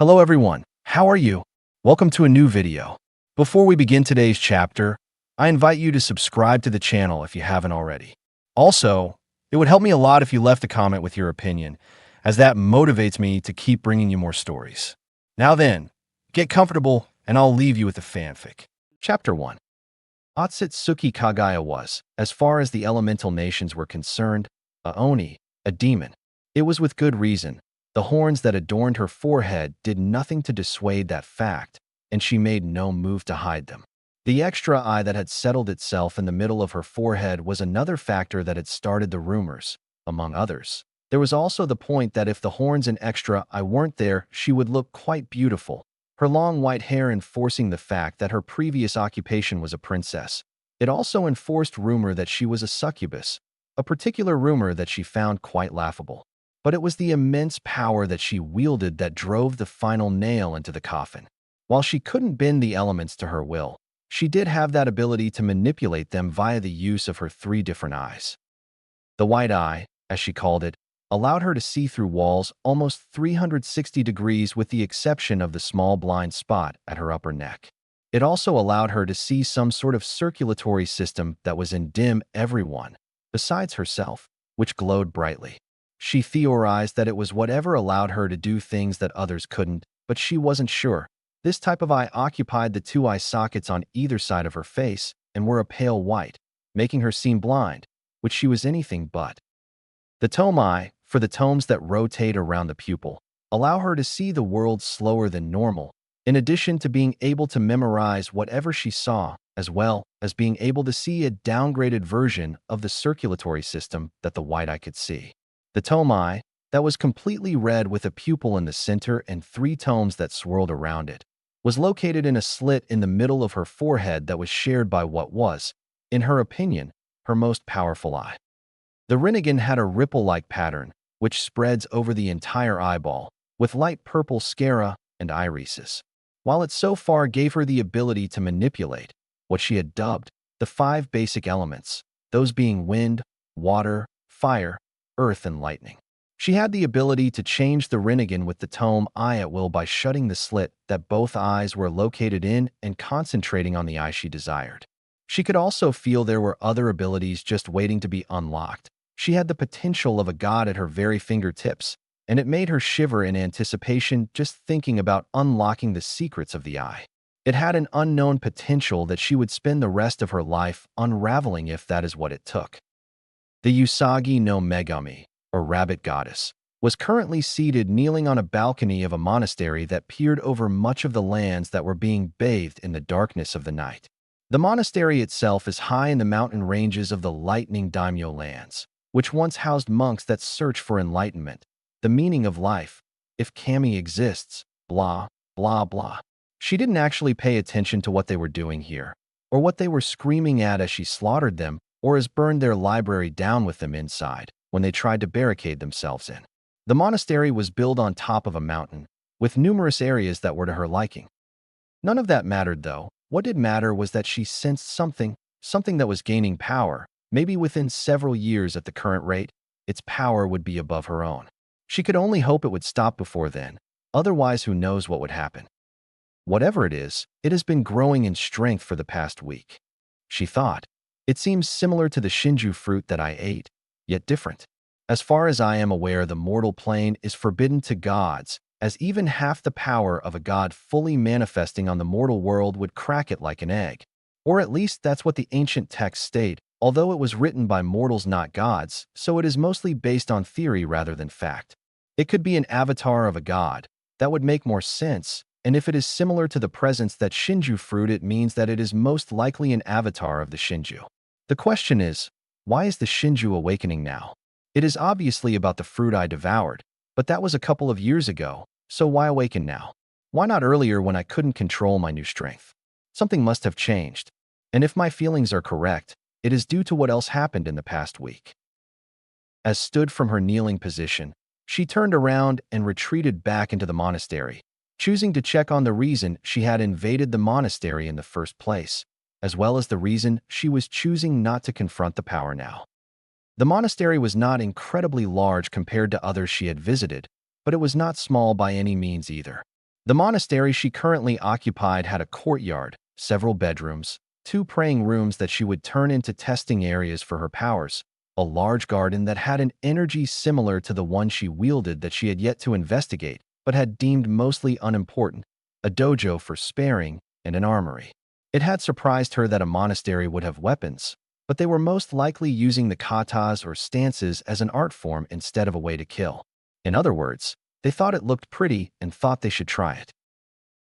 Hello everyone, how are you? Welcome to a new video. Before we begin today's chapter, I invite you to subscribe to the channel if you haven't already. Also, it would help me a lot if you left a comment with your opinion, as that motivates me to keep bringing you more stories. Now then, get comfortable and I'll leave you with the fanfic. Chapter 1. Ōtsutsuki Kaguya was, as far as the elemental nations were concerned, a Oni, a demon. It was with good reason. The horns that adorned her forehead did nothing to dissuade that fact, and she made no move to hide them. The extra eye that had settled itself in the middle of her forehead was another factor that had started the rumors, among others. There was also the point that if the horns and extra eye weren't there, she would look quite beautiful, her long white hair enforcing the fact that her previous occupation was a princess. It also enforced rumor that she was a succubus, a particular rumor that she found quite laughable. But it was the immense power that she wielded that drove the final nail into the coffin. While she couldn't bend the elements to her will, she did have that ability to manipulate them via the use of her 3 different eyes. The white eye, as she called it, allowed her to see through walls almost 360 degrees with the exception of the small blind spot at her upper neck. It also allowed her to see some sort of circulatory system that was in dim everyone, besides herself, which glowed brightly. She theorized that it was whatever allowed her to do things that others couldn't, but she wasn't sure. This type of eye occupied the 2 eye sockets on either side of her face and were a pale white, making her seem blind, which she was anything but. The tome eye, for the tomes that rotate around the pupil, allow her to see the world slower than normal, in addition to being able to memorize whatever she saw, as well as being able to see a downgraded version of the circulatory system that the white eye could see. The tome eye, that was completely red with a pupil in the center and 3 tomes that swirled around it, was located in a slit in the middle of her forehead that was shared by what was, in her opinion, her most powerful eye. The Rinnegan had a ripple-like pattern, which spreads over the entire eyeball, with light purple sclera and irises. While it so far gave her the ability to manipulate what she had dubbed the 5 basic elements, those being wind, water, fire, earth, and lightning. She had the ability to change the Rinnegan with the tome eye at will by shutting the slit that both eyes were located in and concentrating on the eye she desired. She could also feel there were other abilities just waiting to be unlocked. She had the potential of a god at her very fingertips, and it made her shiver in anticipation just thinking about unlocking the secrets of the eye. It had an unknown potential that she would spend the rest of her life unraveling if that is what it took. The Usagi no Megami, or rabbit goddess, was currently seated kneeling on a balcony of a monastery that peered over much of the lands that were being bathed in the darkness of the night. The monastery itself is high in the mountain ranges of the lightning daimyo lands, which once housed monks that search for enlightenment, the meaning of life, if kami exists, blah, blah, blah. She didn't actually pay attention to what they were doing here, or what they were screaming at as she slaughtered them, or has burned their library down with them inside when they tried to barricade themselves in. The monastery was built on top of a mountain, with numerous areas that were to her liking. None of that mattered, though. What did matter was that she sensed something that was gaining power. Maybe within several years at the current rate, its power would be above her own. She could only hope it would stop before then, otherwise who knows what would happen. Whatever it is, it has been growing in strength for the past week. She thought, it seems similar to the Shinju fruit that I ate, yet different. As far as I am aware, the mortal plane is forbidden to gods, as even half the power of a god fully manifesting on the mortal world would crack it like an egg. Or at least that's what the ancient texts state, although it was written by mortals not gods, so it is mostly based on theory rather than fact. It could be an avatar of a god. That would make more sense, and if it is similar to the presence that Shinju fruit, it means that it is most likely an avatar of the Shinju. The question is, why is the Shinju awakening now? It is obviously about the fruit I devoured, but that was a couple of years ago, so why awaken now? Why not earlier when I couldn't control my new strength? Something must have changed, and if my feelings are correct, it is due to what else happened in the past week. As stood from her kneeling position, she turned around and retreated back into the monastery, choosing to check on the reason she had invaded the monastery in the first place, as well as the reason she was choosing not to confront the power now. The monastery was not incredibly large compared to others she had visited, but it was not small by any means either. The monastery she currently occupied had a courtyard, several bedrooms, 2 praying rooms that she would turn into testing areas for her powers, a large garden that had an energy similar to the one she wielded that she had yet to investigate, but had deemed mostly unimportant, a dojo for sparring, and an armory. It had surprised her that a monastery would have weapons, but they were most likely using the katas or stances as an art form instead of a way to kill. In other words, they thought it looked pretty and thought they should try it.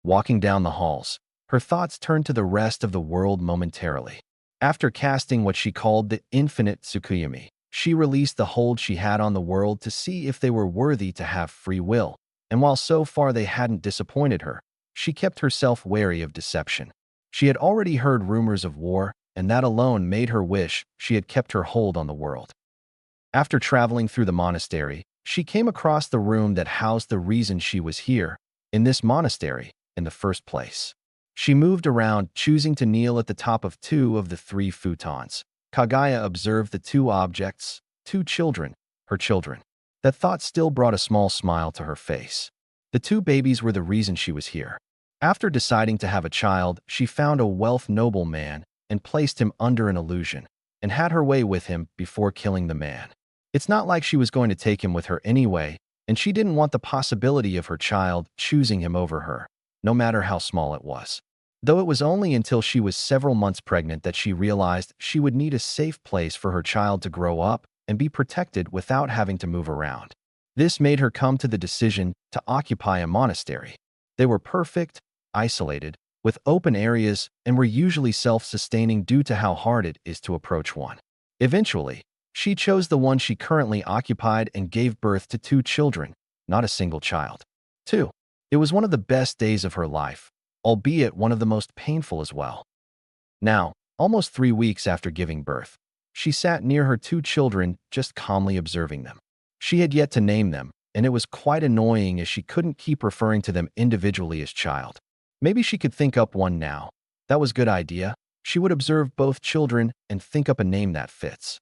Walking down the halls, her thoughts turned to the rest of the world momentarily. After casting what she called the infinite Tsukuyami, she released the hold she had on the world to see if they were worthy to have free will, and while so far they hadn't disappointed her, she kept herself wary of deception. She had already heard rumors of war, and that alone made her wish she had kept her hold on the world. After traveling through the monastery, she came across the room that housed the reason she was here, in this monastery, in the first place. She moved around, choosing to kneel at the top of 2 of the 3 futons. Kaguya observed the 2 objects, 2 children, her children. That thought still brought a small smile to her face. The 2 babies were the reason she was here. After deciding to have a child, she found a wealth noble man and placed him under an illusion, and had her way with him before killing the man. It's not like she was going to take him with her anyway, and she didn't want the possibility of her child choosing him over her, no matter how small it was. Though it was only until she was several months pregnant that she realized she would need a safe place for her child to grow up and be protected without having to move around. This made her come to the decision to occupy a monastery. They were perfect, isolated, with open areas, and were usually self-sustaining due to how hard it is to approach one. Eventually, she chose the one she currently occupied and gave birth to 2 children, not a single child. 2. It was one of the best days of her life, albeit one of the most painful as well. Now, almost 3 weeks after giving birth, she sat near her 2 children, just calmly observing them. She had yet to name them, and it was quite annoying as she couldn't keep referring to them individually as child. Maybe she could think up one now. That was a good idea. She would observe both children and think up a name that fits.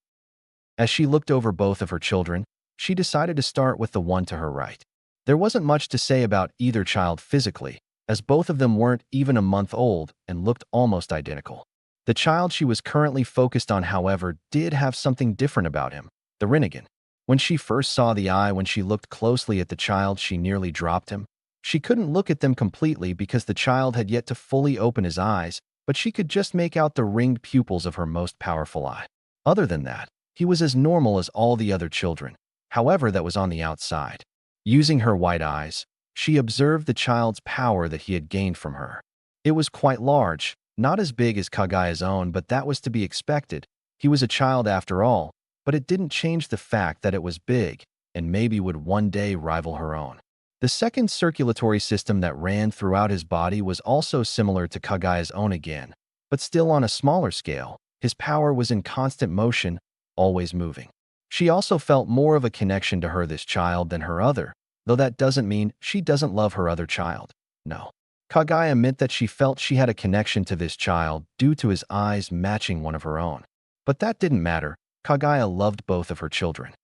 As she looked over both of her children, she decided to start with the one to her right. There wasn't much to say about either child physically, as both of them weren't even a month old and looked almost identical. The child she was currently focused on, however, did have something different about him, the Rinnegan. When she first saw the eye, when she looked closely at the child, she nearly dropped him. She couldn't look at them completely because the child had yet to fully open his eyes, but she could just make out the ringed pupils of her most powerful eye. Other than that, he was as normal as all the other children. However, that was on the outside. Using her white eyes, she observed the child's power that he had gained from her. It was quite large, not as big as Kaguya's own, but that was to be expected. He was a child after all, but it didn't change the fact that it was big and maybe would one day rival her own. The second circulatory system that ran throughout his body was also similar to Kaguya's own again, but still on a smaller scale. His power was in constant motion, always moving. She also felt more of a connection to this child than her other, though that doesn't mean she doesn't love her other child. No. Kaguya meant that she felt she had a connection to this child due to his eyes matching one of her own. But that didn't matter. Kaguya loved both of her children.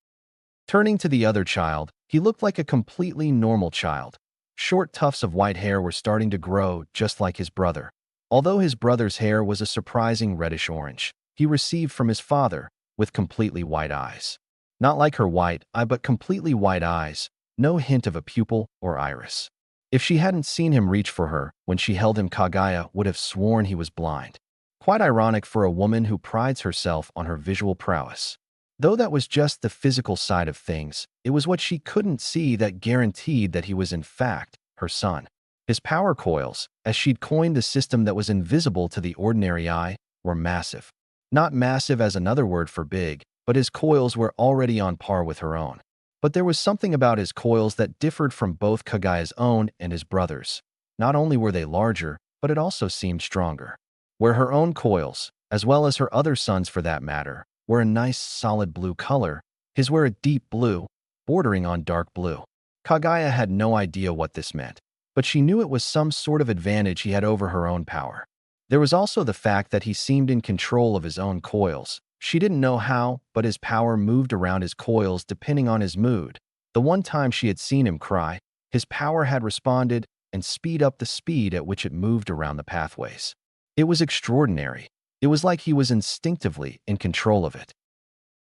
Turning to the other child, he looked like a completely normal child. Short tufts of white hair were starting to grow, just like his brother. Although his brother's hair was a surprising reddish-orange, he received from his father, with completely white eyes. Not like her white eye, but completely white eyes, no hint of a pupil or iris. If she hadn't seen him reach for her when she held him, Kaguya would have sworn he was blind. Quite ironic for a woman who prides herself on her visual prowess. Though that was just the physical side of things, it was what she couldn't see that guaranteed that he was in fact her son. His power coils, as she'd coined the system that was invisible to the ordinary eye, were massive. Not massive as another word for big, but his coils were already on par with her own. But there was something about his coils that differed from both Kaguya's own and his brother's. Not only were they larger, but it also seemed stronger. Where her own coils, as well as her other sons for that matter, were a nice solid blue color, his were a deep blue, bordering on dark blue. Kaguya had no idea what this meant, but she knew it was some sort of advantage he had over her own power. There was also the fact that he seemed in control of his own coils. She didn't know how, but his power moved around his coils depending on his mood. The one time she had seen him cry, his power had responded, and speed up the speed at which it moved around the pathways. It was extraordinary. It was like he was instinctively in control of it.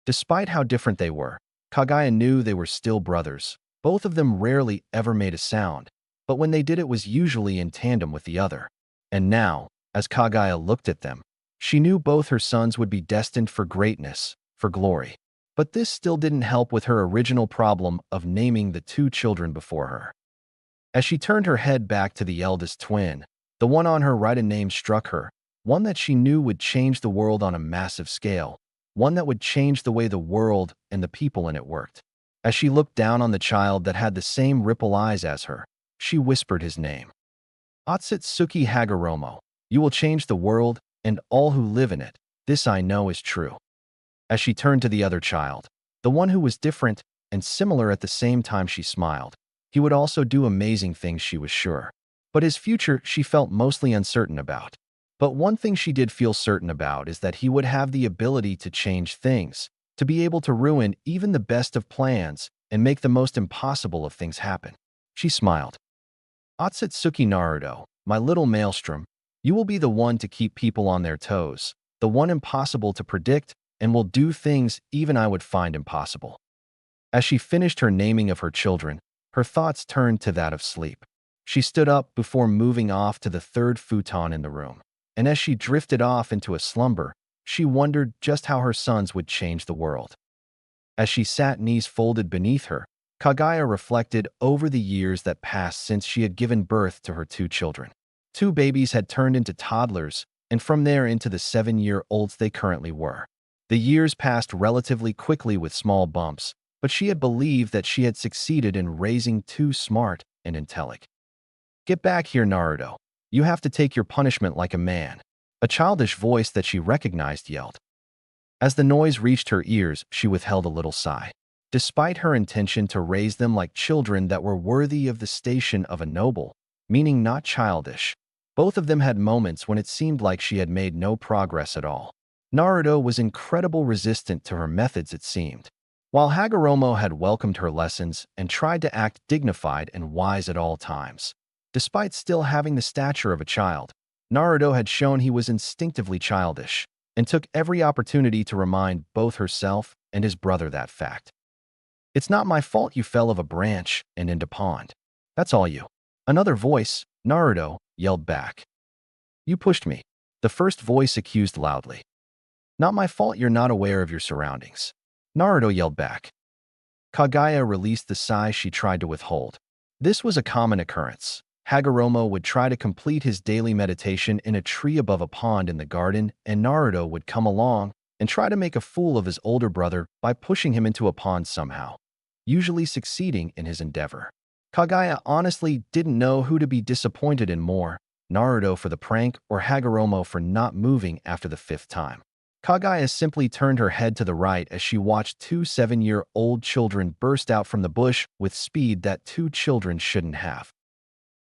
Despite how different they were, Kaguya knew they were still brothers. Both of them rarely ever made a sound, but when they did it was usually in tandem with the other. And now, as Kaguya looked at them, she knew both her sons would be destined for greatness, for glory. But this still didn't help with her original problem of naming the two children before her. As she turned her head back to the eldest twin, the one on her right, a name struck her, one that she knew would change the world on a massive scale, one that would change the way the world and the people in it worked. As she looked down on the child that had the same ripple eyes as her, she whispered his name. Ōtsutsuki Hagoromo, you will change the world and all who live in it. This I know is true. As she turned to the other child, the one who was different and similar at the same time, she smiled. He would also do amazing things, she was sure. But his future she felt mostly uncertain about. But one thing she did feel certain about is that he would have the ability to change things, to be able to ruin even the best of plans and make the most impossible of things happen. She smiled. Ōtsutsuki Naruto, my little maelstrom, you will be the one to keep people on their toes, the one impossible to predict, and will do things even I would find impossible. As she finished her naming of her children, her thoughts turned to that of sleep. She stood up before moving off to the third futon in the room, and as she drifted off into a slumber, she wondered just how her sons would change the world. As she sat knees folded beneath her, Kaguya reflected over the years that passed since she had given birth to her two children. Two babies had turned into toddlers, and from there into the 7-year-olds they currently were. The years passed relatively quickly with small bumps, but she had believed that she had succeeded in raising two smart and intelligent. Get back here, Naruto. You have to take your punishment like a man. A childish voice that she recognized yelled. As the noise reached her ears, she withheld a little sigh. Despite her intention to raise them like children that were worthy of the station of a noble, meaning not childish, both of them had moments when it seemed like she had made no progress at all. Naruto was incredibly resistant to her methods, it seemed. While Hagoromo had welcomed her lessons and tried to act dignified and wise at all times, despite still having the stature of a child, Naruto had shown he was instinctively childish and took every opportunity to remind both herself and his brother that fact. It's not my fault you fell of a branch and into pond. That's all you. Another voice, Naruto, yelled back. You pushed me. The first voice accused loudly. Not my fault you're not aware of your surroundings. Naruto yelled back. Kaguya released the sigh she tried to withhold. This was a common occurrence. Hagoromo would try to complete his daily meditation in a tree above a pond in the garden, and Naruto would come along and try to make a fool of his older brother by pushing him into a pond somehow, usually succeeding in his endeavor. Kaguya honestly didn't know who to be disappointed in more, Naruto for the prank or Hagoromo for not moving after the 5th time. Kaguya simply turned her head to the right as she watched two 7-year-old children burst out from the bush with speed that two children shouldn't have.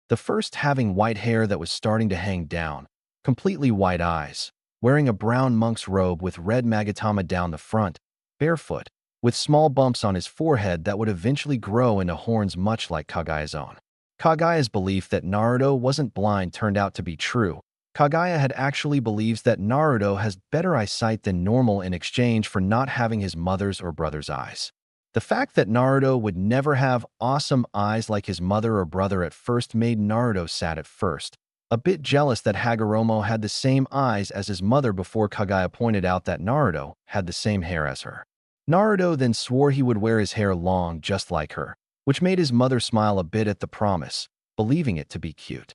The first having white hair that was starting to hang down, completely white eyes, wearing a brown monk's robe with red magatama down the front, barefoot, with small bumps on his forehead that would eventually grow into horns much like Kaguya's own. Kaguya's belief that Naruto wasn't blind turned out to be true. Kaguya had actually believes that Naruto has better eyesight than normal in exchange for not having his mother's or brother's eyes. The fact that Naruto would never have awesome eyes like his mother or brother at first made Naruto sad at first, a bit jealous that Hagoromo had the same eyes as his mother before Kaguya pointed out that Naruto had the same hair as her. Naruto then swore he would wear his hair long just like her, which made his mother smile a bit at the promise, believing it to be cute.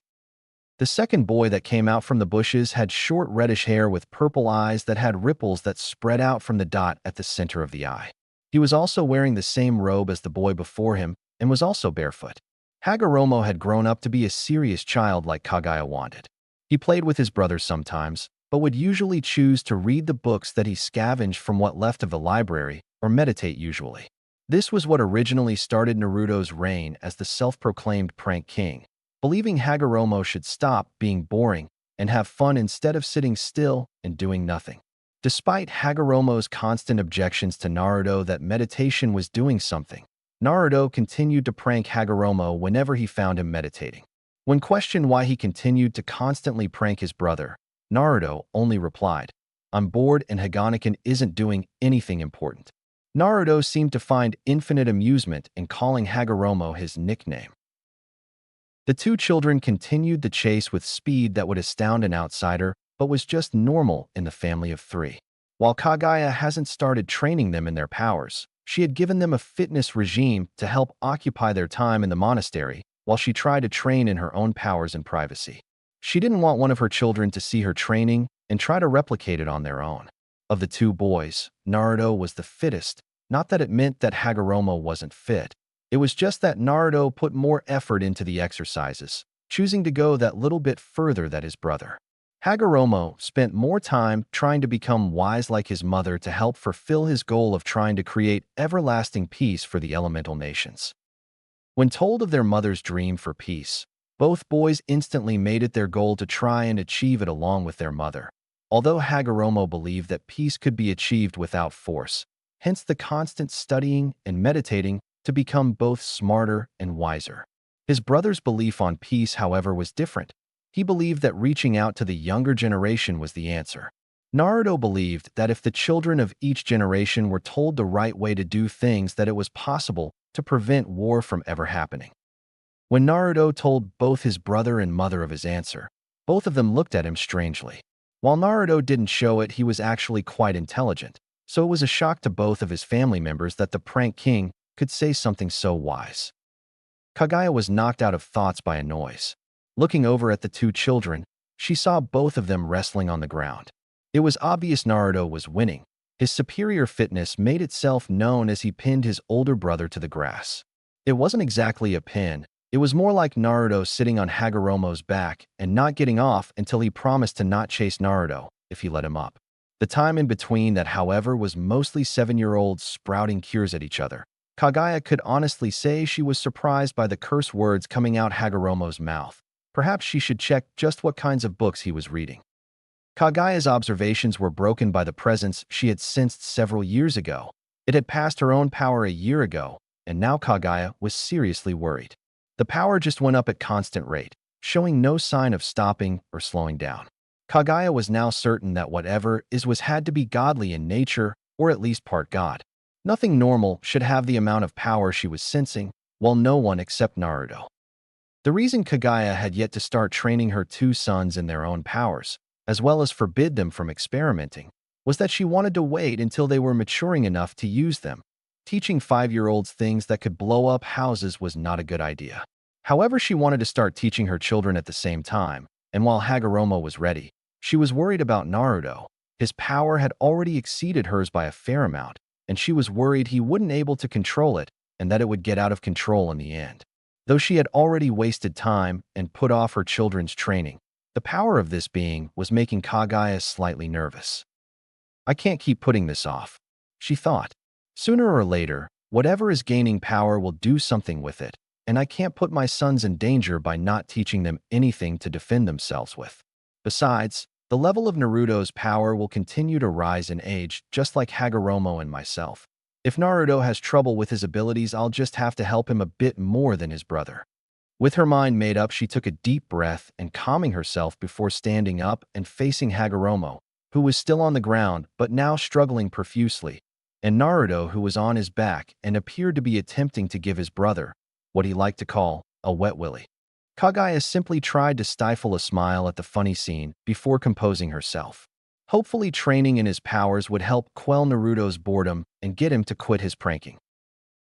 The second boy that came out from the bushes had short reddish hair with purple eyes that had ripples that spread out from the dot at the center of the eye. He was also wearing the same robe as the boy before him and was also barefoot. Hagoromo had grown up to be a serious child like Kaguya wanted. He played with his brother sometimes, but would usually choose to read the books that he scavenged from what left of the library or meditate usually. This was what originally started Naruto's reign as the self-proclaimed prank king, believing Hagoromo should stop being boring and have fun instead of sitting still and doing nothing. Despite Hagoromo's constant objections to Naruto that meditation was doing something, Naruto continued to prank Hagoromo whenever he found him meditating. When questioned why he continued to constantly prank his brother, Naruto only replied, "I'm bored and Haganakin isn't doing anything important." Naruto seemed to find infinite amusement in calling Hagoromo his nickname. The two children continued the chase with speed that would astound an outsider, but was just normal in the family of three. While Kaguya hasn't started training them in their powers, she had given them a fitness regime to help occupy their time in the monastery, while she tried to train in her own powers in privacy. She didn't want one of her children to see her training and try to replicate it on their own. Of the two boys, Naruto was the fittest, not that it meant that Hagoromo wasn't fit. It was just that Naruto put more effort into the exercises, choosing to go that little bit further than his brother. Hagoromo spent more time trying to become wise like his mother to help fulfill his goal of trying to create everlasting peace for the elemental nations. When told of their mother's dream for peace, both boys instantly made it their goal to try and achieve it along with their mother. Although Hagoromo believed that peace could be achieved without force, hence the constant studying and meditating to become both smarter and wiser. His brother's belief on peace, however, was different. He believed that reaching out to the younger generation was the answer. Naruto believed that if the children of each generation were told the right way to do things, that it was possible to prevent war from ever happening. When Naruto told both his brother and mother of his answer, both of them looked at him strangely. While Naruto didn't show it, he was actually quite intelligent, so it was a shock to both of his family members that the prank king could say something so wise. Kaguya was knocked out of thoughts by a noise. Looking over at the two children, she saw both of them wrestling on the ground. It was obvious Naruto was winning. His superior fitness made itself known as he pinned his older brother to the grass. It wasn't exactly a pin. It was more like Naruto sitting on Hagoromo's back and not getting off until he promised to not chase Naruto if he let him up. The time in between that, however, was mostly 7-year-olds sprouting cures at each other. Kaguya could honestly say she was surprised by the curse words coming out Hagoromo's mouth. Perhaps she should check just what kinds of books he was reading. Kaguya's observations were broken by the presence she had sensed several years ago. It had passed her own power a year ago, and now Kaguya was seriously worried. The power just went up at constant rate, showing no sign of stopping or slowing down. Kaguya was now certain that whatever was had to be godly in nature, or at least part god. Nothing normal should have the amount of power she was sensing, while no one except Naruto. The reason Kaguya had yet to start training her two sons in their own powers, as well as forbid them from experimenting, was that she wanted to wait until they were maturing enough to use them. Teaching 5-year-olds things that could blow up houses was not a good idea. However, she wanted to start teaching her children at the same time, and while Hagoromo was ready, she was worried about Naruto. His power had already exceeded hers by a fair amount, and she was worried he wouldn't be able to control it and that it would get out of control in the end. Though she had already wasted time and put off her children's training, the power of this being was making Kaguya slightly nervous. "I can't keep putting this off," she thought. "Sooner or later, whatever is gaining power will do something with it, and I can't put my sons in danger by not teaching them anything to defend themselves with. Besides, the level of Naruto's power will continue to rise in age, just like Hagoromo and myself. If Naruto has trouble with his abilities, I'll just have to help him a bit more than his brother." With her mind made up, she took a deep breath and calming herself before standing up and facing Hagoromo, who was still on the ground but now struggling profusely, and Naruto, who was on his back and appeared to be attempting to give his brother what he liked to call a wet willy. Kaguya simply tried to stifle a smile at the funny scene before composing herself. Hopefully, training in his powers would help quell Naruto's boredom and get him to quit his pranking.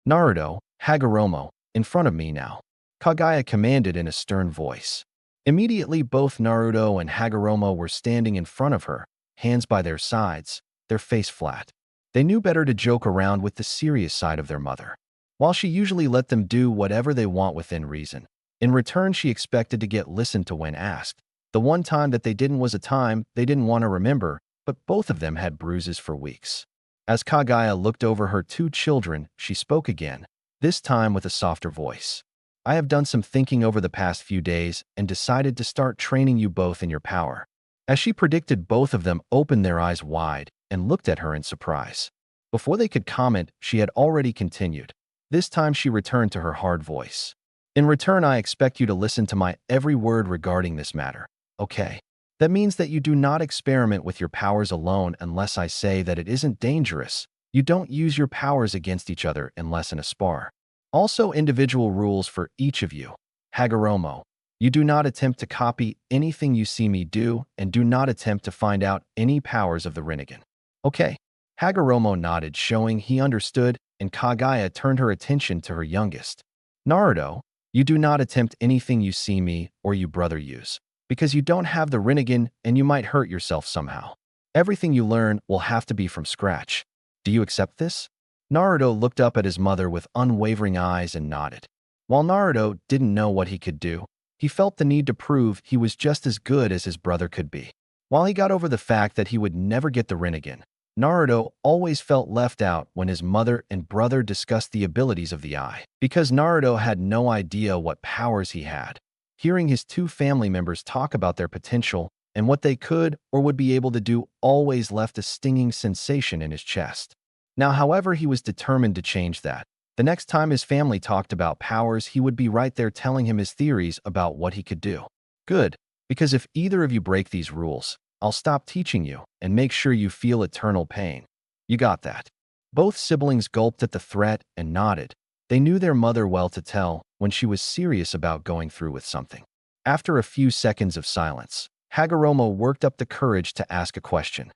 "Naruto, Hagoromo, in front of me now," Kaguya commanded in a stern voice. Immediately, both Naruto and Hagoromo were standing in front of her, hands by their sides, their face flat. They knew better to joke around with the serious side of their mother. While she usually let them do whatever they want within reason, in return she expected to get listened to when asked. The one time that they didn't was a time they didn't want to remember, but both of them had bruises for weeks. As Kaguya looked over her two children, she spoke again, this time with a softer voice. "I have done some thinking over the past few days and decided to start training you both in your power." As she predicted, both of them opened their eyes wide and looked at her in surprise. Before they could comment, she had already continued. This time she returned to her hard voice. In return, I expect you to listen to my every word regarding this matter. Okay. That means that you do not experiment with your powers alone unless I say that it isn't dangerous. You don't use your powers against each other unless in a spar. Also, individual rules for each of you. Hagoromo, you do not attempt to copy anything you see me do, and do not attempt to find out any powers of the Rinnegan. Okay. Hagoromo nodded, showing he understood, and Kaguya turned her attention to her youngest. Naruto, you do not attempt anything you see me or you brother use, because you don't have the Rinnegan and you might hurt yourself somehow. Everything you learn will have to be from scratch. Do you accept this? Naruto looked up at his mother with unwavering eyes and nodded. While Naruto didn't know what he could do, he felt the need to prove he was just as good as his brother could be. While he got over the fact that he would never get the Rinnegan, Naruto always felt left out when his mother and brother discussed the abilities of the eye, because Naruto had no idea what powers he had. Hearing his two family members talk about their potential and what they could or would be able to do always left a stinging sensation in his chest. Now, however, he was determined to change that. The next time his family talked about powers, he would be right there telling him his theories about what he could do. Good, because if either of you break these rules, I'll stop teaching you and make sure you feel eternal pain. You got that? Both siblings gulped at the threat and nodded. They knew their mother well to tell when she was serious about going through with something. After a few seconds of silence, Hagoromo worked up the courage to ask a question.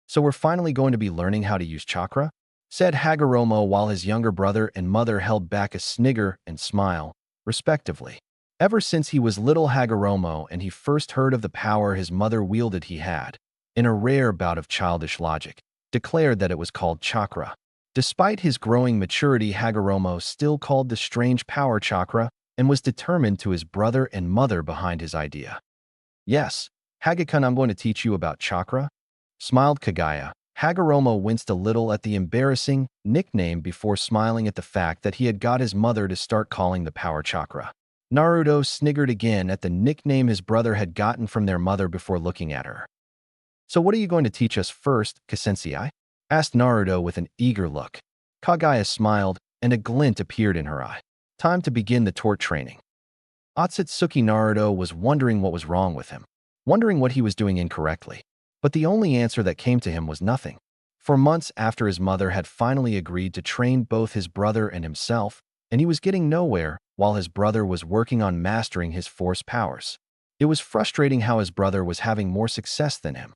So we're finally going to be learning how to use chakra? Said Hagoromo while his younger brother and mother held back a snigger and smile, respectively. Ever since he was little Hagoromo and he first heard of the power his mother wielded, he had, in a rare bout of childish logic, declared that it was called chakra. Despite his growing maturity, Hagoromo still called the strange power chakra and was determined to his brother and mother behind his idea. Yes, Hagakun, I'm going to teach you about chakra, smiled Kaguya. Hagoromo winced a little at the embarrassing nickname before smiling at the fact that he had got his mother to start calling the power chakra. Naruto sniggered again at the nickname his brother had gotten from their mother before looking at her. So what are you going to teach us first, Kasensei? Asked Naruto with an eager look. Kaguya smiled, and a glint appeared in her eye. Time to begin the tort training. Ōtsutsuki Naruto was wondering what was wrong with him, wondering what he was doing incorrectly. But the only answer that came to him was nothing. For months after his mother had finally agreed to train both his brother and himself, and he was getting nowhere while his brother was working on mastering his force powers. It was frustrating how his brother was having more success than him.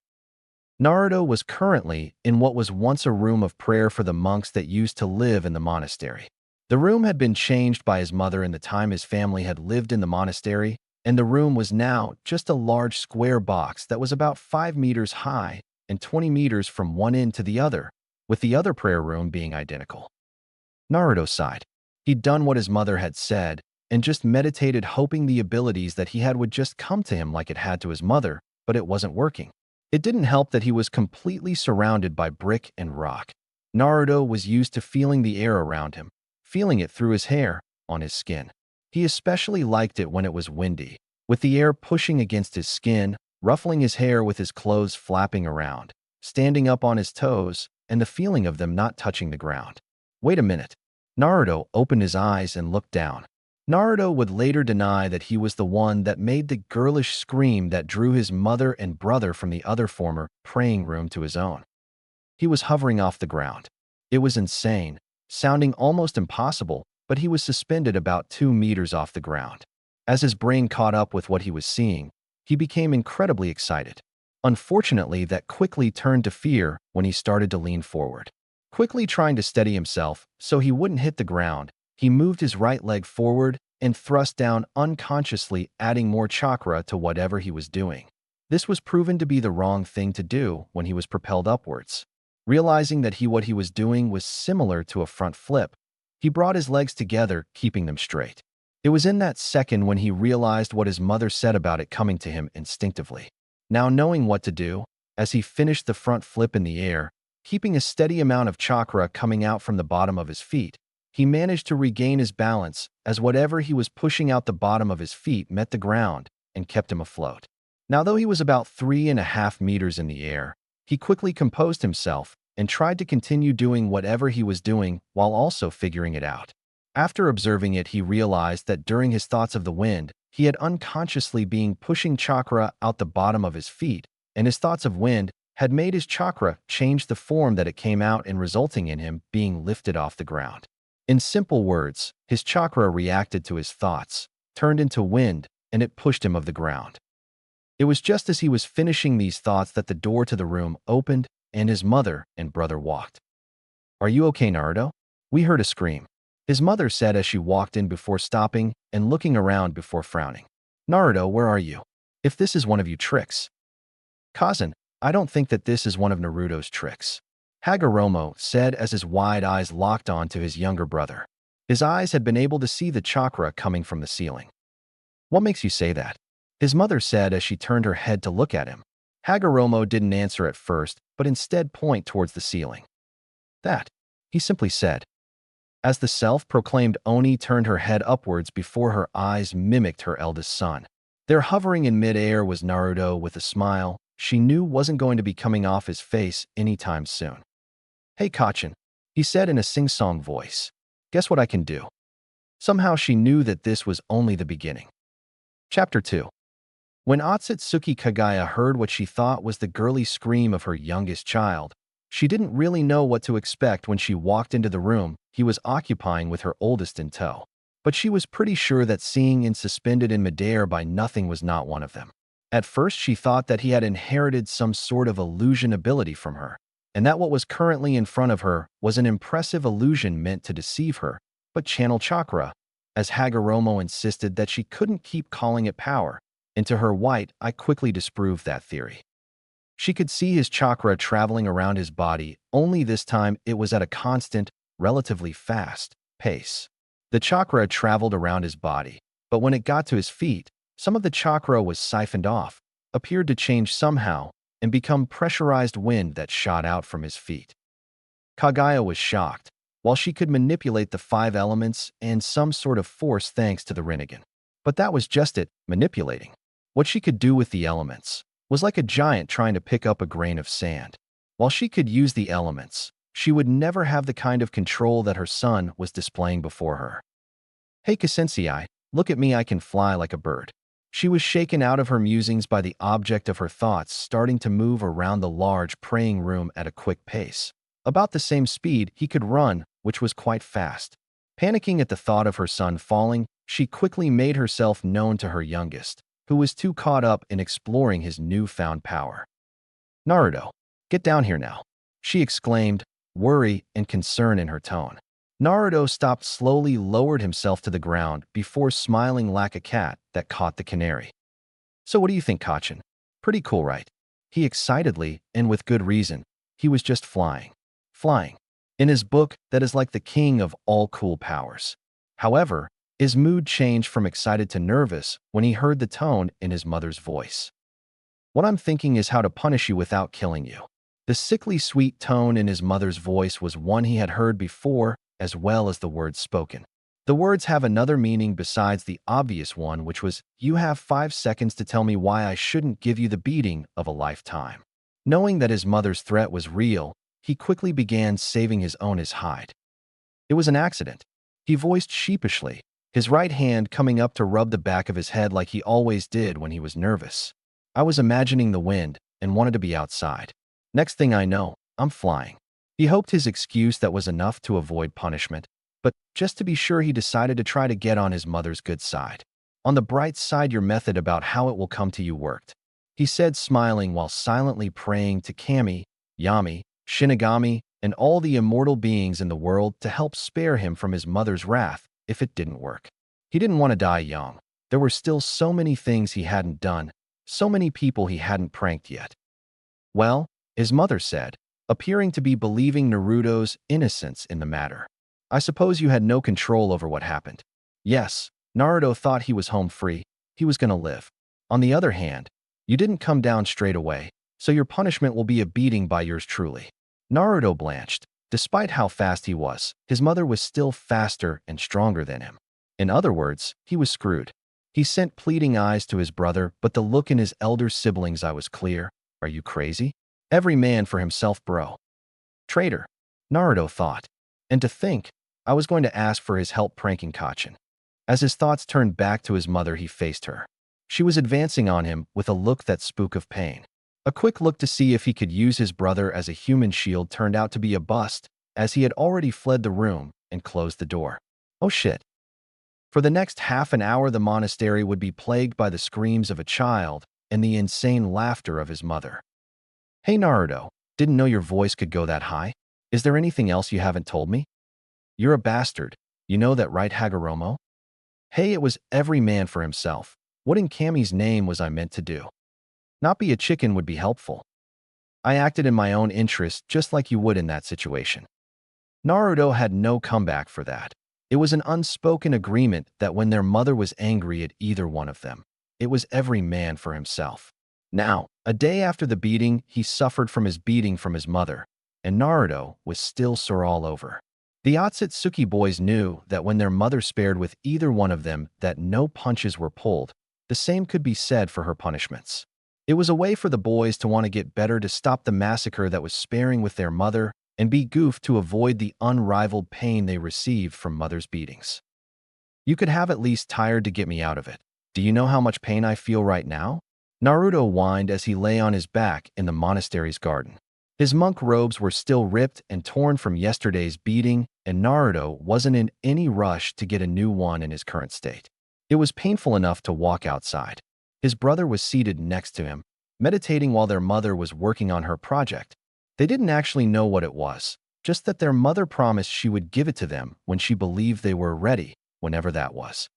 Naruto was currently in what was once a room of prayer for the monks that used to live in the monastery. The room had been changed by his mother in the time his family had lived in the monastery, and the room was now just a large square box that was about 5 meters high and 20 meters from one end to the other, with the other prayer room being identical. Naruto sighed. He'd done what his mother had said and just meditated, hoping the abilities that he had would just come to him like it had to his mother, but it wasn't working. It didn't help that he was completely surrounded by brick and rock. Naruto was used to feeling the air around him, feeling it through his hair, on his skin. He especially liked it when it was windy, with the air pushing against his skin, ruffling his hair with his clothes flapping around, standing up on his toes, and the feeling of them not touching the ground. Wait a minute. Naruto opened his eyes and looked down. Naruto would later deny that he was the one that made the girlish scream that drew his mother and brother from the other former praying room to his own. He was hovering off the ground. It was insane, sounding almost impossible, but he was suspended about 2 meters off the ground. As his brain caught up with what he was seeing, he became incredibly excited. Unfortunately, that quickly turned to fear when he started to lean forward. Quickly trying to steady himself so he wouldn't hit the ground, he moved his right leg forward and thrust down unconsciously, adding more chakra to whatever he was doing. This was proven to be the wrong thing to do when he was propelled upwards. Realizing that what he was doing was similar to a front flip, he brought his legs together, keeping them straight. It was in that second when he realized what his mother said about it coming to him instinctively. Now knowing what to do, as he finished the front flip in the air, keeping a steady amount of chakra coming out from the bottom of his feet, he managed to regain his balance as whatever he was pushing out the bottom of his feet met the ground and kept him afloat. Now, though he was about 3.5 meters in the air, he quickly composed himself and tried to continue doing whatever he was doing while also figuring it out. After observing it, he realized that during his thoughts of the wind, he had unconsciously been pushing chakra out the bottom of his feet, and his thoughts of wind had made his chakra change the form that it came out in, resulting in him being lifted off the ground. In simple words, his chakra reacted to his thoughts, turned into wind, and it pushed him off the ground. It was just as he was finishing these thoughts that the door to the room opened and his mother and brother walked. "Are you okay, Naruto?" "We heard a scream," his mother said as she walked in before stopping and looking around before frowning. "Naruto, where are you? If this is one of your tricks." "Cousin, I don't think that this is one of Naruto's tricks," Hagoromo said as his wide eyes locked on to his younger brother. His eyes had been able to see the chakra coming from the ceiling. "What makes you say that?" his mother said as she turned her head to look at him. Hagoromo didn't answer at first, but instead pointed towards the ceiling. "That," he simply said. As the self-proclaimed Oni turned her head upwards before her eyes mimicked her eldest son. There hovering in mid-air was Naruto with a smile she knew wasn't going to be coming off his face anytime soon. "Hey, Kachin," he said in a sing-song voice. "Guess what I can do?" Somehow she knew that this was only the beginning. Chapter 2. When Ōtsutsuki Kaguya heard what she thought was the girly scream of her youngest child, she didn't really know what to expect when she walked into the room he was occupying with her oldest in tow. But she was pretty sure that seeing him suspended in midair by nothing was not one of them. At first she thought that he had inherited some sort of illusion ability from her, and that what was currently in front of her was an impressive illusion meant to deceive her, but channel chakra, as Hagoromo insisted that she couldn't keep calling it power. Into her white eye quickly disproved that theory. She could see his chakra traveling around his body, only this time it was at a constant, relatively fast pace. The chakra traveled around his body, but when it got to his feet, some of the chakra was siphoned off, appeared to change somehow, and become pressurized wind that shot out from his feet. Kaguya was shocked. While she could manipulate the 5 elements and some sort of force thanks to the Rinnegan. But that was just it, manipulating. What she could do with the elements was like a giant trying to pick up a grain of sand. While she could use the elements, she would never have the kind of control that her son was displaying before her. "Hey Kasensei, look at me, I can fly like a bird." She was shaken out of her musings by the object of her thoughts starting to move around the large praying room at a quick pace. About the same speed he could run, which was quite fast. Panicking at the thought of her son falling, she quickly made herself known to her youngest, who was too caught up in exploring his newfound power. "Naruto, get down here now," she exclaimed, worry and concern in her tone. Naruto stopped, slowly lowered himself to the ground before smiling like a cat that caught the canary. "So what do you think, Kachin? Pretty cool, right?" He excitedly, and with good reason. He was just flying. Flying. In his book, that is like the king of all cool powers. However, his mood changed from excited to nervous when he heard the tone in his mother's voice. "What I'm thinking is how to punish you without killing you." The sickly sweet tone in his mother's voice was one he had heard before, as well as the words spoken. The words have another meaning besides the obvious one, which was, "You have 5 seconds to tell me why I shouldn't give you the beating of a lifetime." Knowing that his mother's threat was real, he quickly began saving his own hide. "It was an accident," he voiced sheepishly, his right hand coming up to rub the back of his head like he always did when he was nervous. "I was imagining the wind and wanted to be outside. Next thing I know, I'm flying." He hoped his excuse that was enough to avoid punishment, but just to be sure he decided to try to get on his mother's good side. "On the bright side, your method about how it will come to you worked," he said, smiling while silently praying to Kami, Yami, Shinigami, and all the immortal beings in the world to help spare him from his mother's wrath if it didn't work. He didn't want to die young. There were still so many things he hadn't done, so many people he hadn't pranked yet. "Well," his mother said, appearing to be believing Naruto's innocence in the matter. "I suppose you had no control over what happened." Yes, Naruto thought he was home free. He was going to live. On the other hand, you didn't come down straight away, so your punishment will be a beating by yours truly. Naruto blanched. Despite how fast he was, his mother was still faster and stronger than him. In other words, he was screwed. He sent pleading eyes to his brother, but the look in his elder siblings' eye was clear. "Are you crazy? Every man for himself, bro." "Traitor," Naruto thought. "And to think, I was going to ask for his help pranking Kachin. As his thoughts turned back to his mother, he faced her. She was advancing on him with a look that spoke of pain. A quick look to see if he could use his brother as a human shield turned out to be a bust, as he had already fled the room and closed the door. Oh shit. For the next half an hour, the monastery would be plagued by the screams of a child and the insane laughter of his mother. Hey Naruto, didn't know your voice could go that high. Is there anything else you haven't told me? You're a bastard. You know that, right, Hagoromo? Hey, it was every man for himself. What in Kami's name was I meant to do? Not be a chicken would be helpful. I acted in my own interest just like you would in that situation. Naruto had no comeback for that. It was an unspoken agreement that when their mother was angry at either one of them, it was every man for himself. Now, a day after the beating, he suffered from his beating from his mother, and Naruto was still sore all over. The Ōtsutsuki boys knew that when their mother spared with either one of them that no punches were pulled. The same could be said for her punishments. It was a way for the boys to want to get better to stop the massacre that was sparing with their mother and be goofed to avoid the unrivaled pain they received from mother's beatings. You could have at least tired to get me out of it. Do you know how much pain I feel right now? Naruto whined as he lay on his back in the monastery's garden. His monk robes were still ripped and torn from yesterday's beating, and Naruto wasn't in any rush to get a new one in his current state. It was painful enough to walk outside. His brother was seated next to him, meditating while their mother was working on her project. They didn't actually know what it was, just that their mother promised she would give it to them when she believed they were ready, whenever that was.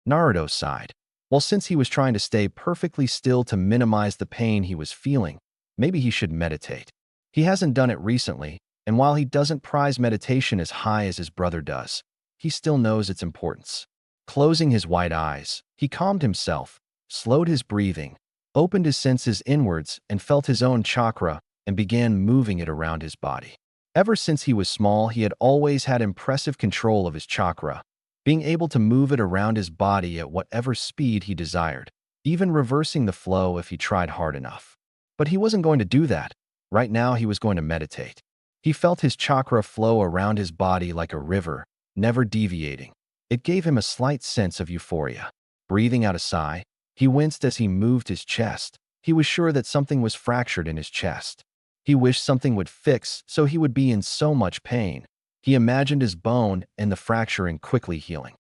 Naruto sighed. Well, since he was trying to stay perfectly still to minimize the pain he was feeling, maybe he should meditate. He hasn't done it recently, and while he doesn't prize meditation as high as his brother does, he still knows its importance. Closing his wide eyes, he calmed himself, slowed his breathing, opened his senses inwards, and felt his own chakra and began moving it around his body. Ever since he was small, he had always had impressive control of his chakra, being able to move it around his body at whatever speed he desired, even reversing the flow if he tried hard enough. But he wasn't going to do that. Right now, he was going to meditate. He felt his chakra flow around his body like a river, never deviating. It gave him a slight sense of euphoria. Breathing out a sigh, he winced as he moved his chest. He was sure that something was fractured in his chest. He wished something would fix so he would be in so much pain. He imagined his bone and the fracturing quickly healing.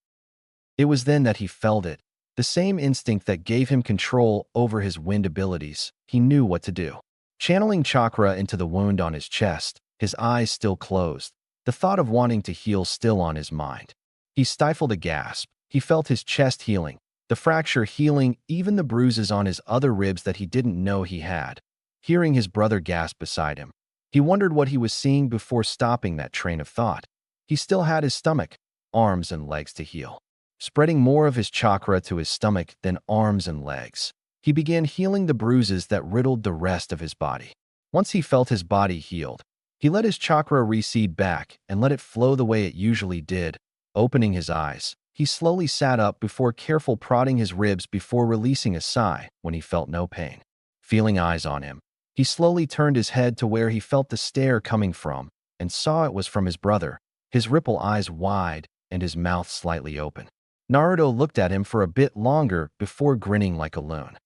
It was then that he felt it, the same instinct that gave him control over his wind abilities. He knew what to do. Channeling chakra into the wound on his chest, his eyes still closed, the thought of wanting to heal still on his mind. He stifled a gasp. He felt his chest healing, the fracture healing, even the bruises on his other ribs that he didn't know he had. Hearing his brother gasp beside him, he wondered what he was seeing before stopping that train of thought. He still had his stomach, arms, and legs to heal. Spreading more of his chakra to his stomach than arms and legs, he began healing the bruises that riddled the rest of his body. Once he felt his body healed, he let his chakra recede back and let it flow the way it usually did. Opening his eyes, he slowly sat up before careful prodding his ribs before releasing a sigh when he felt no pain. Feeling eyes on him, he slowly turned his head to where he felt the stare coming from and saw it was from his brother, his ripple eyes wide and his mouth slightly open. Naruto looked at him for a bit longer before grinning like a loon.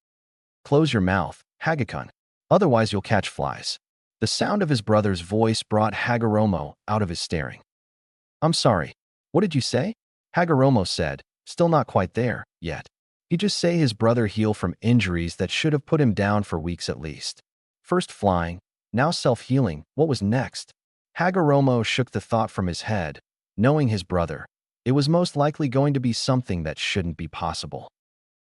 Close your mouth, Hagakun. Otherwise you'll catch flies. The sound of his brother's voice brought Hagoromo out of his staring. I'm sorry. What did you say? Hagoromo said, still not quite there yet. He just say his brother healed from injuries that should have put him down for weeks at least. First flying, now self-healing. What was next? Hagoromo shook the thought from his head. Knowing his brother, it was most likely going to be something that shouldn't be possible.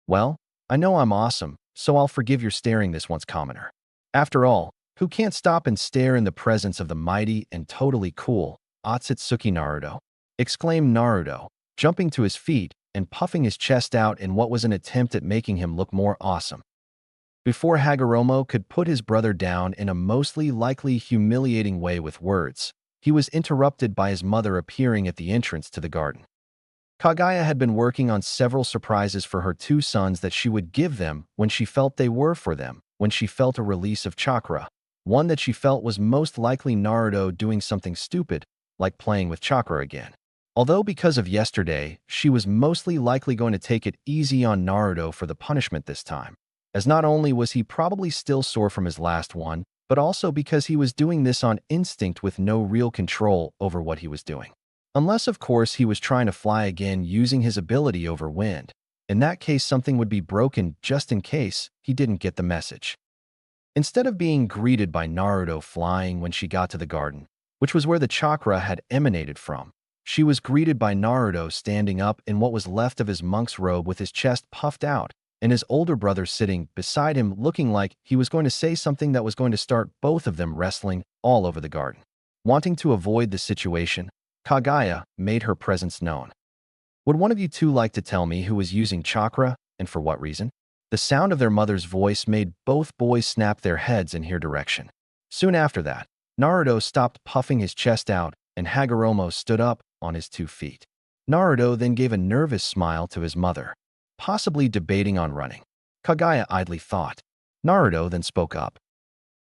Well, I know I'm awesome, so I'll forgive your staring this once commoner. After all, who can't stop and stare in the presence of the mighty and totally cool Ōtsutsuki Naruto? Exclaimed Naruto, jumping to his feet and puffing his chest out in what was an attempt at making him look more awesome. Before Hagoromo could put his brother down in a mostly likely humiliating way with words, he was interrupted by his mother appearing at the entrance to the garden. Kaguya had been working on several surprises for her two sons that she would give them when she felt they were for them, when she felt a release of chakra. One that she felt was most likely Naruto doing something stupid, like playing with chakra again. Although because of yesterday, she was mostly likely going to take it easy on Naruto for the punishment this time, as not only was he probably still sore from his last one, but also because he was doing this on instinct with no real control over what he was doing. Unless, of course, he was trying to fly again using his ability over wind. In that case, something would be broken just in case he didn't get the message. Instead of being greeted by Naruto flying when she got to the garden, which was where the chakra had emanated from, she was greeted by Naruto standing up in what was left of his monk's robe with his chest puffed out, and his older brother sitting beside him looking like he was going to say something that was going to start both of them wrestling all over the garden. Wanting to avoid the situation, Kaguya made her presence known. Would one of you two like to tell me who was using chakra and for what reason? The sound of their mother's voice made both boys snap their heads in her direction. Soon after that, Naruto stopped puffing his chest out and Hagoromo stood up on his 2 feet. Naruto then gave a nervous smile to his mother, possibly debating on running. Kaguya idly thought. Naruto then spoke up.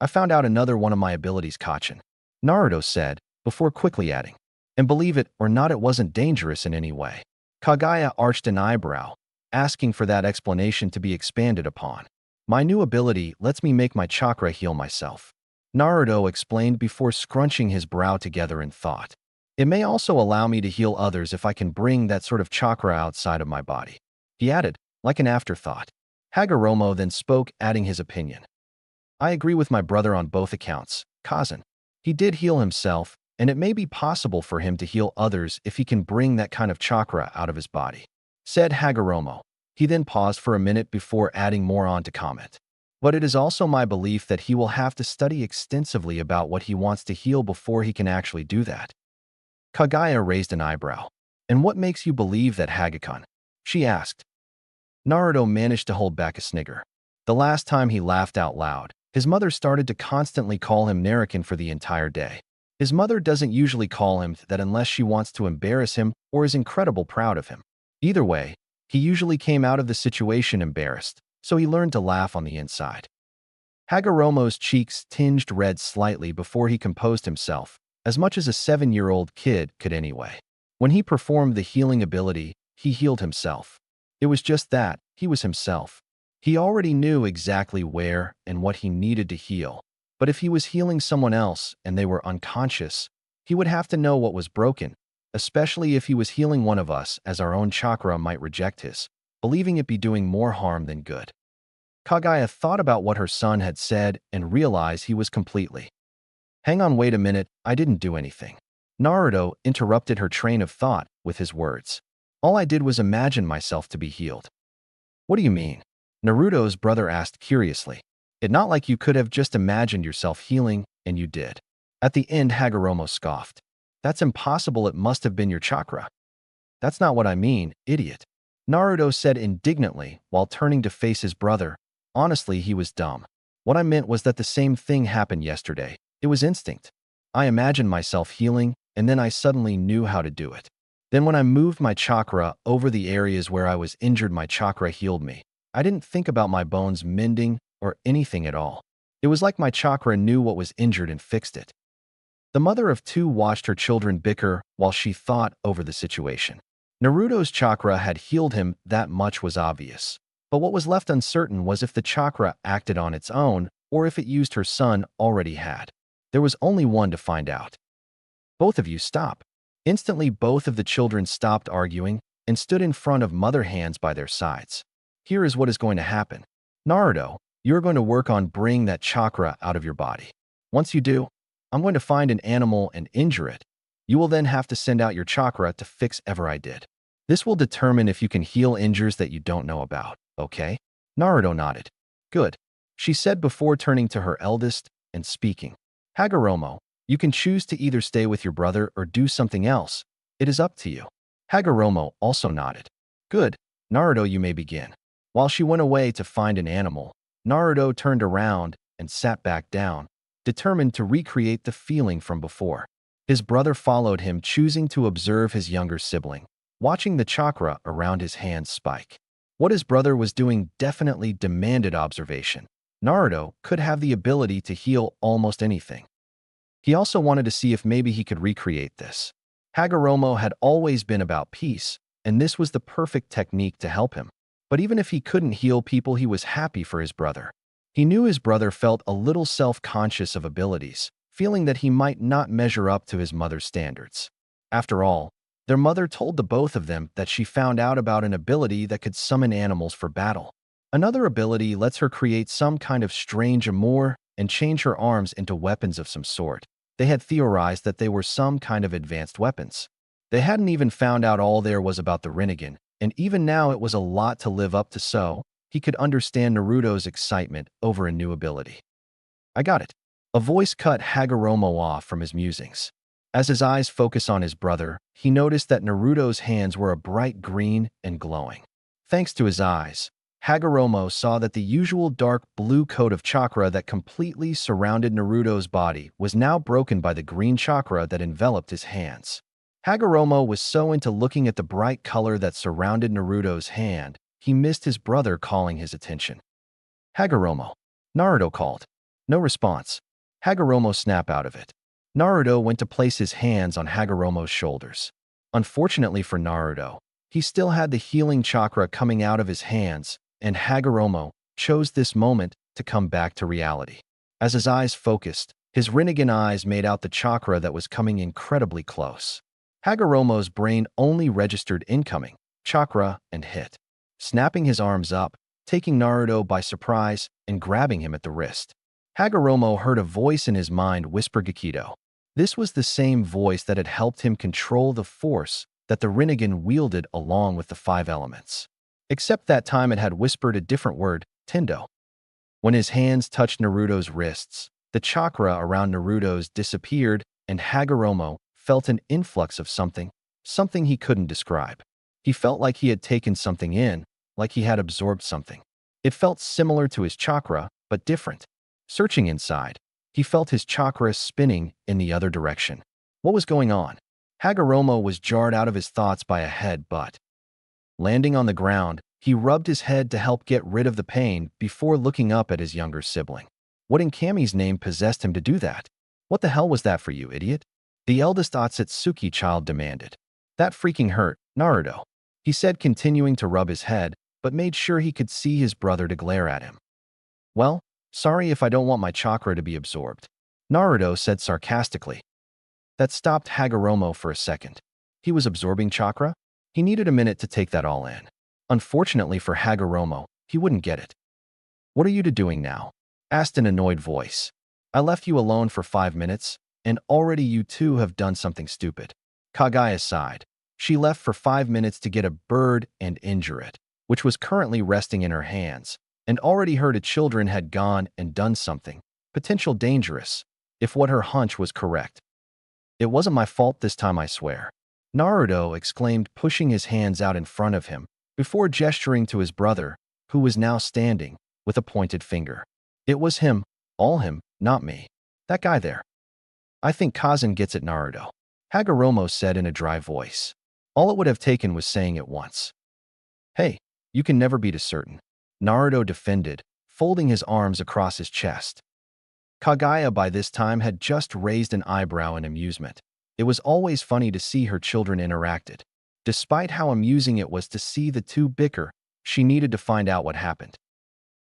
I found out another one of my abilities, Kachin, Naruto said, before quickly adding. And believe it or not, it wasn't dangerous in any way. Kaguya arched an eyebrow, asking for that explanation to be expanded upon. My new ability lets me make my chakra heal myself, Naruto explained before scrunching his brow together in thought. It may also allow me to heal others if I can bring that sort of chakra outside of my body, he added, like an afterthought. Hagoromo then spoke, adding his opinion. I agree with my brother on both accounts, Kazan. He did heal himself, and it may be possible for him to heal others if he can bring that kind of chakra out of his body, said Hagoromo. He then paused for a minute before adding more on to comment. But it is also my belief that he will have to study extensively about what he wants to heal before he can actually do that. Kaguya raised an eyebrow. And what makes you believe that, Hagakun? She asked. Naruto managed to hold back a snigger. The last time he laughed out loud, his mother started to constantly call him Narukin for the entire day. His mother doesn't usually call him that unless she wants to embarrass him or is incredibly proud of him. Either way, he usually came out of the situation embarrassed, so he learned to laugh on the inside. Hagoromo's cheeks tinged red slightly before he composed himself, as much as a 7-year-old kid could anyway. When he performed the healing ability, he healed himself. It was just that, he was himself. He already knew exactly where and what he needed to heal. But if he was healing someone else and they were unconscious, he would have to know what was broken, especially if he was healing one of us, as our own chakra might reject his, believing it be doing more harm than good. Kaguya thought about what her son had said and realized he was completely. Hang on, wait a minute, I didn't do anything. Naruto interrupted her train of thought with his words. All I did was imagine myself to be healed. What do you mean? Naruto's brother asked curiously. It's not like you could have just imagined yourself healing, and you did. At the end, Hagoromo scoffed. That's impossible, it must have been your chakra. That's not what I mean, idiot. Naruto said indignantly while turning to face his brother. Honestly, he was dumb. What I meant was that the same thing happened yesterday. It was instinct. I imagined myself healing, and then I suddenly knew how to do it. Then when I moved my chakra over the areas where I was injured, my chakra healed me. I didn't think about my bones mending or anything at all. It was like my chakra knew what was injured and fixed it. The mother of two watched her children bicker while she thought over the situation. Naruto's chakra had healed him, that much was obvious. But what was left uncertain was if the chakra acted on its own or if it used her son already had. There was only one to find out. Both of you stop. Instantly, both of the children stopped arguing and stood in front of Mother, hands by their sides. Here is what is going to happen. Naruto, you're going to work on bringing that chakra out of your body. Once you do, I'm going to find an animal and injure it. You will then have to send out your chakra to fix whatever I did. This will determine if you can heal injuries that you don't know about, okay? Naruto nodded. Good, she said before turning to her eldest and speaking. Hagoromo, you can choose to either stay with your brother or do something else. It is up to you. Hagoromo also nodded. Good, Naruto, you may begin. While she went away to find an animal, Naruto turned around and sat back down, determined to recreate the feeling from before. His brother followed him, choosing to observe his younger sibling, watching the chakra around his hands spike. What his brother was doing definitely demanded observation. Naruto could have the ability to heal almost anything. He also wanted to see if maybe he could recreate this. Hagoromo had always been about peace, and this was the perfect technique to help him. But even if he couldn't heal people, he was happy for his brother. He knew his brother felt a little self-conscious of abilities, feeling that he might not measure up to his mother's standards. After all, their mother told the both of them that she found out about an ability that could summon animals for battle. Another ability lets her create some kind of strange amour and change her arms into weapons of some sort. They had theorized that they were some kind of advanced weapons. They hadn't even found out all there was about the Rinnegan, and even now it was a lot to live up to, so he could understand Naruto's excitement over a new ability. I got it. A voice cut Hagoromo off from his musings. As his eyes focused on his brother, he noticed that Naruto's hands were a bright green and glowing. Thanks to his eyes, Hagoromo saw that the usual dark blue coat of chakra that completely surrounded Naruto's body was now broken by the green chakra that enveloped his hands. Hagoromo was so into looking at the bright color that surrounded Naruto's hand, he missed his brother calling his attention. Hagoromo. Naruto called. No response. Hagoromo snapped out of it. Naruto went to place his hands on Hagoromo's shoulders. Unfortunately for Naruto, he still had the healing chakra coming out of his hands, and Hagoromo chose this moment to come back to reality. As his eyes focused, his Rinnegan eyes made out the chakra that was coming incredibly close. Hagoromo's brain only registered incoming, chakra, and hit. Snapping his arms up, taking Naruto by surprise and grabbing him at the wrist. Hagoromo heard a voice in his mind whisper Gekido. This was the same voice that had helped him control the force that the Rinnegan wielded along with the 5 elements. Except that time it had whispered a different word, Tendo. When his hands touched Naruto's wrists, the chakra around Naruto's disappeared and Hagoromo felt an influx of something he couldn't describe. He felt like he had taken something in, like he had absorbed something. It felt similar to his chakra, but different. Searching inside, he felt his chakra spinning in the other direction. What was going on? Hagoromo was jarred out of his thoughts by a headbutt. Landing on the ground, he rubbed his head to help get rid of the pain before looking up at his younger sibling. What in Kami's name possessed him to do that? What the hell was that for you, idiot? The eldest Ōtsutsuki child demanded. That freaking hurt, Naruto, he said, continuing to rub his head, but made sure he could see his brother to glare at him. Well, sorry if I don't want my chakra to be absorbed, Naruto said sarcastically. That stopped Hagoromo for a second. He was absorbing chakra? He needed a minute to take that all in. Unfortunately for Hagoromo, he wouldn't get it. What are you doing now? Asked an annoyed voice. I left you alone for 5 minutes, and already you two have done something stupid. Kaguya sighed. She left for 5 minutes to get a bird and injure it, which was currently resting in her hands, and already heard the children had gone and done something potential dangerous, if what her hunch was correct. It wasn't my fault this time, I swear, Naruto exclaimed, pushing his hands out in front of him, before gesturing to his brother, who was now standing, with a pointed finger. It was him, all him, not me. That guy there. I think Kazan gets it, Naruto, Hagoromo said in a dry voice. All it would have taken was saying it once. Hey, you can never be too certain, Naruto defended, folding his arms across his chest. Kaguya by this time had just raised an eyebrow in amusement. It was always funny to see her children interacted. Despite how amusing it was to see the two bicker, she needed to find out what happened.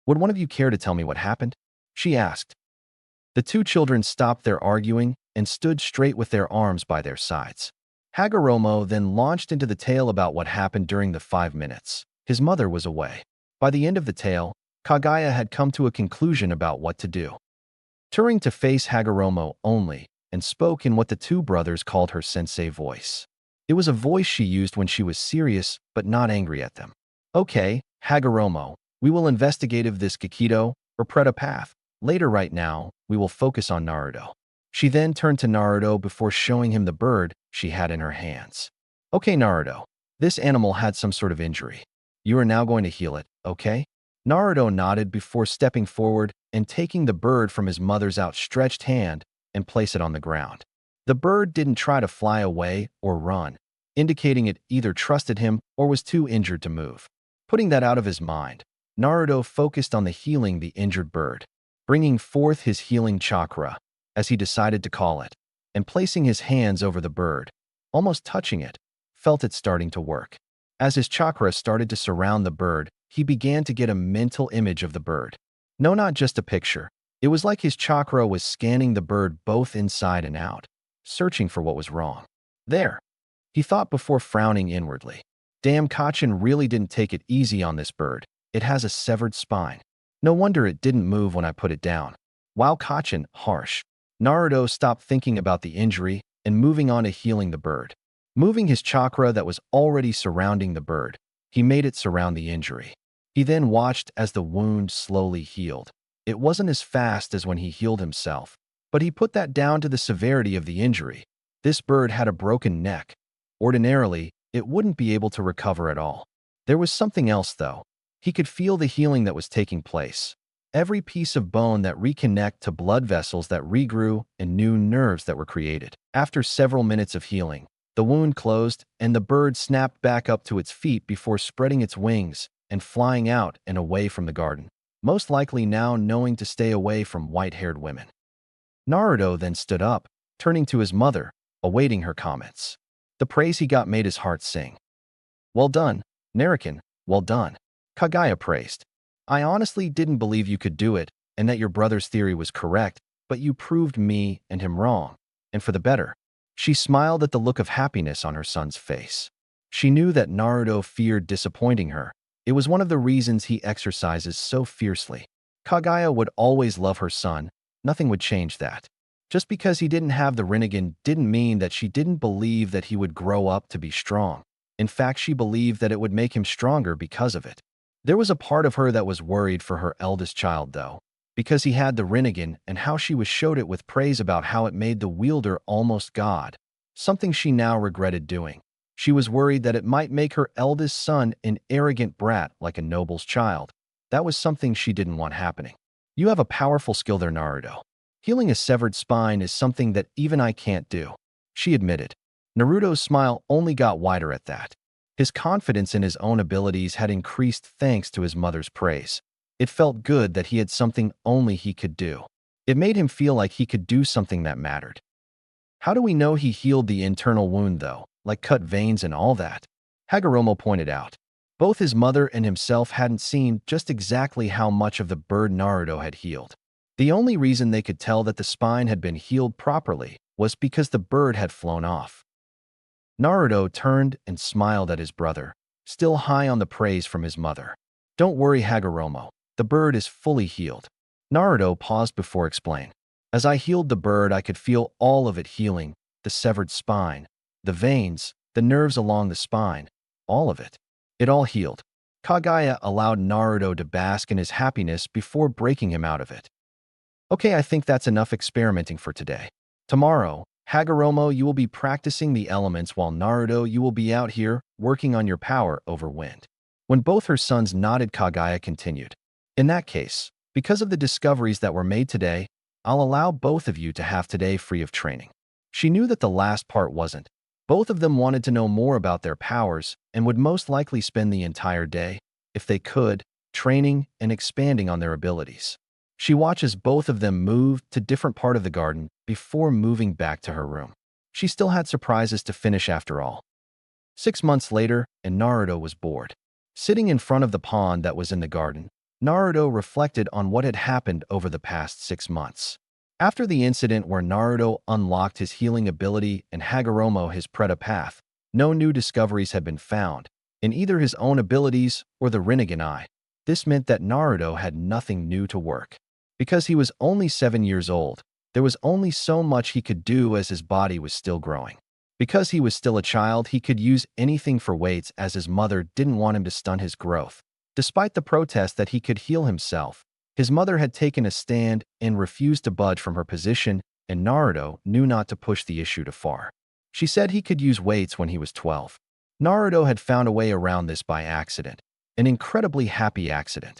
Would one of you care to tell me what happened? She asked. The two children stopped their arguing and stood straight with their arms by their sides. Hagoromo then launched into the tale about what happened during the 5 minutes. His mother was away. By the end of the tale, Kaguya had come to a conclusion about what to do. Turning to face Hagoromo only, and spoke in what the two brothers called her sensei voice. It was a voice she used when she was serious but not angry at them. Okay, Hagoromo, we will investigate if this Gekido or Preta path. Later right now, we will focus on Naruto. She then turned to Naruto before showing him the bird she had in her hands. Okay, Naruto, this animal had some sort of injury. You are now going to heal it, okay? Naruto nodded before stepping forward and taking the bird from his mother's outstretched hand and place it on the ground. The bird didn't try to fly away or run, indicating it either trusted him or was too injured to move. Putting that out of his mind, Naruto focused on the healing the injured bird, bringing forth his healing chakra, as he decided to call it, and placing his hands over the bird. almost touching it, felt it starting to work. As his chakra started to surround the bird, he began to get a mental image of the bird. No, not just a picture. It was like his chakra was scanning the bird both inside and out, searching for what was wrong. There, he thought before frowning inwardly. Damn, Kachin really didn't take it easy on this bird. It has a severed spine. No wonder it didn't move when I put it down. Wow, Kachin, harsh. Naruto stopped thinking about the injury and moving on to healing the bird. Moving his chakra that was already surrounding the bird, he made it surround the injury. He then watched as the wound slowly healed. It wasn't as fast as when he healed himself, but he put that down to the severity of the injury. This bird had a broken neck. Ordinarily, it wouldn't be able to recover at all. There was something else, though. He could feel the healing that was taking place. Every piece of bone that reconnected to blood vessels that regrew and new nerves that were created. After several minutes of healing, the wound closed and the bird snapped back up to its feet before spreading its wings and flying out and away from the garden, most likely now knowing to stay away from white-haired women. Naruto then stood up, turning to his mother, awaiting her comments. The praise he got made his heart sing. Well done, Naruto, well done. Kaguya praised. I honestly didn't believe you could do it and that your brother's theory was correct, but you proved me and him wrong, and for the better. She smiled at the look of happiness on her son's face. She knew that Naruto feared disappointing her. It was one of the reasons he exercises so fiercely. Kaguya would always love her son. Nothing would change that. Just because he didn't have the Rinnegan didn't mean that she didn't believe that he would grow up to be strong. In fact, she believed that it would make him stronger because of it. There was a part of her that was worried for her eldest child, though, because he had the Rinnegan and how she was showed it with praise about how it made the wielder almost God, something she now regretted doing. She was worried that it might make her eldest son an arrogant brat like a noble's child. That was something she didn't want happening. You have a powerful skill there, Naruto. Healing a severed spine is something that even I can't do, she admitted. Naruto's smile only got wider at that. His confidence in his own abilities had increased thanks to his mother's praise. It felt good that he had something only he could do. It made him feel like he could do something that mattered. How do we know he healed the internal wound, though, like cut veins and all that? Hagoromo pointed out. Both his mother and himself hadn't seen just exactly how much of the bird Naruto had healed. The only reason they could tell that the spine had been healed properly was because the bird had flown off. Naruto turned and smiled at his brother, still high on the praise from his mother. Don't worry, Hagoromo. The bird is fully healed. Naruto paused before explaining. As I healed the bird, I could feel all of it healing, the severed spine, the veins, the nerves along the spine, all of it. It all healed. Kaguya allowed Naruto to bask in his happiness before breaking him out of it. Okay, I think that's enough experimenting for today. Tomorrow, Hagoromo, you will be practicing the elements while Naruto, you will be out here working on your power over wind. When both her sons nodded, Kaguya continued. In that case, because of the discoveries that were made today, I'll allow both of you to have today free of training. She knew that the last part wasn't. Both of them wanted to know more about their powers and would most likely spend the entire day, if they could, training and expanding on their abilities. She watches both of them move to different part of the garden before moving back to her room. She still had surprises to finish after all. 6 months later, and Naruto was bored. Sitting in front of the pond that was in the garden, Naruto reflected on what had happened over the past 6 months. After the incident where Naruto unlocked his healing ability and Hagoromo his Preta path, no new discoveries had been found in either his own abilities or the Rinnegan Eye. This meant that Naruto had nothing new to work. Because he was only 7 years old, there was only so much he could do as his body was still growing. Because he was still a child, he could use anything for weights as his mother didn't want him to stunt his growth. Despite the protest that he could heal himself, his mother had taken a stand and refused to budge from her position, and Naruto knew not to push the issue too far. She said he could use weights when he was 12. Naruto had found a way around this by accident, an incredibly happy accident.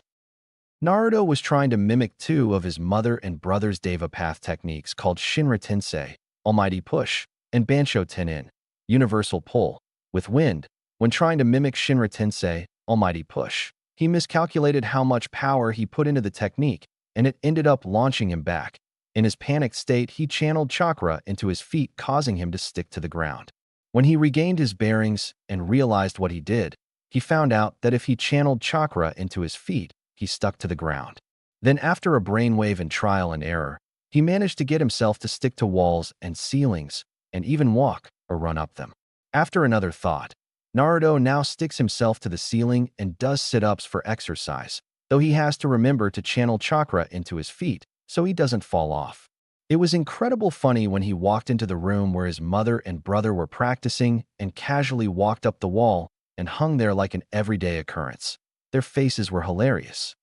Naruto was trying to mimic 2 of his mother and brother's Deva Path techniques called Shinra Tensei, Almighty Push, and Bansho Tenin, Universal Pull, with wind. When trying to mimic Shinra Tensei, Almighty Push, he miscalculated how much power he put into the technique, and it ended up launching him back. In his panicked state, he channeled chakra into his feet, causing him to stick to the ground. When he regained his bearings and realized what he did, he found out that if he channeled chakra into his feet, he stuck to the ground. Then after a brainwave and trial and error, he managed to get himself to stick to walls and ceilings and even walk or run up them. After another thought, Naruto now sticks himself to the ceiling and does sit-ups for exercise, though he has to remember to channel chakra into his feet so he doesn't fall off. It was incredible funny when he walked into the room where his mother and brother were practicing and casually walked up the wall and hung there like an everyday occurrence. Their faces were hilarious.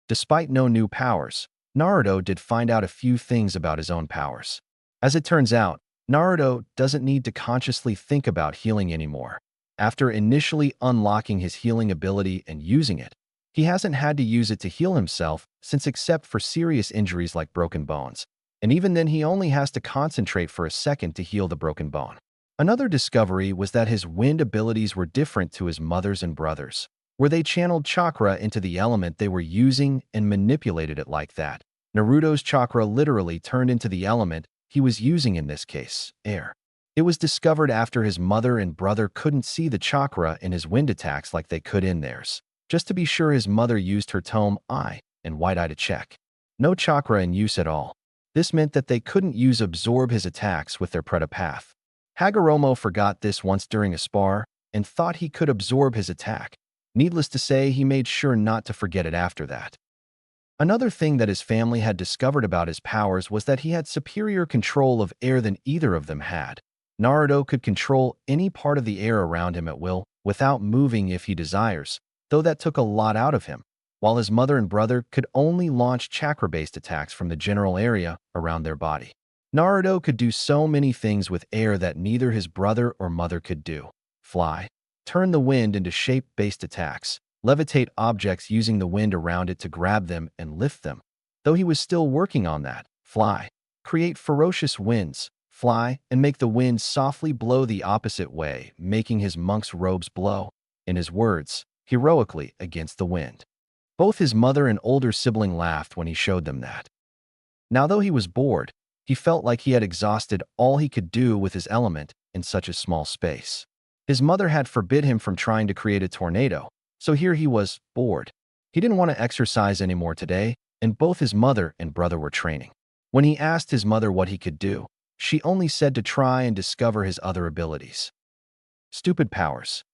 Despite no new powers, Naruto did find out a few things about his own powers. As it turns out, Naruto doesn't need to consciously think about healing anymore. After initially unlocking his healing ability and using it, he hasn't had to use it to heal himself since except for serious injuries like broken bones. And even then he only has to concentrate for a second to heal the broken bone. Another discovery was that his wind abilities were different to his mother's and brother's, where they channeled chakra into the element they were using and manipulated it like that. Naruto's chakra literally turned into the element he was using in this case, air. It was discovered after his mother and brother couldn't see the chakra in his wind attacks like they could in theirs. Just to be sure, his mother used her tome eye and white eye to check. No chakra in use at all. This meant that they couldn't use absorb his attacks with their Pretapath. Hagoromo forgot this once during a spar and thought he could absorb his attack. Needless to say, he made sure not to forget it after that. Another thing that his family had discovered about his powers was that he had superior control of air than either of them had. Naruto could control any part of the air around him at will, without moving if he desires, though that took a lot out of him, while his mother and brother could only launch chakra-based attacks from the general area around their body. Naruto could do so many things with air that neither his brother or mother could do. Fly, turn the wind into shape-based attacks, levitate objects using the wind around it to grab them and lift them. Though he was still working on that, fly, create ferocious winds, fly, and make the wind softly blow the opposite way, making his monk's robes blow, in his words, heroically against the wind. Both his mother and older sibling laughed when he showed them that. Now, though he was bored, he felt like he had exhausted all he could do with his element in such a small space. His mother had forbid him from trying to create a tornado, so here he was, bored. He didn't want to exercise anymore today, and both his mother and brother were training. When he asked his mother what he could do, she only said to try and discover his other abilities. Stupid powers.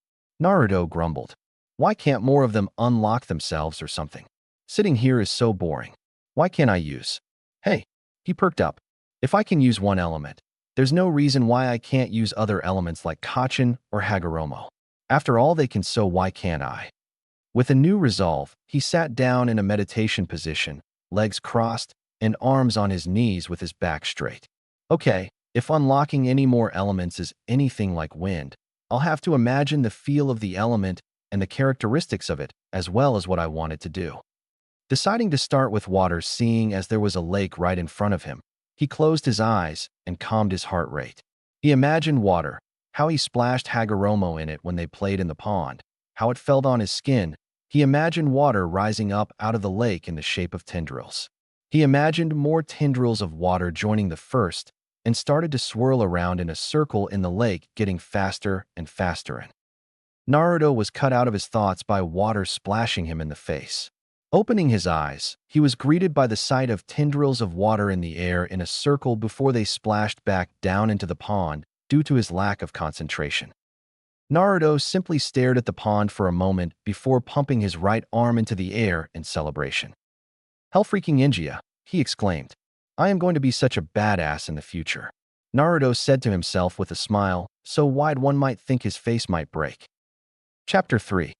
Naruto grumbled. Why can't more of them unlock themselves or something? Sitting here is so boring. Why can't I use? Hey, he perked up. If I can use one element, there's no reason why I can't use other elements like Kacchin or Hagoromo. After all they can, so why can't I? With a new resolve, he sat down in a meditation position, legs crossed and arms on his knees with his back straight. Okay, if unlocking any more elements is anything like wind, I'll have to imagine the feel of the element and the characteristics of it, as well as what I want it to do. Deciding to start with water, seeing as there was a lake right in front of him, he closed his eyes and calmed his heart rate. He imagined water, how he splashed Hagoromo in it when they played in the pond, how it felt on his skin. He imagined water rising up out of the lake in the shape of tendrils. He imagined more tendrils of water joining the first and started to swirl around in a circle in the lake, getting faster and faster. Naruto was cut out of his thoughts by water splashing him in the face. Opening his eyes, he was greeted by the sight of tendrils of water in the air in a circle before they splashed back down into the pond due to his lack of concentration. Naruto simply stared at the pond for a moment before pumping his right arm into the air in celebration. Hell freaking India, he exclaimed. I am going to be such a badass in the future. Naruto said to himself with a smile, so wide one might think his face might break. Chapter 3.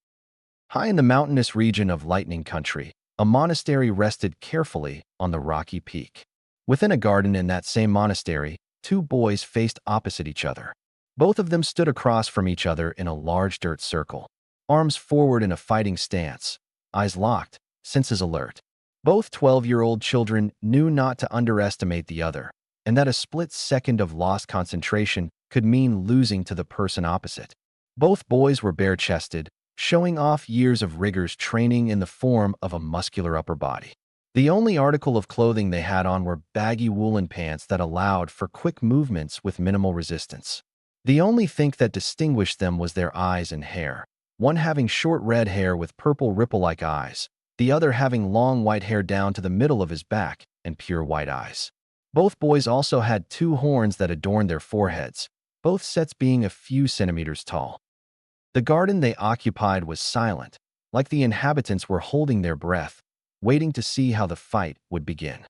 High in the mountainous region of Lightning Country, a monastery rested carefully on the rocky peak. Within a garden in that same monastery, two boys faced opposite each other. Both of them stood across from each other in a large dirt circle, arms forward in a fighting stance, eyes locked, senses alert. Both 12-year-old children knew not to underestimate the other, and that a split second of lost concentration could mean losing to the person opposite. Both boys were bare-chested, showing off years of rigorous training in the form of a muscular upper body. The only article of clothing they had on were baggy woolen pants that allowed for quick movements with minimal resistance. The only thing that distinguished them was their eyes and hair, one having short red hair with purple ripple-like eyes, the other having long white hair down to the middle of his back and pure white eyes. Both boys also had 2 horns that adorned their foreheads, both sets being a few centimeters tall. The garden they occupied was silent, like the inhabitants were holding their breath, waiting to see how the fight would begin.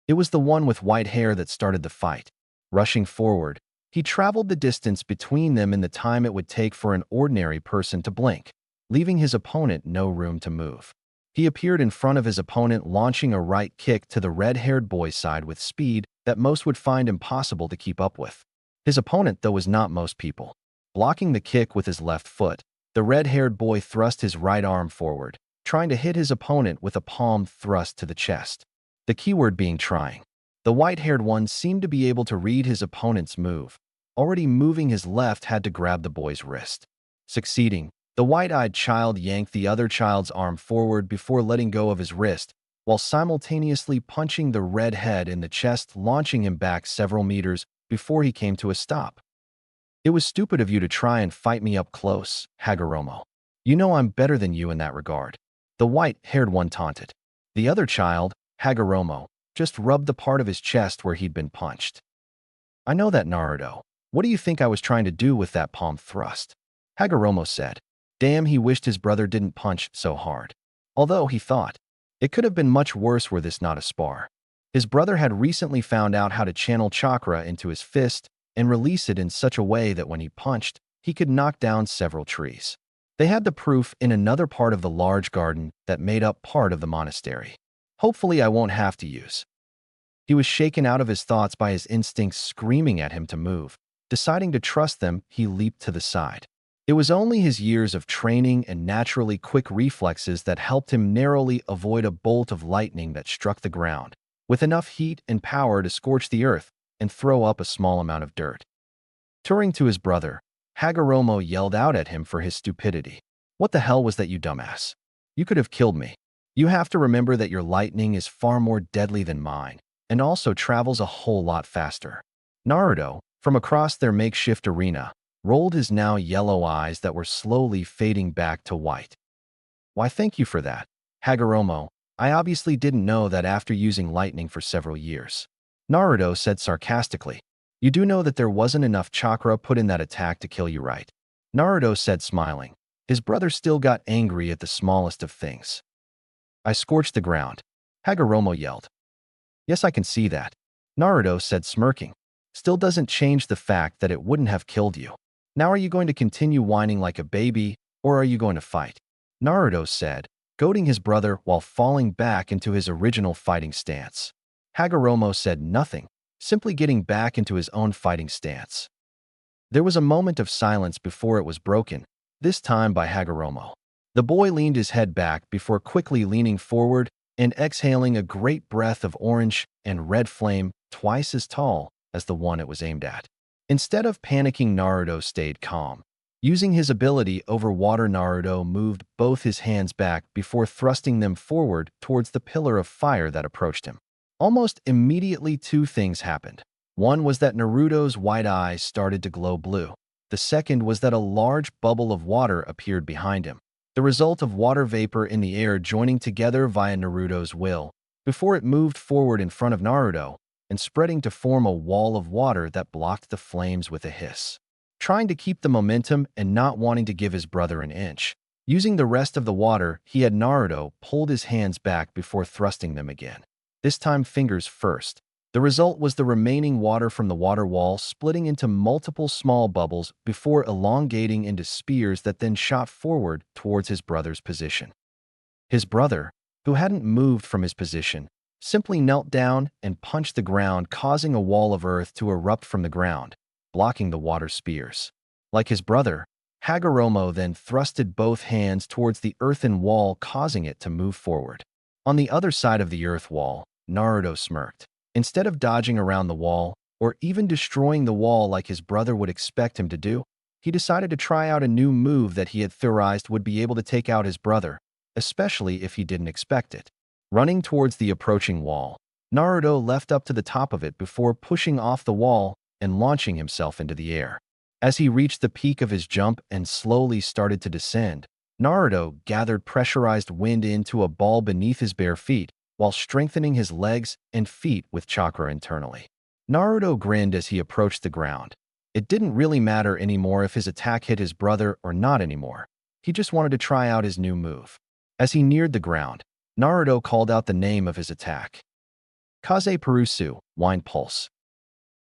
It was the one with white hair that started the fight. Rushing forward, he traveled the distance between them in the time it would take for an ordinary person to blink, leaving his opponent no room to move. He appeared in front of his opponent, launching a right kick to the red-haired boy's side with speed that most would find impossible to keep up with. His opponent, though, was not most people. Blocking the kick with his left foot, the red-haired boy thrust his right arm forward, trying to hit his opponent with a palm thrust to the chest. The keyword being trying. The white-haired one seemed to be able to read his opponent's move. Already moving his left had to grab the boy's wrist. Succeeding, the white-eyed child yanked the other child's arm forward before letting go of his wrist, while simultaneously punching the redhead in the chest, launching him back several meters before he came to a stop. "It was stupid of you to try and fight me up close, Hagoromo. You know I'm better than you in that regard," the white-haired one taunted. The other child, Hagoromo, just rubbed the part of his chest where he'd been punched. "I know that, Naruto. What do you think I was trying to do with that palm thrust?" Hagoromo said. Damn, he wished his brother didn't punch so hard. Although, he thought, it could have been much worse were this not a spar. His brother had recently found out how to channel chakra into his fist and release it in such a way that when he punched, he could knock down several trees. They had the proof in another part of the large garden that made up part of the monastery. Hopefully I won't have to use. He was shaken out of his thoughts by his instincts screaming at him to move. Deciding to trust them, he leaped to the side. It was only his years of training and naturally quick reflexes that helped him narrowly avoid a bolt of lightning that struck the ground, with enough heat and power to scorch the earth and throw up a small amount of dirt. Turning to his brother, Hagoromo yelled out at him for his stupidity. "What the hell was that, you dumbass? You could have killed me. You have to remember that your lightning is far more deadly than mine, and also travels a whole lot faster." Naruto, from across their makeshift arena, rolled his now yellow eyes that were slowly fading back to white. "Why, thank you for that, Hagoromo. I obviously didn't know that after using lightning for several years," Naruto said sarcastically. "You do know that there wasn't enough chakra put in that attack to kill you, right?" Naruto said, smiling. His brother still got angry at the smallest of things. "I scorched the ground," Hagoromo yelled. "Yes, I can see that," Naruto said, smirking. "Still doesn't change the fact that it wouldn't have killed you. Now are you going to continue whining like a baby, or are you going to fight?" Naruto said, goading his brother while falling back into his original fighting stance. Hagoromo said nothing, simply getting back into his own fighting stance. There was a moment of silence before it was broken, this time by Hagoromo. The boy leaned his head back before quickly leaning forward and exhaling a great breath of orange and red flame twice as tall as the one it was aimed at. Instead of panicking, Naruto stayed calm. Using his ability over water, Naruto moved both his hands back before thrusting them forward towards the pillar of fire that approached him. Almost immediately, 2 things happened. One was that Naruto's white eyes started to glow blue. The second was that a large bubble of water appeared behind him, the result of water vapor in the air joining together via Naruto's will, before it moved forward in front of Naruto and spreading to form a wall of water that blocked the flames with a hiss. Trying to keep the momentum and not wanting to give his brother an inch, using the rest of the water he had, Naruto pulled his hands back before thrusting them again. This time fingers first. The result was the remaining water from the water wall splitting into multiple small bubbles before elongating into spears that then shot forward towards his brother's position. His brother, who hadn't moved from his position, simply knelt down and punched the ground, causing a wall of earth to erupt from the ground, blocking the water spears. Like his brother, Hagoromo then thrusted both hands towards the earthen wall, causing it to move forward. On the other side of the earth wall, Naruto smirked. Instead of dodging around the wall, or even destroying the wall like his brother would expect him to do, he decided to try out a new move that he had theorized would be able to take out his brother, especially if he didn't expect it. Running towards the approaching wall, Naruto leapt up to the top of it before pushing off the wall and launching himself into the air. As he reached the peak of his jump and slowly started to descend, Naruto gathered pressurized wind into a ball beneath his bare feet while strengthening his legs and feet with chakra internally. Naruto grinned as he approached the ground. It didn't really matter anymore if his attack hit his brother or not anymore. He just wanted to try out his new move. As he neared the ground, Naruto called out the name of his attack. Kaze Perusu, Wind Pulse.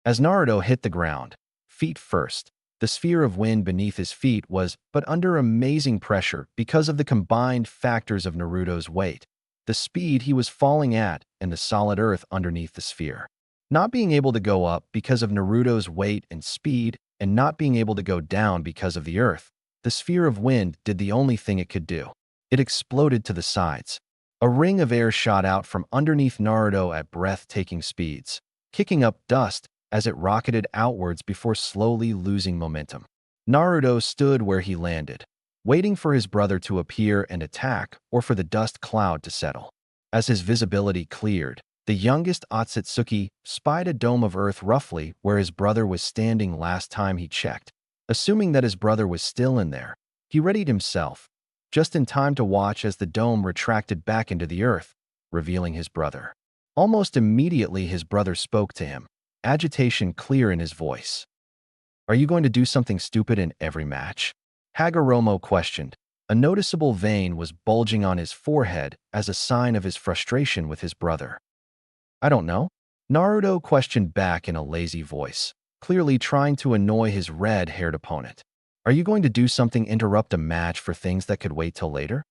As Naruto hit the ground, feet first, the sphere of wind beneath his feet was but under amazing pressure because of the combined factors of Naruto's weight, the speed he was falling at, and the solid earth underneath the sphere. Not being able to go up because of Naruto's weight and speed, and not being able to go down because of the earth, the sphere of wind did the only thing it could do. It exploded to the sides. A ring of air shot out from underneath Naruto at breathtaking speeds, kicking up dust as it rocketed outwards before slowly losing momentum. Naruto stood where he landed, waiting for his brother to appear and attack or for the dust cloud to settle. As his visibility cleared, the youngest Ōtsutsuki spied a dome of earth roughly where his brother was standing last time he checked. Assuming that his brother was still in there, he readied himself, just in time to watch as the dome retracted back into the earth, revealing his brother. Almost immediately his brother spoke to him, agitation clear in his voice. "Are you going to do something stupid in every match?" Hagoromo questioned. A noticeable vein was bulging on his forehead as a sign of his frustration with his brother. "I don't know," Naruto questioned back in a lazy voice, clearly trying to annoy his red-haired opponent. "Are you going to do something interrupt a match for things that could wait till later?"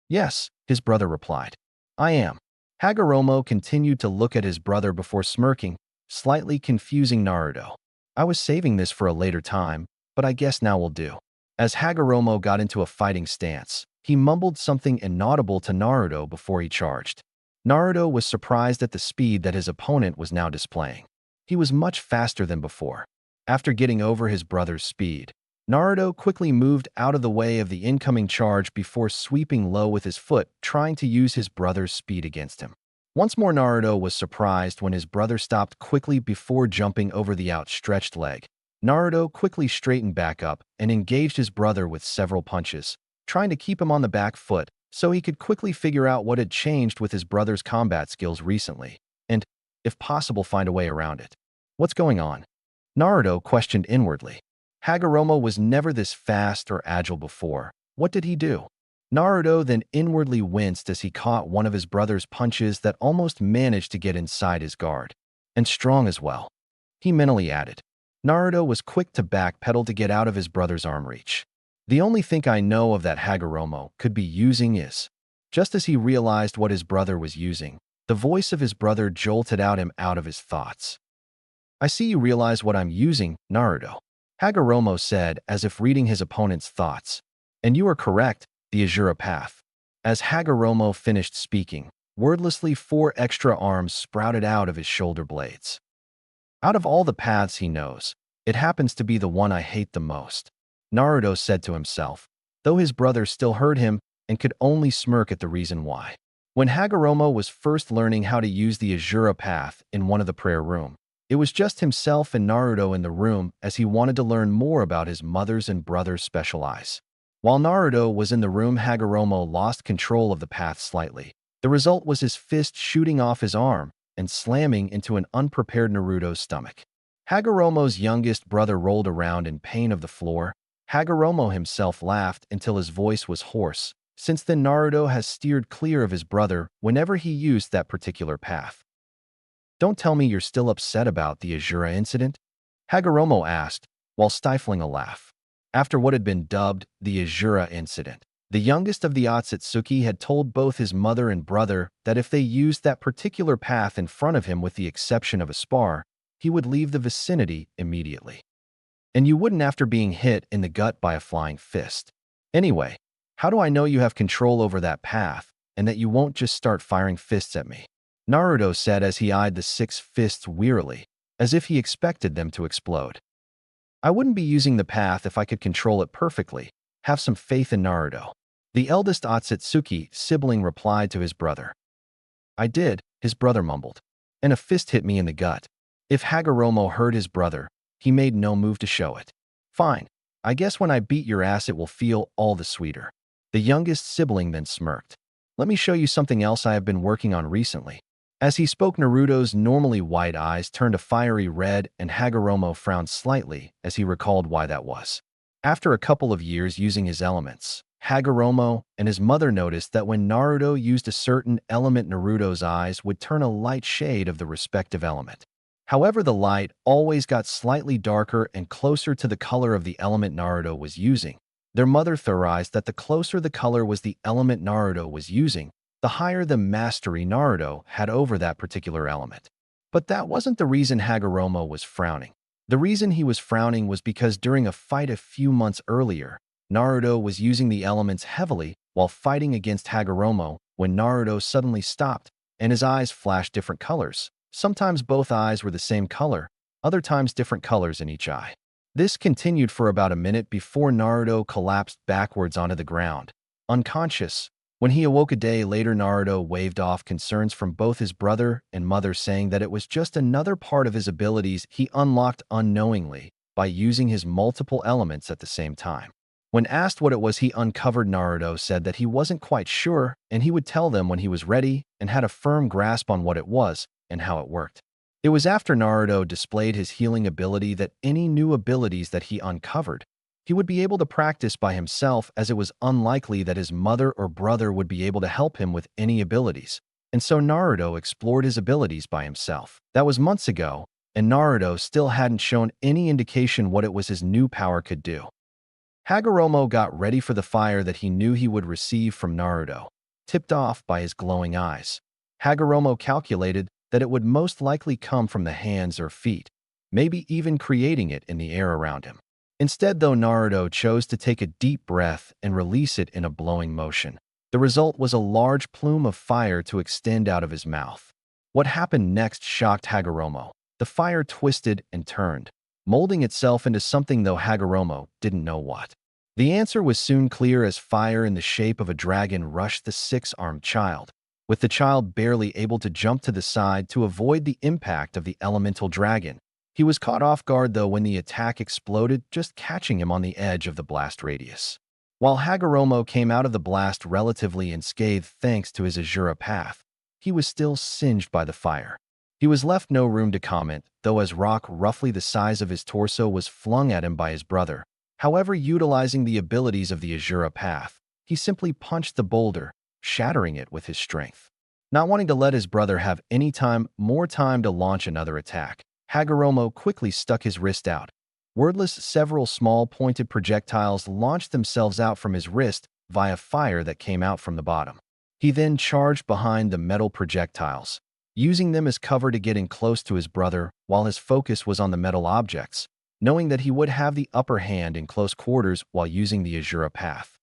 "Yes," his brother replied. "I am." Hagoromo continued to look at his brother before smirking, slightly confusing Naruto. "I was saving this for a later time, but I guess now will do." As Hagoromo got into a fighting stance, he mumbled something inaudible to Naruto before he charged. Naruto was surprised at the speed that his opponent was now displaying. He was much faster than before. After getting over his brother's speed, Naruto quickly moved out of the way of the incoming charge before sweeping low with his foot, trying to use his brother's speed against him. Once more, Naruto was surprised when his brother stopped quickly before jumping over the outstretched leg. Naruto quickly straightened back up and engaged his brother with several punches, trying to keep him on the back foot so he could quickly figure out what had changed with his brother's combat skills recently, and, if possible, find a way around it. "What's going on?" Naruto questioned inwardly. Hagoromo was never this fast or agile before. What did he do? Naruto then inwardly winced as he caught one of his brother's punches that almost managed to get inside his guard. And strong as well, he mentally added. Naruto was quick to backpedal to get out of his brother's arm reach. "The only thing I know of that Hagoromo could be using is..." Just as he realized what his brother was using, the voice of his brother jolted him out of his thoughts. "I see you realize what I'm using, Naruto," Hagoromo said as if reading his opponent's thoughts. "And you are correct, the Azura Path." As Hagoromo finished speaking, wordlessly 4 extra arms sprouted out of his shoulder blades. "Out of all the paths he knows, it happens to be the one I hate the most," Naruto said to himself, though his brother still heard him and could only smirk at the reason why. When Hagoromo was first learning how to use the Azura Path in one of the prayer room, it was just himself and Naruto in the room as he wanted to learn more about his mother's and brother's special eyes. While Naruto was in the room, Hagoromo lost control of the path slightly. The result was his fist shooting off his arm and slamming into an unprepared Naruto's stomach. Hagoromo's youngest brother rolled around in pain of the floor. Hagoromo himself laughed until his voice was hoarse. Since then, Naruto has steered clear of his brother whenever he used that particular path. "Don't tell me you're still upset about the Azura incident?" Hagoromo asked, while stifling a laugh. After what had been dubbed the Azura incident, the youngest of the Ōtsutsuki had told both his mother and brother that if they used that particular path in front of him with the exception of a spar, he would leave the vicinity immediately. "And you wouldn't after being hit in the gut by a flying fist. Anyway, how do I know you have control over that path and that you won't just start firing fists at me?" Naruto said as he eyed the 6 fists wearily, as if he expected them to explode. "I wouldn't be using the path if I could control it perfectly. Have some faith in Naruto," the eldest Ōtsutsuki sibling replied to his brother. "I did," his brother mumbled, "and a fist hit me in the gut." If Hagoromo heard his brother, he made no move to show it. Fine. I guess when I beat your ass it will feel all the sweeter. The youngest sibling then smirked. Let me show you something else I have been working on recently. As he spoke, Naruto's normally white eyes turned a fiery red and Hagoromo frowned slightly as he recalled why that was. After a couple of years using his elements, Hagoromo and his mother noticed that when Naruto used a certain element, Naruto's eyes would turn a light shade of the respective element. However, the light always got slightly darker and closer to the color of the element Naruto was using. Their mother theorized that the closer the color was the element Naruto was using, the higher the mastery Naruto had over that particular element. But that wasn't the reason Hagoromo was frowning. The reason he was frowning was because during a fight a few months earlier, Naruto was using the elements heavily while fighting against Hagoromo when Naruto suddenly stopped and his eyes flashed different colors. Sometimes both eyes were the same color, other times different colors in each eye. This continued for about a minute before Naruto collapsed backwards onto the ground, unconscious. When he awoke a day later, Naruto waved off concerns from both his brother and mother, saying that it was just another part of his abilities he unlocked unknowingly by using his multiple elements at the same time. When asked what it was he uncovered, Naruto said that he wasn't quite sure and he would tell them when he was ready and had a firm grasp on what it was and how it worked. It was after Naruto displayed his healing ability that any new abilities that he uncovered, he would be able to practice by himself, as it was unlikely that his mother or brother would be able to help him with any abilities. And so Naruto explored his abilities by himself. That was months ago, and Naruto still hadn't shown any indication what it was his new power could do. Hagoromo got ready for the fire that he knew he would receive from Naruto, tipped off by his glowing eyes. Hagoromo calculated that it would most likely come from the hands or feet, maybe even creating it in the air around him. Instead, though, Naruto chose to take a deep breath and release it in a blowing motion. The result was a large plume of fire to extend out of his mouth. What happened next shocked Hagoromo. The fire twisted and turned, molding itself into something, though Hagoromo didn't know what. The answer was soon clear as fire in the shape of a dragon rushed the six-armed child, with the child barely able to jump to the side to avoid the impact of the elemental dragon. He was caught off guard, though, when the attack exploded, just catching him on the edge of the blast radius. While Hagoromo came out of the blast relatively unscathed thanks to his Azura path, he was still singed by the fire. He was left no room to comment, though, as rock roughly the size of his torso was flung at him by his brother. However, utilizing the abilities of the Azura path, he simply punched the boulder, shattering it with his strength. Not wanting to let his brother have any more time to launch another attack, Hagoromo quickly stuck his wrist out. Wordless, several small pointed projectiles launched themselves out from his wrist via fire that came out from the bottom. He then charged behind the metal projectiles, using them as cover to get in close to his brother while his focus was on the metal objects, knowing that he would have the upper hand in close quarters while using the Azura path.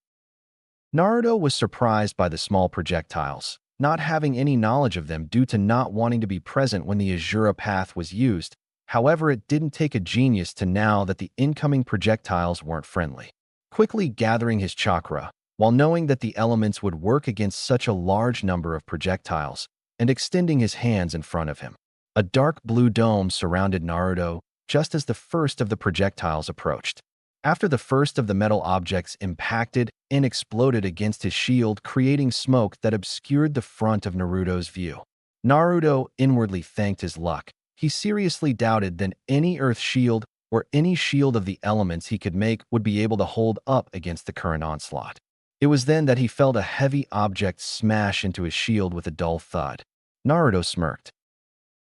Naruto was surprised by the small projectiles, not having any knowledge of them due to not wanting to be present when the Azura path was used. However, it didn't take a genius to know that the incoming projectiles weren't friendly. Quickly gathering his chakra, while knowing that the elements would work against such a large number of projectiles, and extending his hands in front of him. A dark blue dome surrounded Naruto just as the first of the projectiles approached. After the first of the metal objects impacted and exploded against his shield, creating smoke that obscured the front of Naruto's view. Naruto inwardly thanked his luck. He seriously doubted that any earth shield or any shield of the elements he could make would be able to hold up against the current onslaught. It was then that he felt a heavy object smash into his shield with a dull thud. Naruto smirked.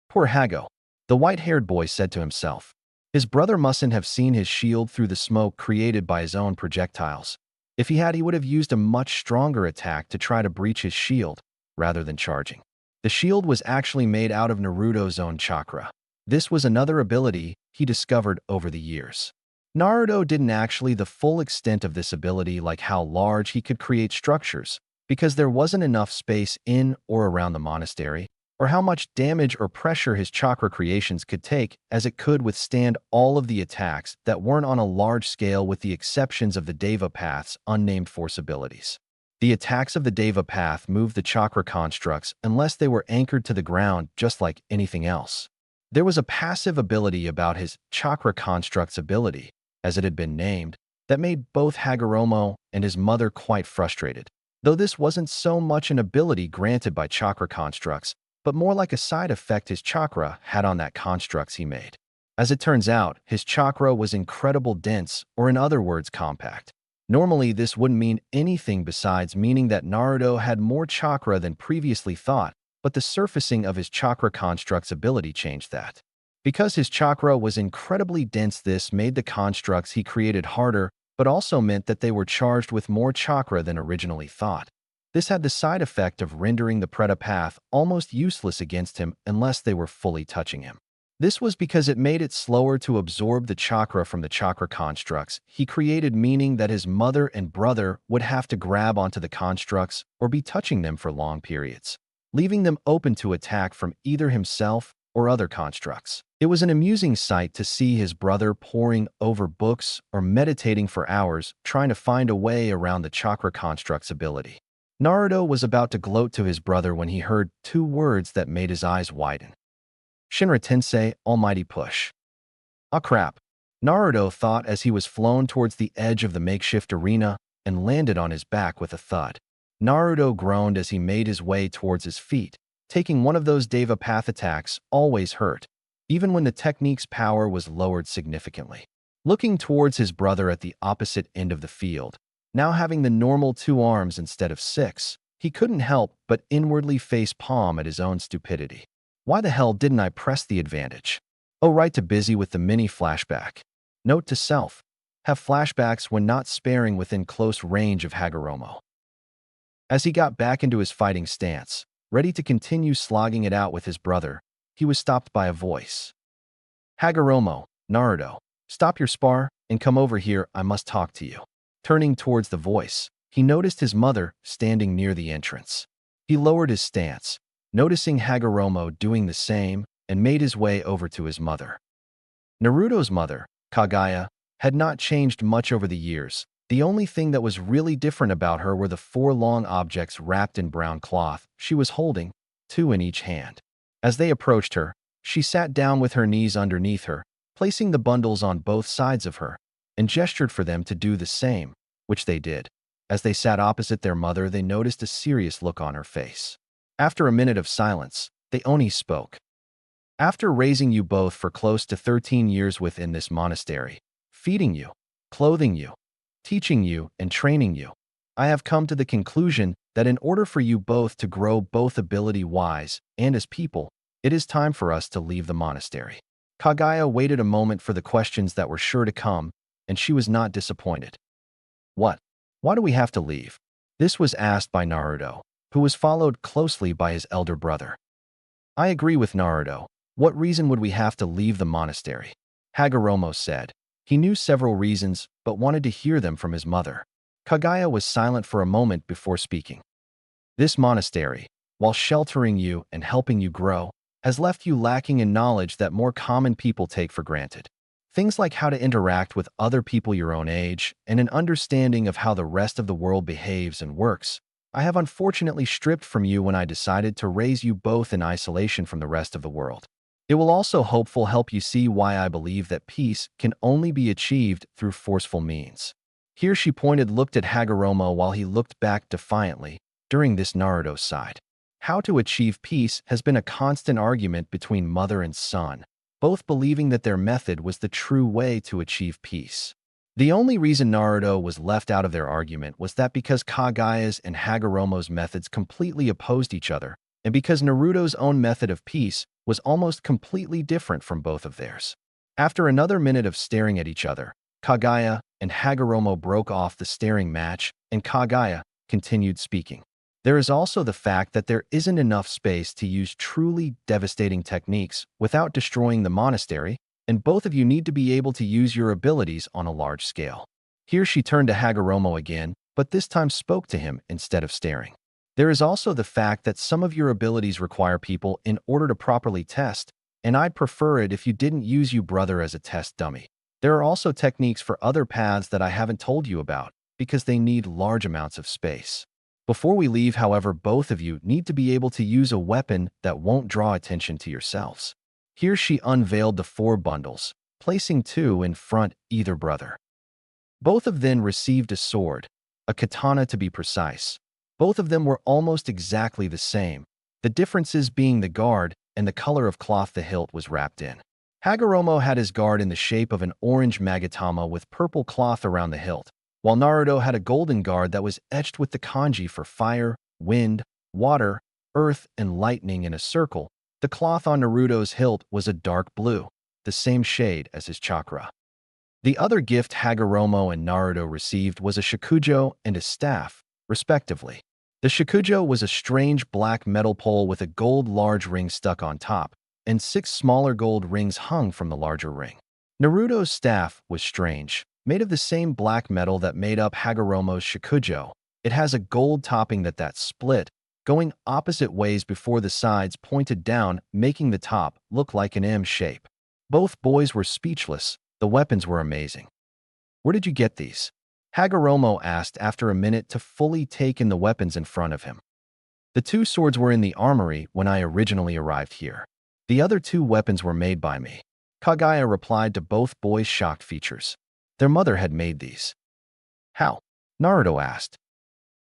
Poor Hago, the white-haired boy said to himself. His brother mustn't have seen his shield through the smoke created by his own projectiles. If he had, he would have used a much stronger attack to try to breach his shield, rather than charging. The shield was actually made out of Naruto's own chakra. This was another ability he discovered over the years. Naruto didn't actually the full extent of this ability, like how large he could create structures, because there wasn't enough space in or around the monastery, or how much damage or pressure his chakra creations could take, as it could withstand all of the attacks that weren't on a large scale with the exceptions of the Deva Path's unnamed force abilities. The attacks of the Deva Path moved the chakra constructs unless they were anchored to the ground, just like anything else. There was a passive ability about his chakra construct's ability, as it had been named, that made both Hagoromo and his mother quite frustrated. Though this wasn't so much an ability granted by chakra constructs, but more like a side effect his chakra had on that constructs he made. As it turns out, his chakra was incredibly dense, or in other words, compact. Normally, this wouldn't mean anything besides meaning that Naruto had more chakra than previously thought, but the surfacing of his chakra construct's ability changed that. Because his chakra was incredibly dense, this made the constructs he created harder, but also meant that they were charged with more chakra than originally thought. This had the side effect of rendering the Preta path almost useless against him unless they were fully touching him. This was because it made it slower to absorb the chakra from the chakra constructs he created, meaning that his mother and brother would have to grab onto the constructs or be touching them for long periods, leaving them open to attack from either himself or other constructs. It was an amusing sight to see his brother poring over books or meditating for hours, trying to find a way around the chakra construct's ability. Naruto was about to gloat to his brother when he heard two words that made his eyes widen. Shinra Tensei, Almighty Push. Ah crap, Naruto thought as he was flown towards the edge of the makeshift arena and landed on his back with a thud. Naruto groaned as he made his way towards his feet. Taking one of those Deva Path attacks always hurt, even when the technique's power was lowered significantly. Looking towards his brother at the opposite end of the field, now having the normal 2 arms instead of 6, he couldn't help but inwardly face palm at his own stupidity. Why the hell didn't I press the advantage? Oh, right, to busy with the mini flashback. Note to self, have flashbacks when not sparing within close range of Hagoromo. As he got back into his fighting stance, ready to continue slogging it out with his brother, he was stopped by a voice. Hagoromo, Naruto, stop your spar and come over here, I must talk to you. Turning towards the voice, he noticed his mother standing near the entrance. He lowered his stance, noticing Hagoromo doing the same, and made his way over to his mother. Naruto's mother, Kaguya, had not changed much over the years. The only thing that was really different about her were the 4 long objects wrapped in brown cloth she was holding, 2 in each hand. As they approached her, she sat down with her knees underneath her, placing the bundles on both sides of her, and gestured for them to do the same, which they did. As they sat opposite their mother, they noticed a serious look on her face. After a minute of silence, the Oni spoke. After raising you both for close to 13 years within this monastery, feeding you, clothing you, teaching you, and training you, I have come to the conclusion that in order for you both to grow both ability-wise and as people, it is time for us to leave the monastery. Kaguya waited a moment for the questions that were sure to come, and she was not disappointed. What? Why do we have to leave? This was asked by Naruto, who was followed closely by his elder brother. I agree with Naruto. What reason would we have to leave the monastery? Hagoromo said. He knew several reasons, but wanted to hear them from his mother. Kaguya was silent for a moment before speaking. This monastery, while sheltering you and helping you grow, has left you lacking in knowledge that more common people take for granted. Things like how to interact with other people your own age and an understanding of how the rest of the world behaves and works. I have unfortunately stripped from you when I decided to raise you both in isolation from the rest of the world. It will also hopefully help you see why I believe that peace can only be achieved through forceful means. Here she looked at Hagoromo while he looked back defiantly. During this, Naruto's side. How to achieve peace has been a constant argument between mother and son, both believing that their method was the true way to achieve peace. The only reason Naruto was left out of their argument was that because Kaguya's and Hagoromo's methods completely opposed each other, and because Naruto's own method of peace was almost completely different from both of theirs. After another minute of staring at each other, Kaguya and Hagoromo broke off the staring match, and Kaguya continued speaking. There is also the fact that there isn't enough space to use truly devastating techniques without destroying the monastery, and both of you need to be able to use your abilities on a large scale. Here she turned to Hagoromo again, but this time spoke to him instead of staring. There is also the fact that some of your abilities require people in order to properly test, and I'd prefer it if you didn't use you brother as a test dummy. There are also techniques for other paths that I haven't told you about, because they need large amounts of space. Before we leave, however, both of you need to be able to use a weapon that won't draw attention to yourselves. Here she unveiled the 4 bundles, placing two in front either brother. Both of them received a sword, a katana to be precise. Both of them were almost exactly the same, the differences being the guard and the color of cloth the hilt was wrapped in. Hagoromo had his guard in the shape of an orange magatama with purple cloth around the hilt, while Naruto had a golden guard that was etched with the kanji for fire, wind, water, earth, and lightning in a circle. The cloth on Naruto's hilt was a dark blue, the same shade as his chakra. The other gift Hagoromo and Naruto received was a shakujo and a staff, respectively. The shakujo was a strange black metal pole with a gold large ring stuck on top, and 6 smaller gold rings hung from the larger ring. Naruto's staff was strange, made of the same black metal that made up Hagoromo's shakujo. It has a gold topping that split, going opposite ways before the sides pointed down, making the top look like an M shape. Both boys were speechless. The weapons were amazing. "Where did you get these?" Hagoromo asked after a minute to fully take in the weapons in front of him. "The 2 swords were in the armory when I originally arrived here. The other 2 weapons were made by me." Kaguya replied to both boys' shocked features. Their mother had made these. "How?" Naruto asked.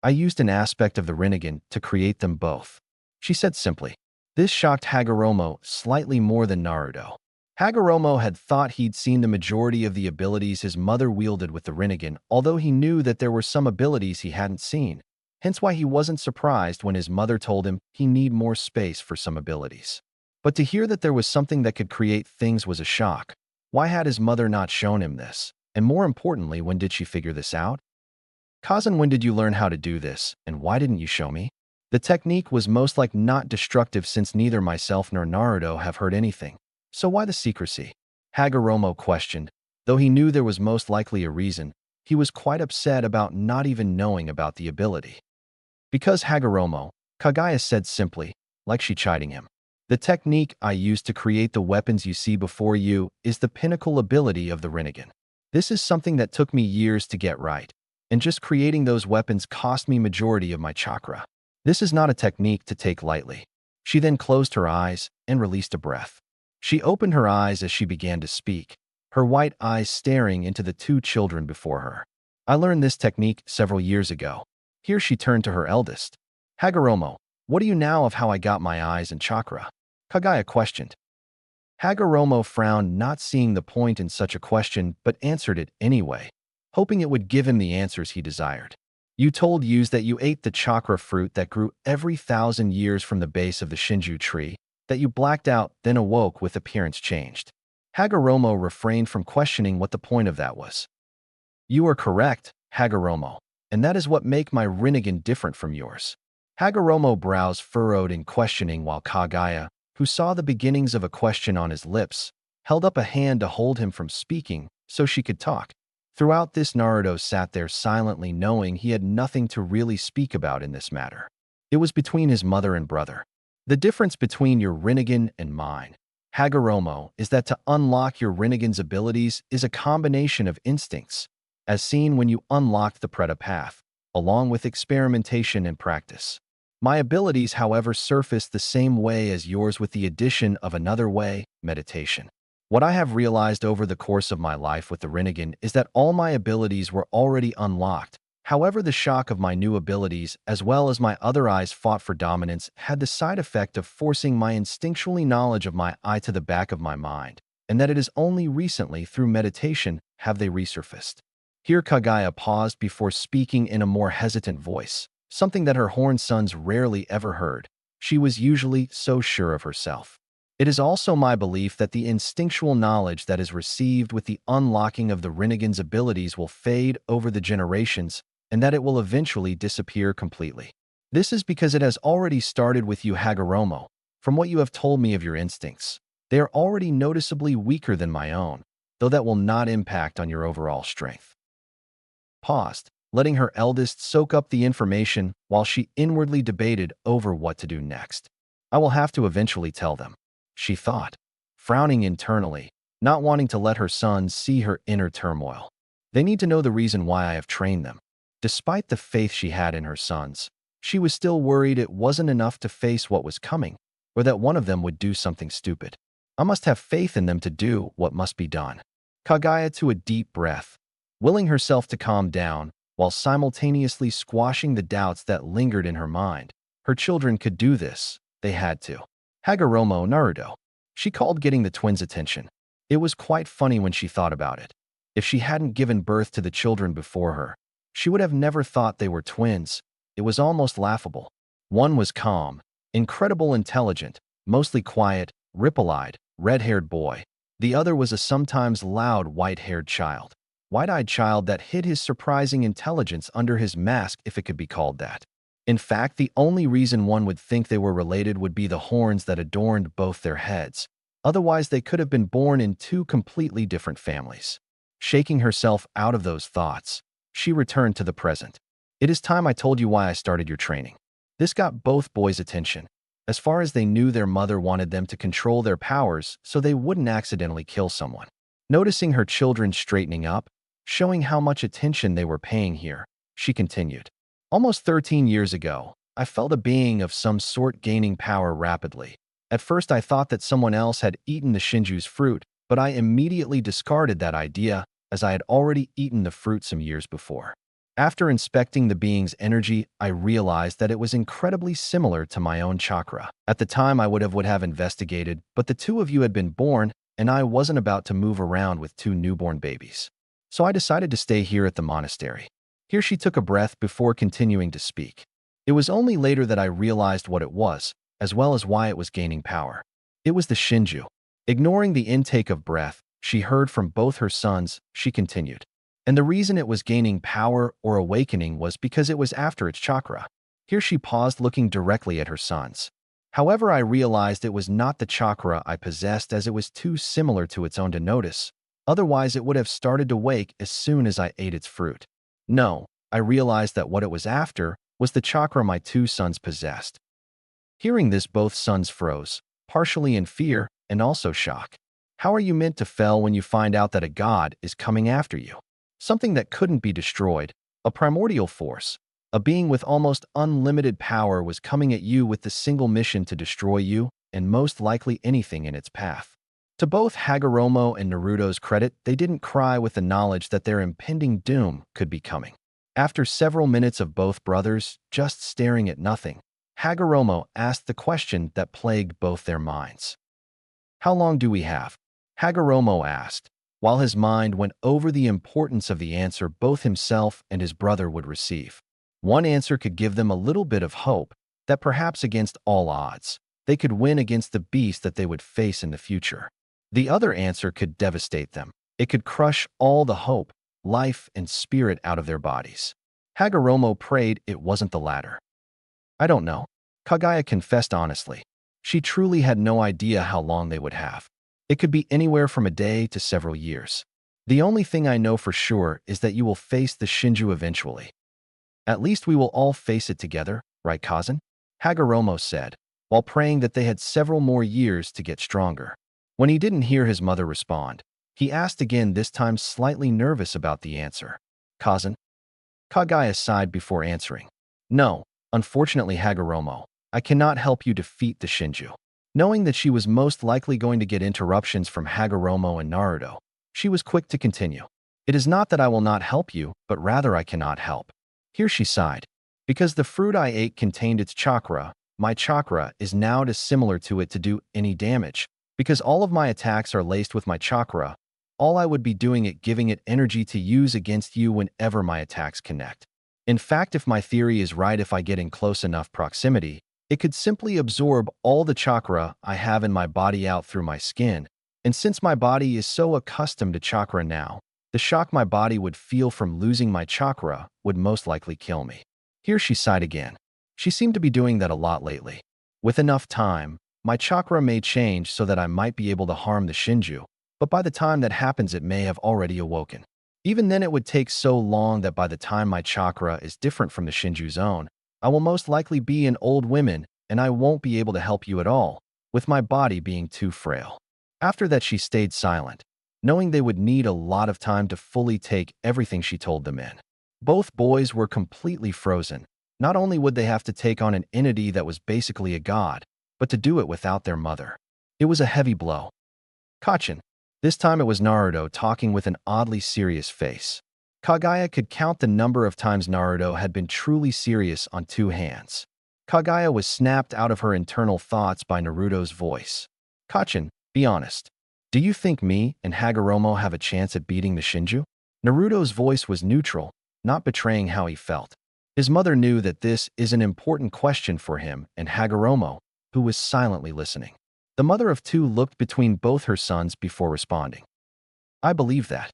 "I used an aspect of the Rinnegan to create them both," she said simply. This shocked Hagoromo slightly more than Naruto. Hagoromo had thought he'd seen the majority of the abilities his mother wielded with the Rinnegan, although he knew that there were some abilities he hadn't seen, hence why he wasn't surprised when his mother told him he needed more space for some abilities. But to hear that there was something that could create things was a shock. Why had his mother not shown him this? And more importantly, when did she figure this out? "Kazan, when did you learn how to do this, and why didn't you show me?" The technique was most like not destructive since neither myself nor Naruto have heard anything. So why the secrecy? Hagoromo questioned. Though he knew there was most likely a reason, he was quite upset about not even knowing about the ability. "Because Hagoromo," Kaguya said simply, like she chiding him. "The technique I used to create the weapons you see before you is the pinnacle ability of the Rinnegan. This is something that took me years to get right, and just creating those weapons cost me majority of my chakra. This is not a technique to take lightly." She then closed her eyes and released a breath. She opened her eyes as she began to speak, her white eyes staring into the 2 children before her. "I learned this technique several years ago." Here she turned to her eldest. "Hagoromo, what do you know of how I got my eyes and chakra?" Kaguya questioned. Hagoromo frowned, not seeing the point in such a question, but answered it anyway, hoping it would give him the answers he desired. "You told Yuz that you ate the chakra fruit that grew every 1,000 years from the base of the Shinju tree, that you blacked out, then awoke with appearance changed." Hagoromo refrained from questioning what the point of that was. "You are correct, Hagoromo, and that is what make my Rinnegan different from yours." Hagoromo brows furrowed in questioning while Kaguya, who saw the beginnings of a question on his lips, held up a hand to hold him from speaking so she could talk. Throughout this, Naruto sat there silently, knowing he had nothing to really speak about in this matter. It was between his mother and brother. "The difference between your Rinnegan and mine, Hagoromo, is that to unlock your Rinnegan's abilities is a combination of instincts, as seen when you unlock the Preta path, along with experimentation and practice. My abilities, however, surface the same way as yours with the addition of another way, meditation. What I have realized over the course of my life with the Rinnegan is that all my abilities were already unlocked. However, the shock of my new abilities, as well as my other eyes fought for dominance, had the side effect of forcing my instinctually knowledge of my eye to the back of my mind, and that it is only recently through meditation have they resurfaced." Here Kaguya paused before speaking in a more hesitant voice, something that her Horn sons rarely ever heard. She was usually so sure of herself. "It is also my belief that the instinctual knowledge that is received with the unlocking of the Rinnegan's abilities will fade over the generations, and that it will eventually disappear completely. This is because it has already started with you, Hagoromo. From what you have told me of your instincts, they are already noticeably weaker than my own, though that will not impact on your overall strength." Paused, letting her eldest soak up the information while she inwardly debated over what to do next. "I will have to eventually tell them," she thought, frowning internally, not wanting to let her sons see her inner turmoil. "They need to know the reason why I have trained them." Despite the faith she had in her sons, she was still worried it wasn't enough to face what was coming, or that one of them would do something stupid. I must have faith in them to do what must be done. Kaguya took a deep breath, willing herself to calm down, while simultaneously squashing the doubts that lingered in her mind. Her children could do this. They had to. Hagoromo Naruto. She called getting the twins' attention. It was quite funny when she thought about it. If she hadn't given birth to the children before her, she would have never thought they were twins. It was almost laughable. One was calm, incredible intelligent, mostly quiet, ripple-eyed, red-haired boy. The other was a sometimes loud white-haired child. White-eyed child that hid his surprising intelligence under his mask, if it could be called that. In fact, the only reason one would think they were related would be the horns that adorned both their heads. Otherwise, they could have been born in two completely different families. Shaking herself out of those thoughts, she returned to the present. It is time I told you why I started your training. This got both boys' attention. As far as they knew, their mother wanted them to control their powers so they wouldn't accidentally kill someone. Noticing her children straightening up, showing how much attention they were paying here, she continued. Almost 13 years ago, I felt a being of some sort gaining power rapidly. At first, I thought that someone else had eaten the Shinju's fruit, but I immediately discarded that idea as I had already eaten the fruit some years before. After inspecting the being's energy, I realized that it was incredibly similar to my own chakra. At the time, I would have investigated, but the two of you had been born, and I wasn't about to move around with two newborn babies. So I decided to stay here at the monastery. Here she took a breath before continuing to speak. It was only later that I realized what it was, as well as why it was gaining power. It was the Shinju. Ignoring the intake of breath she heard from both her sons, she continued. And the reason it was gaining power or awakening was because it was after its chakra. Here she paused, looking directly at her sons. However, I realized it was not the chakra I possessed, as it was too similar to its own to notice. Otherwise, it would have started to wake as soon as I ate its fruit. No, I realized that what it was after was the chakra my two sons possessed. Hearing this, both sons froze, partially in fear and also shock. How are you meant to fail when you find out that a god is coming after you? Something that couldn't be destroyed, a primordial force, a being with almost unlimited power was coming at you with the single mission to destroy you and most likely anything in its path. To both Hagoromo and Naruto's credit, they didn't cry with the knowledge that their impending doom could be coming. After several minutes of both brothers just staring at nothing, Hagoromo asked the question that plagued both their minds. How long do we have? Hagoromo asked, while his mind went over the importance of the answer both himself and his brother would receive. One answer could give them a little bit of hope that perhaps against all odds, they could win against the beast that they would face in the future. The other answer could devastate them. It could crush all the hope, life, and spirit out of their bodies. Hagoromo prayed it wasn't the latter. I don't know. Kaguya confessed honestly. She truly had no idea how long they would have. It could be anywhere from a day to several years. The only thing I know for sure is that you will face the Shinju eventually. At least we will all face it together, right, cousin? Hagoromo said, while praying that they had several more years to get stronger. When he didn't hear his mother respond, he asked again, this time slightly nervous about the answer. Cousin? Kaguya sighed before answering. No, unfortunately, Hagoromo, I cannot help you defeat the Shinju. Knowing that she was most likely going to get interruptions from Hagoromo and Naruto, she was quick to continue. It is not that I will not help you, but rather I cannot help. Here she sighed. Because the fruit I ate contained its chakra, my chakra is now too similar to it to do any damage. Because all of my attacks are laced with my chakra, all I would be doing is giving it energy to use against you whenever my attacks connect. In fact, if my theory is right, if I get in close enough proximity, it could simply absorb all the chakra I have in my body out through my skin. And since my body is so accustomed to chakra now, the shock my body would feel from losing my chakra would most likely kill me. Here she sighed again. She seemed to be doing that a lot lately. With enough time, my chakra may change so that I might be able to harm the Shinju, but by the time that happens it may have already awoken. Even then it would take so long that by the time my chakra is different from the Shinju's own, I will most likely be an old woman and I won't be able to help you at all, with my body being too frail. After that she stayed silent, knowing they would need a lot of time to fully take everything she told them in. Both boys were completely frozen. Not only would they have to take on an entity that was basically a god, but to do it without their mother. It was a heavy blow. Kachin. This time it was Naruto talking with an oddly serious face. Kaguya could count the number of times Naruto had been truly serious on two hands. Kaguya was snapped out of her internal thoughts by Naruto's voice. Kachin, be honest. Do you think me and Hagoromo have a chance at beating the Shinju? Naruto's voice was neutral, not betraying how he felt. His mother knew that this is an important question for him and Hagoromo, who was silently listening. The mother of two looked between both her sons before responding. I believe that.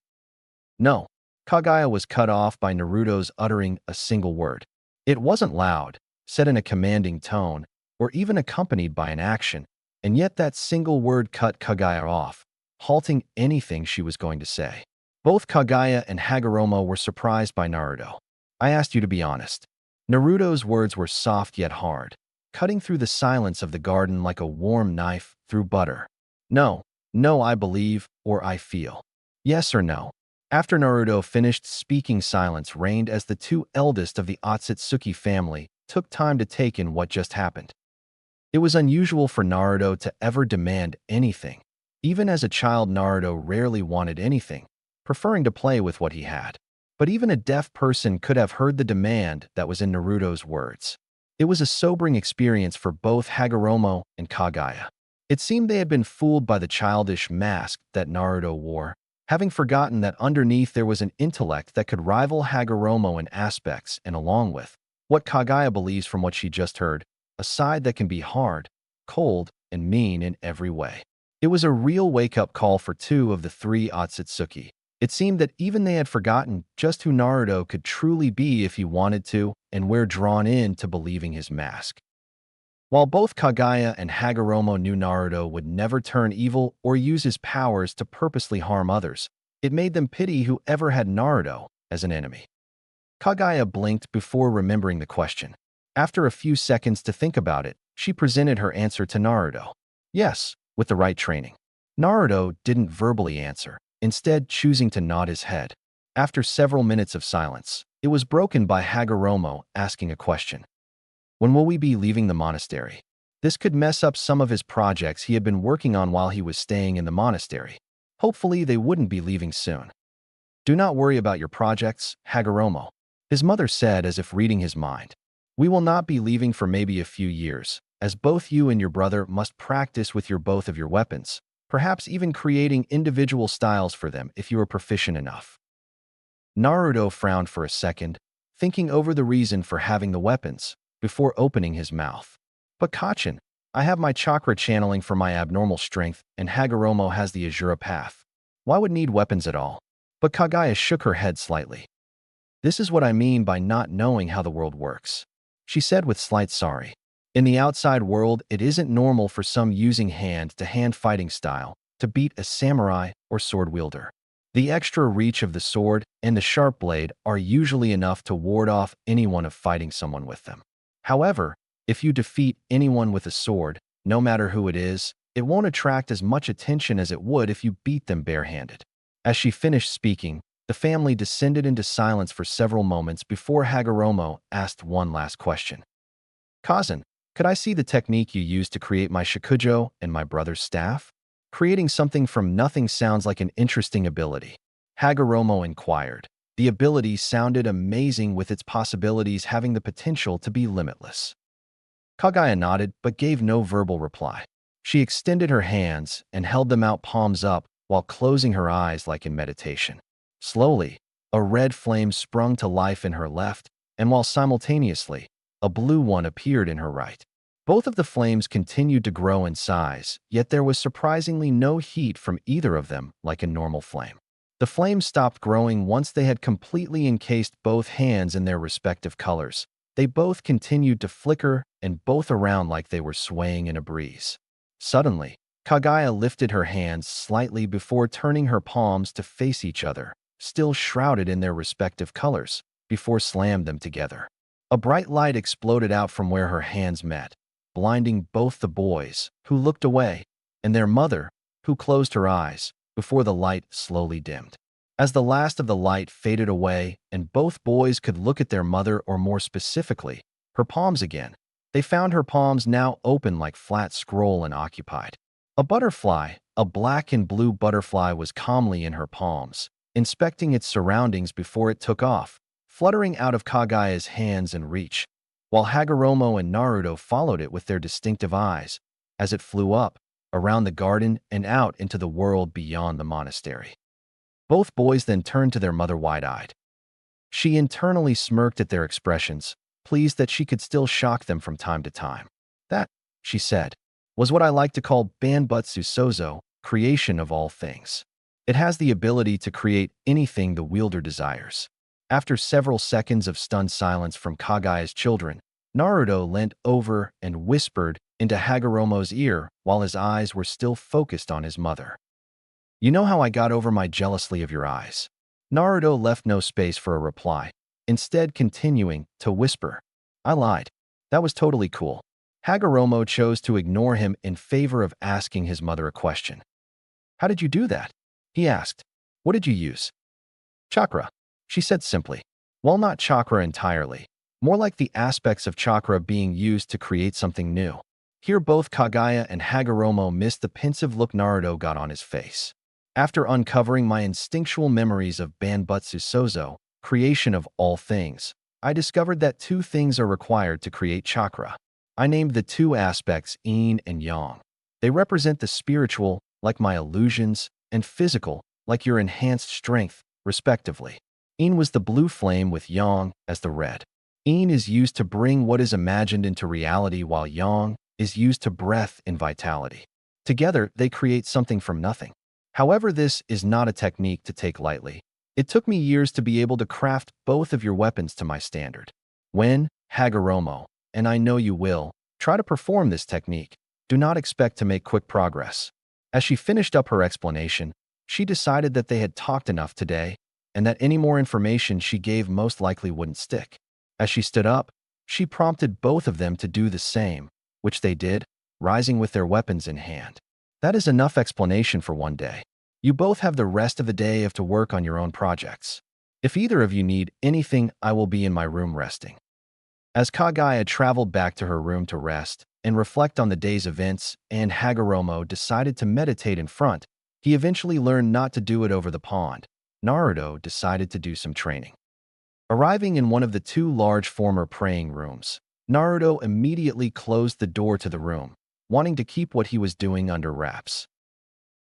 No. Kaguya was cut off by Naruto's uttering a single word. It wasn't loud, said in a commanding tone, or even accompanied by an action, and yet that single word cut Kaguya off, halting anything she was going to say. Both Kaguya and Hagoromo were surprised by Naruto. I asked you to be honest. Naruto's words were soft yet hard, cutting through the silence of the garden like a warm knife through butter. No, I believe, or I feel. Yes or no. After Naruto finished speaking, silence reigned as the two eldest of the Ōtsutsuki family took time to take in what just happened. It was unusual for Naruto to ever demand anything. Even as a child, Naruto rarely wanted anything, preferring to play with what he had. But even a deaf person could have heard the demand that was in Naruto's words. It was a sobering experience for both Hagoromo and Kaguya. It seemed they had been fooled by the childish mask that Naruto wore, having forgotten that underneath there was an intellect that could rival Hagoromo in aspects, and along with what Kaguya believes from what she just heard, a side that can be hard, cold, and mean in every way. It was a real wake-up call for two of the three Ōtsutsuki. It seemed that even they had forgotten just who Naruto could truly be if he wanted to, and were drawn in to believing his mask. While both Kaguya and Hagoromo knew Naruto would never turn evil or use his powers to purposely harm others, it made them pity whoever had Naruto as an enemy. Kaguya blinked before remembering the question. After a few seconds to think about it, she presented her answer to Naruto. Yes, with the right training. Naruto didn't verbally answer, instead choosing to nod his head. After several minutes of silence, it was broken by Hagoromo asking a question. When will we be leaving the monastery? This could mess up some of his projects he had been working on while he was staying in the monastery. Hopefully they wouldn't be leaving soon. Do not worry about your projects, Hagoromo, his mother said as if reading his mind. We will not be leaving for maybe a few years, as both you and your brother must practice with both of your weapons, perhaps even creating individual styles for them if you are proficient enough. Naruto frowned for a second, thinking over the reason for having the weapons, before opening his mouth. But Kachin, I have my chakra channeling for my abnormal strength, and Hagoromo has the Azura path. Why would need weapons at all? But Kaguya shook her head slightly. This is what I mean by not knowing how the world works, she said with slight sorry. In the outside world, it isn't normal for some using hand-to-hand fighting style to beat a samurai or sword wielder. The extra reach of the sword and the sharp blade are usually enough to ward off anyone of fighting someone with them. However, if you defeat anyone with a sword, no matter who it is, it won't attract as much attention as it would if you beat them barehanded. As she finished speaking, the family descended into silence for several moments before Hagoromo asked one last question. Kazan, could I see the technique you used to create my Shikujo and my brother's staff? Creating something from nothing sounds like an interesting ability. Hagoromo inquired. The ability sounded amazing, with its possibilities having the potential to be limitless. Kaguya nodded but gave no verbal reply. She extended her hands and held them out palms up while closing her eyes like in meditation. Slowly, a red flame sprung to life in her left, and while simultaneously, a blue one appeared in her right. Both of the flames continued to grow in size, yet there was surprisingly no heat from either of them like a normal flame. The flames stopped growing once they had completely encased both hands in their respective colors. They both continued to flicker and both around like they were swaying in a breeze. Suddenly, Kaguya lifted her hands slightly before turning her palms to face each other, still shrouded in their respective colors, before slammed them together. A bright light exploded out from where her hands met, blinding both the boys, who looked away, and their mother, who closed her eyes, before the light slowly dimmed. As the last of the light faded away and both boys could look at their mother, or more specifically, her palms again, they found her palms now open like flat scroll and occupied. A butterfly, A black and blue butterfly was calmly in her palms, inspecting its surroundings before it took off, fluttering out of Kaguya's hands and reach, while Hagoromo and Naruto followed it with their distinctive eyes as it flew up, around the garden and out into the world beyond the monastery. Both boys then turned to their mother wide-eyed. She internally smirked at their expressions, pleased that she could still shock them from time to time. That, she said, was what I like to call Banbutsu Sozo, creation of all things. It has the ability to create anything the wielder desires. After several seconds of stunned silence from Kaguya's children, Naruto leant over and whispered into Hagoromo's ear while his eyes were still focused on his mother. You know how I got over my jealousy of your eyes? Naruto left no space for a reply, instead continuing to whisper. I lied. That was totally cool. Hagoromo chose to ignore him in favor of asking his mother a question. How did you do that? He asked. What did you use? Chakra, she said simply. Well, not chakra entirely, more like the aspects of chakra being used to create something new. Here both Kaguya and Hagoromo missed the pensive look Naruto got on his face. After uncovering my instinctual memories of Banbutsu Sozo, creation of all things, I discovered that two things are required to create chakra. I named the two aspects yin and yang. They represent the spiritual, like my illusions, and physical, like your enhanced strength, respectively. Yin was the blue flame with yang as the red. Yin is used to bring what is imagined into reality, while yang is used to breath in vitality. Together, they create something from nothing. However, this is not a technique to take lightly. It took me years to be able to craft both of your weapons to my standard. When, Hagoromo, and I know you will, try to perform this technique, do not expect to make quick progress. As she finished up her explanation, she decided that they had talked enough today, and that any more information she gave most likely wouldn't stick. As she stood up, she prompted both of them to do the same, which they did, rising with their weapons in hand. That is enough explanation for one day. You both have the rest of the day to work on your own projects. If either of you need anything, I will be in my room resting. As Kaguya traveled back to her room to rest and reflect on the day's events, and Hagoromo decided to meditate in front, he eventually learned not to do it over the pond. Naruto decided to do some training. Arriving in one of the two large former praying rooms, Naruto immediately closed the door to the room, wanting to keep what he was doing under wraps.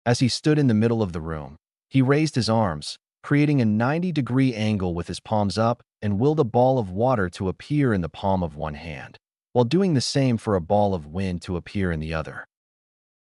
As he stood in the middle of the room, he raised his arms, creating a 90-degree angle with his palms up, and willed a ball of water to appear in the palm of one hand, while doing the same for a ball of wind to appear in the other.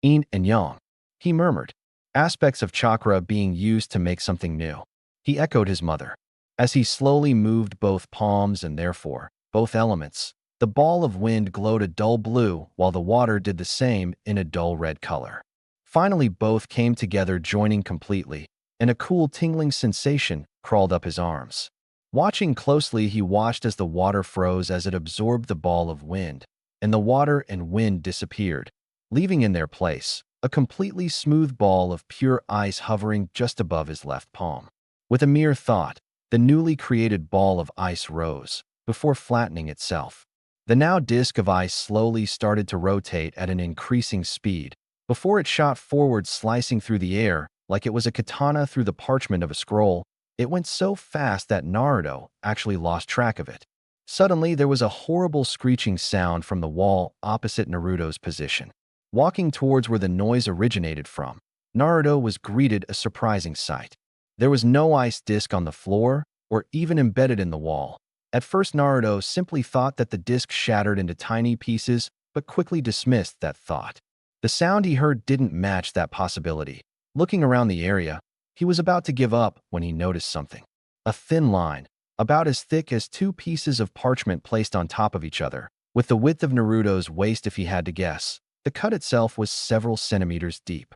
Yin and yang, he murmured, aspects of chakra being used to make something new. He echoed his mother. As he slowly moved both palms and therefore both elements, the ball of wind glowed a dull blue while the water did the same in a dull red color. Finally, both came together, joining completely, and a cool tingling sensation crawled up his arms. Watching closely, he watched as the water froze as it absorbed the ball of wind, and the water and wind disappeared, leaving in their place a completely smooth ball of pure ice hovering just above his left palm. With a mere thought, the newly created ball of ice rose, before flattening itself. The now disk of ice slowly started to rotate at an increasing speed, before it shot forward, slicing through the air like it was a katana through the parchment of a scroll. It went so fast that Naruto actually lost track of it. Suddenly, there was a horrible screeching sound from the wall opposite Naruto's position. Walking towards where the noise originated from, Naruto was greeted a surprising sight. There was no ice disc on the floor or even embedded in the wall. At first, Naruto simply thought that the disc shattered into tiny pieces, but quickly dismissed that thought. The sound he heard didn't match that possibility. Looking around the area, he was about to give up when he noticed something. A thin line, about as thick as two pieces of parchment placed on top of each other, with the width of Naruto's waist if he had to guess. The cut itself was several centimeters deep.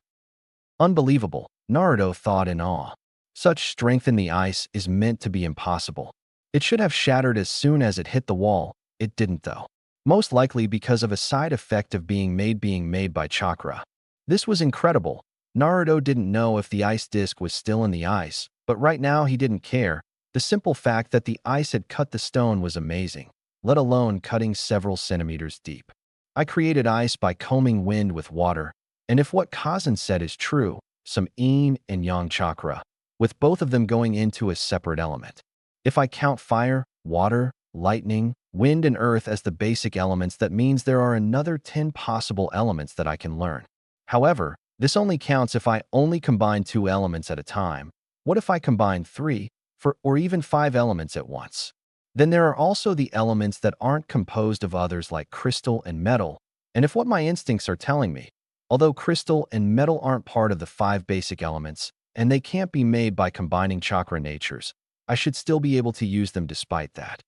Unbelievable, Naruto thought in awe. Such strength in the ice is meant to be impossible. It should have shattered as soon as it hit the wall. It didn't though. Most likely because of a side effect of being made by chakra. This was incredible. Naruto didn't know if the ice disc was still in the ice, but right now he didn't care. The simple fact that the ice had cut the stone was amazing, let alone cutting several centimeters deep. I created ice by combing wind with water, And if what Kazan said is true, some yin and yang chakra, with both of them going into a separate element. If I count fire, water, lightning, wind, and earth as the basic elements, that means there are another 10 possible elements that I can learn. However, this only counts if I only combine 2 elements at a time. What if I combine 3, 4, or even 5 elements at once? Then there are also the elements that aren't composed of others like crystal and metal, and if what my instincts are telling me, although crystal and metal aren't part of the 5 basic elements, and they can't be made by combining chakra natures, I should still be able to use them despite that.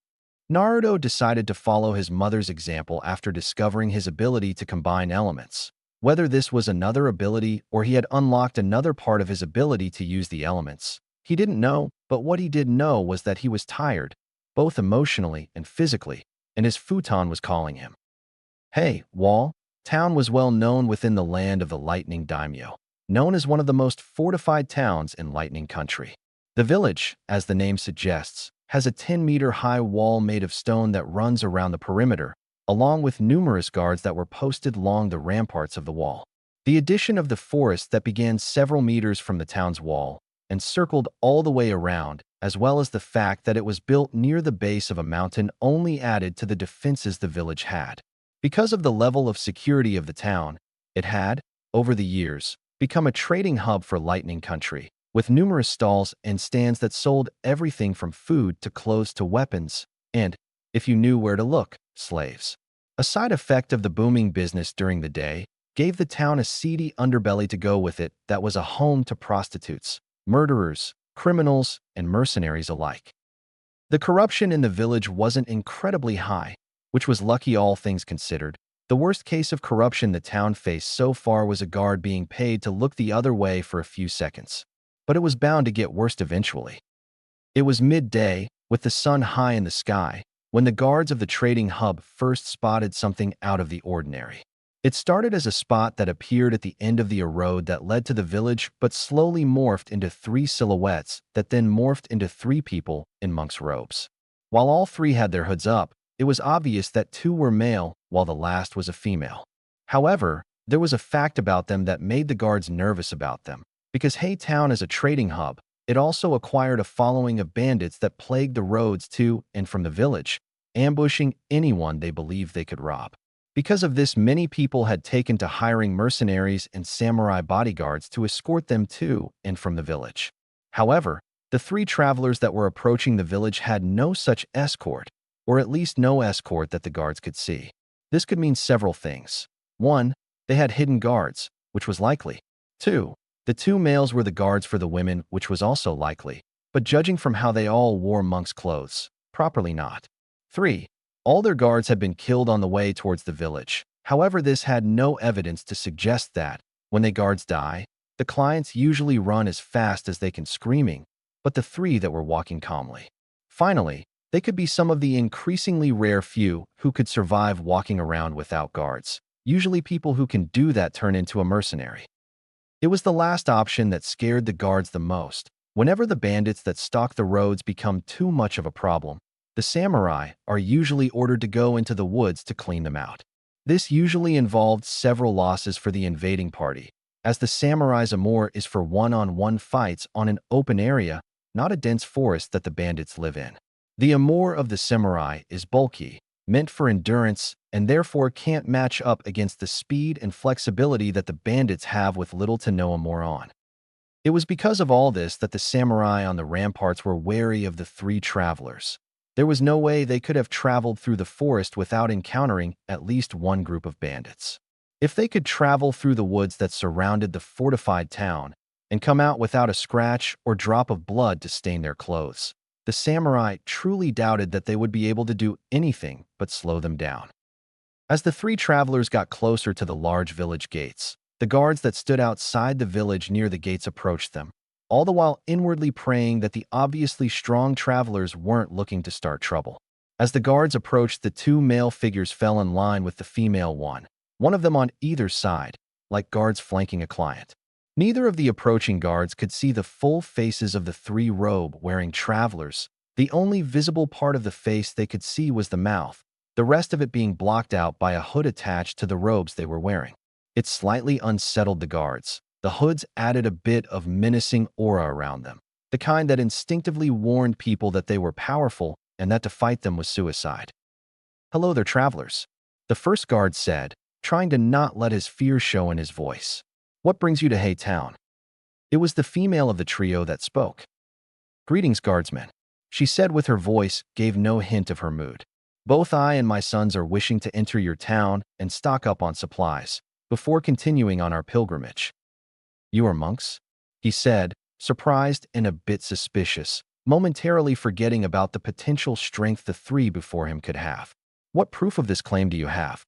Naruto decided to follow his mother's example after discovering his ability to combine elements. Whether this was another ability or he had unlocked another part of his ability to use the elements, he didn't know, but what he did know was that he was tired, both emotionally and physically, and his futon was calling him. Hey, Wall! Town was well known within the land of the Lightning Daimyo, known as one of the most fortified towns in Lightning Country. The village, as the name suggests, has a 10-meter-high wall made of stone that runs around the perimeter, along with numerous guards that were posted along the ramparts of the wall. The addition of the forest that began several meters from the town's wall and circled all the way around, as well as the fact that it was built near the base of a mountain, only added to the defenses the village had. Because of the level of security of the town, it had, over the years, become a trading hub for Lightning Country, with numerous stalls and stands that sold everything from food to clothes to weapons, and, if you knew where to look, slaves. A side effect of the booming business during the day gave the town a seedy underbelly to go with it that was a home to prostitutes, murderers, criminals, and mercenaries alike. The corruption in the village wasn't incredibly high, which was lucky all things considered. The worst case of corruption the town faced so far was a guard being paid to look the other way for a few seconds. But it was bound to get worse eventually. It was midday, with the sun high in the sky, when the guards of the trading hub first spotted something out of the ordinary. It started as a spot that appeared at the end of the road that led to the village, but slowly morphed into 3 silhouettes that then morphed into 3 people in monks' robes. While all 3 had their hoods up, it was obvious that 2 were male, while the last was a female. However, there was a fact about them that made the guards nervous about them. Because Haytown is a trading hub, it also acquired a following of bandits that plagued the roads to and from the village, ambushing anyone they believed they could rob. Because of this, many people had taken to hiring mercenaries and samurai bodyguards to escort them to and from the village. However, the 3 travelers that were approaching the village had no such escort, or at least no escort that the guards could see. This could mean several things. 1. They had hidden guards, which was likely. 2. The 2 males were the guards for the women, which was also likely, but judging from how they all wore monks' clothes, properly not. 3. All their guards had been killed on the way towards the village. However, this had no evidence to suggest that, when the guards die, the clients usually run as fast as they can screaming, but the 3 that were walking calmly. Finally, they could be some of the increasingly rare few who could survive walking around without guards. Usually people who can do that turn into a mercenary. It was the last option that scared the guards the most. Whenever the bandits that stalk the roads become too much of a problem, the samurai are usually ordered to go into the woods to clean them out. This usually involved several losses for the invading party, as the samurai's amour is for one-on-one fights on an open area, not a dense forest that the bandits live in. The amour of the samurai is bulky, meant for endurance, and therefore can't match up against the speed and flexibility that the bandits have with little to no amour on. It was because of all this that the samurai on the ramparts were wary of the 3 travelers. There was no way they could have traveled through the forest without encountering at least one group of bandits. If they could travel through the woods that surrounded the fortified town and come out without a scratch or drop of blood to stain their clothes, the samurai truly doubted that they would be able to do anything but slow them down. As the 3 travelers got closer to the large village gates, the guards that stood outside the village near the gates approached them, all the while inwardly praying that the obviously strong travelers weren't looking to start trouble. As the guards approached, the 2 male figures fell in line with the female one of them on either side, like guards flanking a client. Neither of the approaching guards could see the full faces of the 3 robe-wearing travelers. The only visible part of the face they could see was the mouth, the rest of it being blocked out by a hood attached to the robes they were wearing. It slightly unsettled the guards. The hoods added a bit of menacing aura around them, the kind that instinctively warned people that they were powerful and that to fight them was suicide. "Hello there, travelers," the first guard said, trying to not let his fear show in his voice. "What brings you to Hay Town?" It was the female of the trio that spoke. "Greetings, guardsmen," she said with her voice gave no hint of her mood. "Both I and my sons are wishing to enter your town and stock up on supplies before continuing on our pilgrimage." "You are monks?" he said, surprised and a bit suspicious, momentarily forgetting about the potential strength the three before him could have. "What proof of this claim do you have?"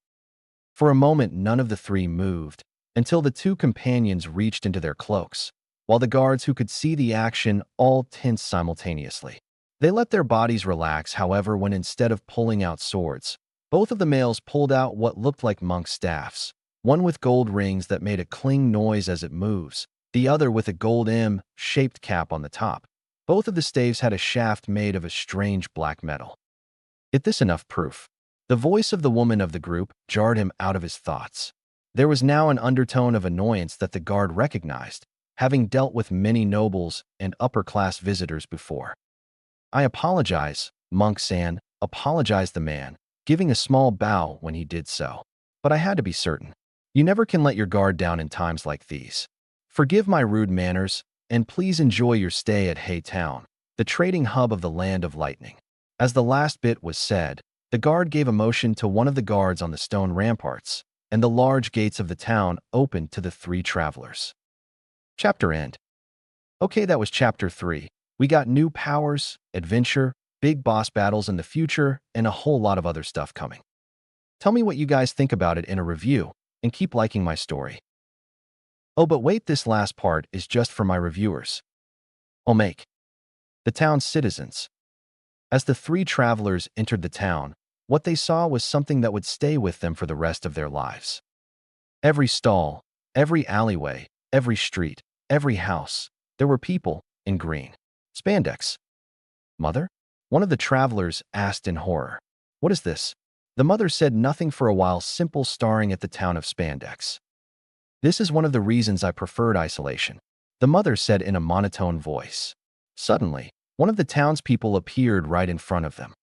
For a moment, none of the three moved, until the two companions reached into their cloaks, while the guards who could see the action all tensed simultaneously. They let their bodies relax, however, when instead of pulling out swords, both of the males pulled out what looked like monk staffs, one with gold rings that made a cling noise as it moves, the other with a gold M-shaped cap on the top. Both of the staves had a shaft made of a strange black metal. "Is this enough proof?" The voice of the woman of the group jarred him out of his thoughts. There was now an undertone of annoyance that the guard recognized, having dealt with many nobles and upper-class visitors before. "I apologize, monk-san," apologized the man, giving a small bow when he did so. "But I had to be certain. You never can let your guard down in times like these. Forgive my rude manners, and please enjoy your stay at Hay Town, the trading hub of the Land of Lightning." As the last bit was said, the guard gave a motion to one of the guards on the stone ramparts, and the large gates of the town opened to the three travelers. Chapter end. Okay, that was Chapter 3. We got new powers, adventure, big boss battles in the future, and a whole lot of other stuff coming. Tell me what you guys think about it in a review, and keep liking my story. Oh, but wait, this last part is just for my reviewers. Make the town's citizens. As the three travelers entered the town, what they saw was something that would stay with them for the rest of their lives. Every stall, every alleyway, every street, every house, there were people in green spandex. "Mother?" one of the travelers asked in horror. "What is this?" The mother said nothing for a while, simple staring at the town of spandex. "This is one of the reasons I preferred isolation," the mother said in a monotone voice. Suddenly, one of the townspeople appeared right in front of them.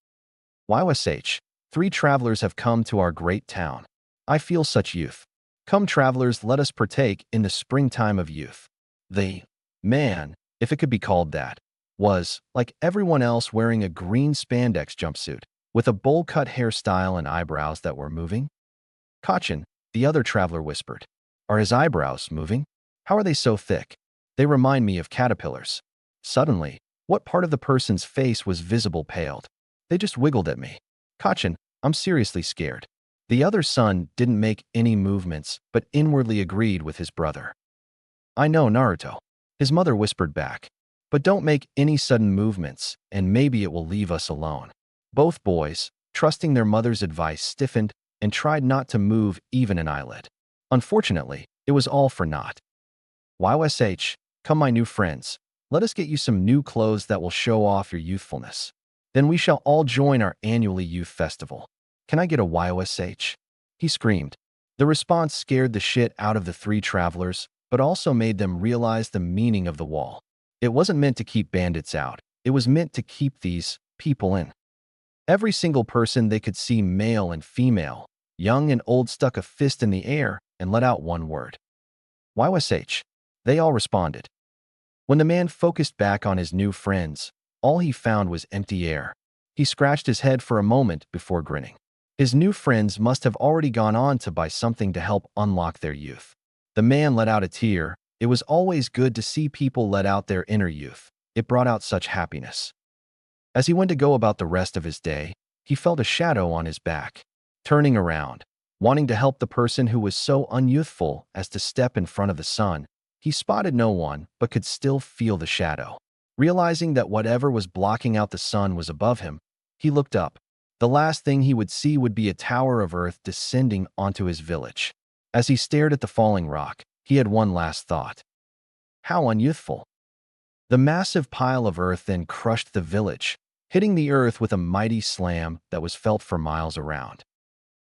"YSH, 3 travelers have come to our great town. I feel such youth. Come, travelers, let us partake in the springtime of youth." The man, if it could be called that, was, like everyone else, wearing a green spandex jumpsuit, with a bowl-cut hairstyle and eyebrows that were moving. "Kachin," the other traveler whispered. "Are his eyebrows moving? How are they so thick? They remind me of caterpillars." Suddenly, what part of the person's face was visible paled. "They just wiggled at me. Kachin, I'm seriously scared." The other son didn't make any movements, but inwardly agreed with his brother. "I know, Naruto," his mother whispered back. "But don't make any sudden movements, and maybe it will leave us alone." Both boys, trusting their mother's advice, stiffened and tried not to move even an eyelid. Unfortunately, it was all for naught. "YSH, come, my new friends. Let us get you some new clothes that will show off your youthfulness. Then we shall all join our annually youth festival. Can I get a YSH?" he screamed. The response scared the shit out of the three travelers, but also made them realize the meaning of the wall. It wasn't meant to keep bandits out. It was meant to keep these people in. Every single person they could see, male and female, young and old, stuck a fist in the air and let out one word. "YSH." They all responded. When the man focused back on his new friends, all he found was empty air. He scratched his head for a moment before grinning. His new friends must have already gone on to buy something to help unlock their youth. The man let out a tear. It was always good to see people let out their inner youth. It brought out such happiness. As he went to go about the rest of his day, he felt a shadow on his back. Turning around, wanting to help the person who was so unyouthful as to step in front of the sun, he spotted no one but could still feel the shadow. Realizing that whatever was blocking out the sun was above him, he looked up. The last thing he would see would be a tower of earth descending onto his village. As he stared at the falling rock, he had one last thought. How unyouthful. The massive pile of earth then crushed the village, hitting the earth with a mighty slam that was felt for miles around.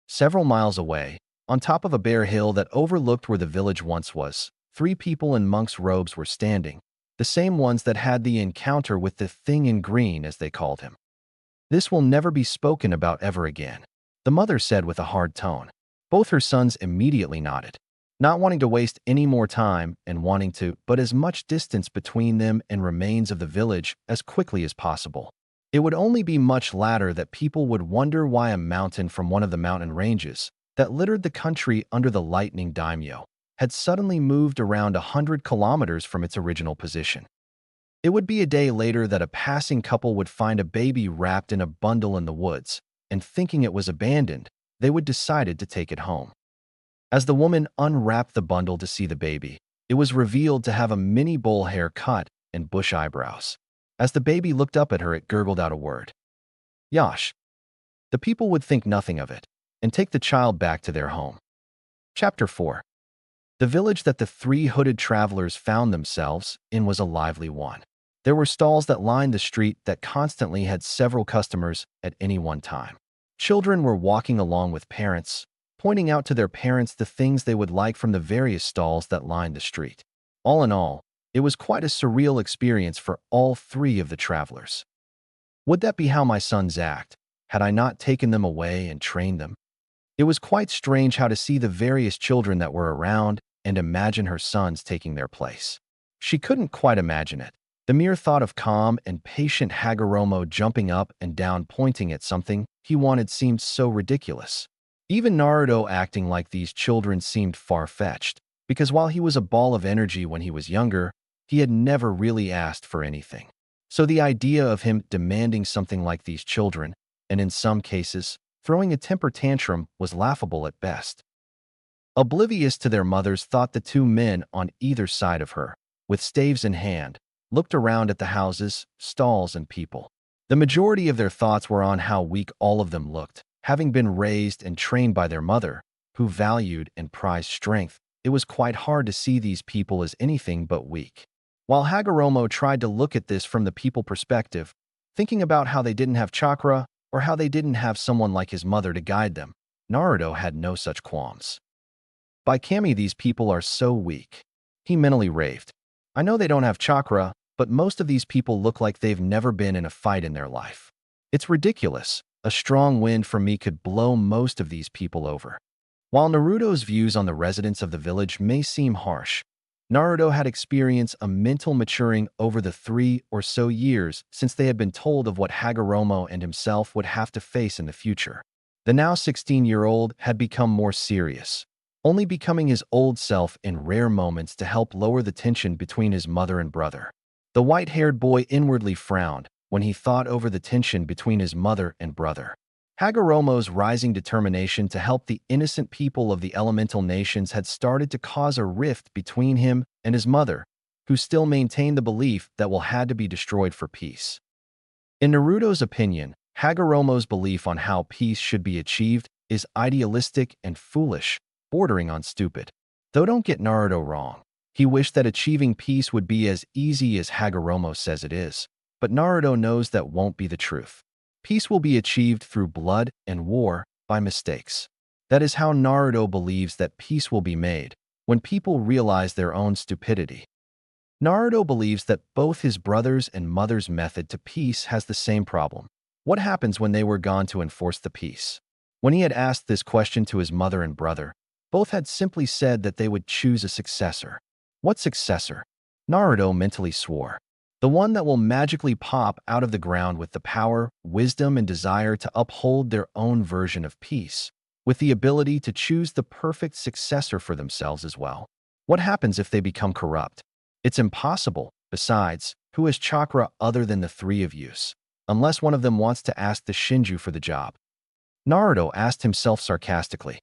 Several miles away, On top of a bare hill that overlooked where the village once was, 3 people in monks' robes were standing, the same ones that had the encounter with the thing in green, as they called him. This will never be spoken about ever again, the mother said with a hard tone. Both her sons immediately nodded, not wanting to waste any more time and wanting to put as much distance between them and remains of the village as quickly as possible. It would only be much later that people would wonder why a mountain from one of the mountain ranges that littered the country under the lightning daimyo had suddenly moved around 100 kilometers from its original position. It would be a day later that a passing couple would find a baby wrapped in a bundle in the woods, and thinking it was abandoned, they would decide to take it home. As the woman unwrapped the bundle to see the baby, it was revealed to have a mini bowl haircut and bush eyebrows. As the baby looked up at her, it gurgled out a word. Yash. The people would think nothing of it and take the child back to their home. Chapter 4. The village that the 3 hooded travelers found themselves in was a lively one. There were stalls that lined the street that constantly had several customers at any one time. Children were walking along with parents, pointing out to their parents the things they would like from the various stalls that lined the street. All in all, it was quite a surreal experience for all 3 of the travelers. Would that be how my sons act, had I not taken them away and trained them? It was quite strange how to see the various children that were around and imagine her sons taking their place. She couldn't quite imagine it. The mere thought of calm and patient Hagoromo jumping up and down pointing at something he wanted seemed so ridiculous. Even Naruto acting like these children seemed far-fetched, because while he was a ball of energy when he was younger, he had never really asked for anything. So the idea of him demanding something like these children, and in some cases, throwing a temper tantrum, was laughable at best. Oblivious to their mothers thought the 2 men on either side of her, with staves in hand, looked around at the houses, stalls, and people. The majority of their thoughts were on how weak all of them looked. Having been raised and trained by their mother, who valued and prized strength, it was quite hard to see these people as anything but weak. While Hagoromo tried to look at this from the people perspective, thinking about how they didn't have chakra or how they didn't have someone like his mother to guide them, Naruto had no such qualms. By Kami, these people are so weak. He mentally raved. I know they don't have chakra, but most of these people look like they've never been in a fight in their life. It's ridiculous. A strong wind from me could blow most of these people over. While Naruto's views on the residents of the village may seem harsh, Naruto had experienced a mental maturing over the 3 or so years since they had been told of what Hagoromo and himself would have to face in the future. The now 16-year-old had become more serious, only becoming his old self in rare moments to help lower the tension between his mother and brother. The white-haired boy inwardly frowned when he thought over the tension between his mother and brother. Hagoromo's rising determination to help the innocent people of the elemental nations had started to cause a rift between him and his mother, who still maintained the belief that will had to be destroyed for peace. In Naruto's opinion, Hagoromo's belief on how peace should be achieved is idealistic and foolish, bordering on stupid. Though don't get Naruto wrong, he wished that achieving peace would be as easy as Hagoromo says it is, but Naruto knows that won't be the truth. Peace will be achieved through blood and war by mistakes. That is how Naruto believes that peace will be made, when people realize their own stupidity. Naruto believes that both his brother's and mother's method to peace has the same problem. What happens when they were gone to enforce the peace? When he had asked this question to his mother and brother, both had simply said that they would choose a successor. What successor? Naruto mentally swore. The one that will magically pop out of the ground with the power, wisdom, and desire to uphold their own version of peace, with the ability to choose the perfect successor for themselves as well. What happens if they become corrupt? It's impossible. Besides, who has chakra other than the 3 of yous? Unless one of them wants to ask the Shinju for the job. Naruto asked himself sarcastically.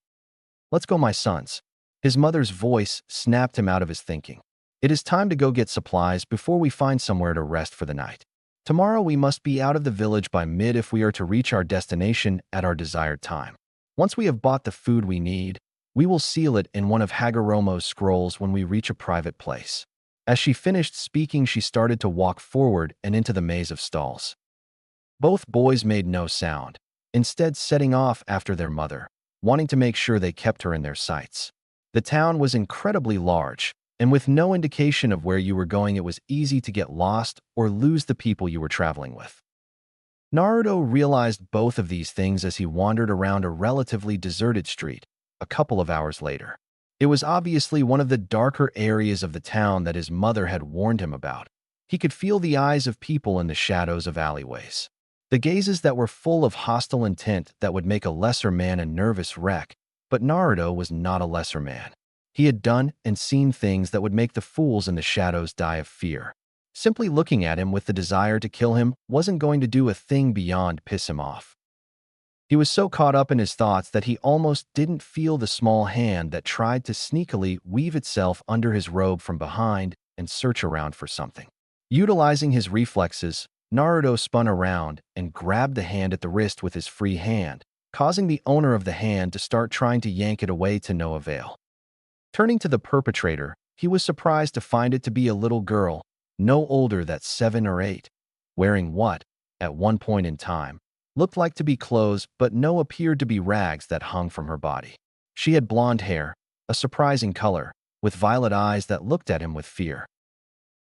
Let's go, my sons. His mother's voice snapped him out of his thinking. It is time to go get supplies before we find somewhere to rest for the night. Tomorrow we must be out of the village by mid if we are to reach our destination at our desired time. Once we have bought the food we need, we will seal it in one of Hagoromo's scrolls when we reach a private place. As she finished speaking, she started to walk forward and into the maze of stalls. Both boys made no sound, instead setting off after their mother, wanting to make sure they kept her in their sights. The town was incredibly large, and with no indication of where you were going, it was easy to get lost or lose the people you were traveling with. Naruto realized both of these things as he wandered around a relatively deserted street a couple of hours later. It was obviously one of the darker areas of the town that his mother had warned him about. He could feel the eyes of people in the shadows of alleyways. The gazes that were full of hostile intent that would make a lesser man a nervous wreck, but Naruto was not a lesser man. He had done and seen things that would make the fools in the shadows die of fear. Simply looking at him with the desire to kill him wasn't going to do a thing beyond piss him off. He was so caught up in his thoughts that he almost didn't feel the small hand that tried to sneakily weave itself under his robe from behind and search around for something. Utilizing his reflexes, Naruto spun around and grabbed the hand at the wrist with his free hand, causing the owner of the hand to start trying to yank it away to no avail. Turning to the perpetrator, he was surprised to find it to be a little girl, no older than 7 or 8, wearing what, at one point in time, looked like to be clothes but no appeared to be rags that hung from her body. She had blonde hair, a surprising color, with violet eyes that looked at him with fear.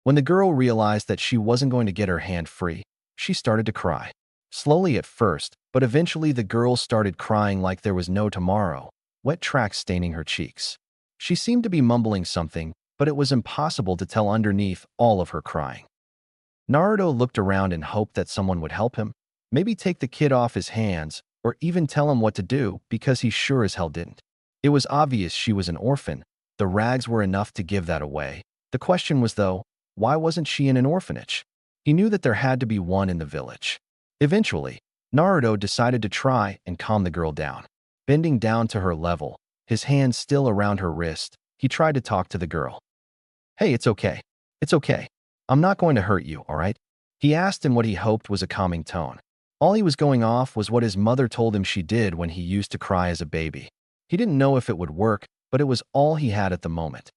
When the girl realized that she wasn't going to get her hand free, she started to cry. Slowly at first, but eventually the girl started crying like there was no tomorrow, wet tracks staining her cheeks. She seemed to be mumbling something, but it was impossible to tell underneath all of her crying. Naruto looked around in hope that someone would help him, maybe take the kid off his hands, or even tell him what to do because he sure as hell didn't. It was obvious she was an orphan. The rags were enough to give that away. The question was, though, why wasn't she in an orphanage? He knew that there had to be one in the village. Eventually, Naruto decided to try and calm the girl down. Bending down to her level, his hand still around her wrist, he tried to talk to the girl. "Hey, it's okay. It's okay. I'm not going to hurt you, all right?" He asked in what he hoped was a calming tone. All he was going off was what his mother told him she did when he used to cry as a baby. He didn't know if it would work, but it was all he had at the moment.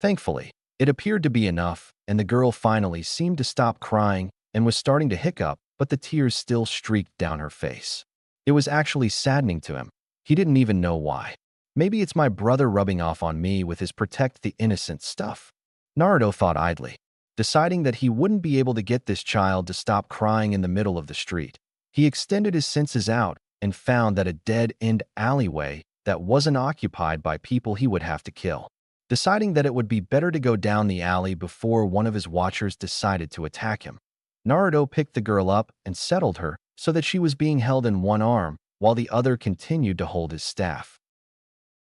Thankfully, it appeared to be enough, and the girl finally seemed to stop crying and was starting to hiccup, but the tears still streaked down her face. It was actually saddening to him. He didn't even know why. Maybe it's my brother rubbing off on me with his protect the innocent stuff. Naruto thought idly. Deciding that he wouldn't be able to get this child to stop crying in the middle of the street, he extended his senses out and found that a dead-end alleyway that wasn't occupied by people he would have to kill. Deciding that it would be better to go down the alley before one of his watchers decided to attack him, Naruto picked the girl up and settled her so that she was being held in one arm while the other continued to hold his staff.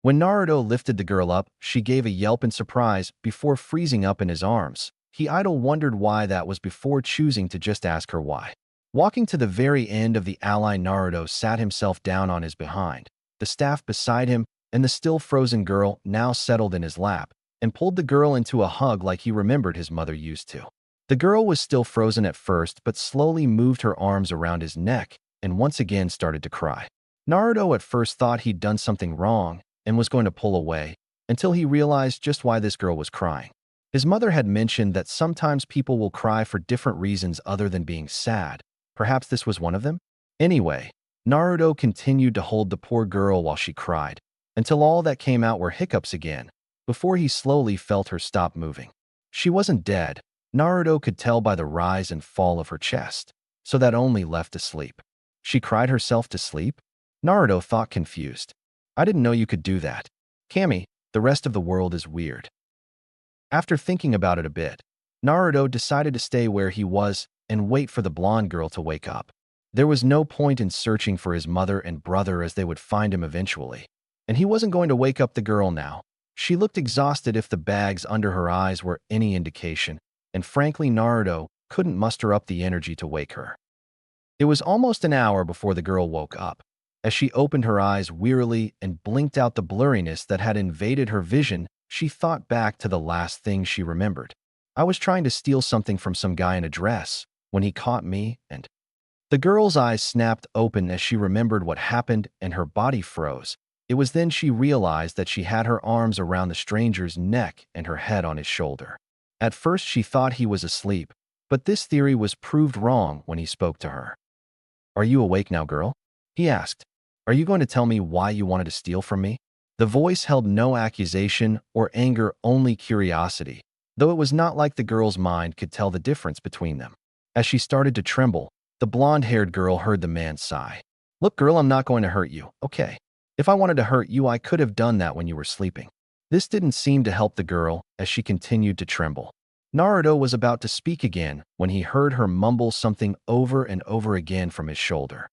When Naruto lifted the girl up, she gave a yelp in surprise before freezing up in his arms. He idle wondered why that was before choosing to just ask her why. Walking to the very end of the alley, Naruto sat himself down on his behind, the staff beside him, and the still frozen girl now settled in his lap, and pulled the girl into a hug like he remembered his mother used to. The girl was still frozen at first, but slowly moved her arms around his neck and once again started to cry. Naruto at first thought he'd done something wrong and was going to pull away, until he realized just why this girl was crying. His mother had mentioned that sometimes people will cry for different reasons other than being sad. Perhaps this was one of them? Anyway, Naruto continued to hold the poor girl while she cried, until all that came out were hiccups again, before he slowly felt her stop moving. She wasn't dead. Naruto could tell by the rise and fall of her chest, so that only left asleep. She cried herself to sleep? Naruto thought, confused. I didn't know you could do that. Kami, the rest of the world is weird. After thinking about it a bit, Naruto decided to stay where he was and wait for the blonde girl to wake up. There was no point in searching for his mother and brother as they would find him eventually, and he wasn't going to wake up the girl now. She looked exhausted if the bags under her eyes were any indication, and frankly Naruto couldn't muster up the energy to wake her. It was almost an hour before the girl woke up. As she opened her eyes wearily and blinked out the blurriness that had invaded her vision, she thought back to the last thing she remembered. I was trying to steal something from some guy in a dress when he caught me and... The girl's eyes snapped open as she remembered what happened and her body froze. It was then she realized that she had her arms around the stranger's neck and her head on his shoulder. At first she thought he was asleep, but this theory was proved wrong when he spoke to her. "Are you awake now, girl?" he asked. Are you going to tell me why you wanted to steal from me? The voice held no accusation or anger, only curiosity, though it was not like the girl's mind could tell the difference between them. As she started to tremble, the blonde-haired girl heard the man sigh. Look, girl, I'm not going to hurt you, okay? If I wanted to hurt you, I could have done that when you were sleeping. This didn't seem to help the girl as she continued to tremble. Naruto was about to speak again when he heard her mumble something over and over again from his shoulder.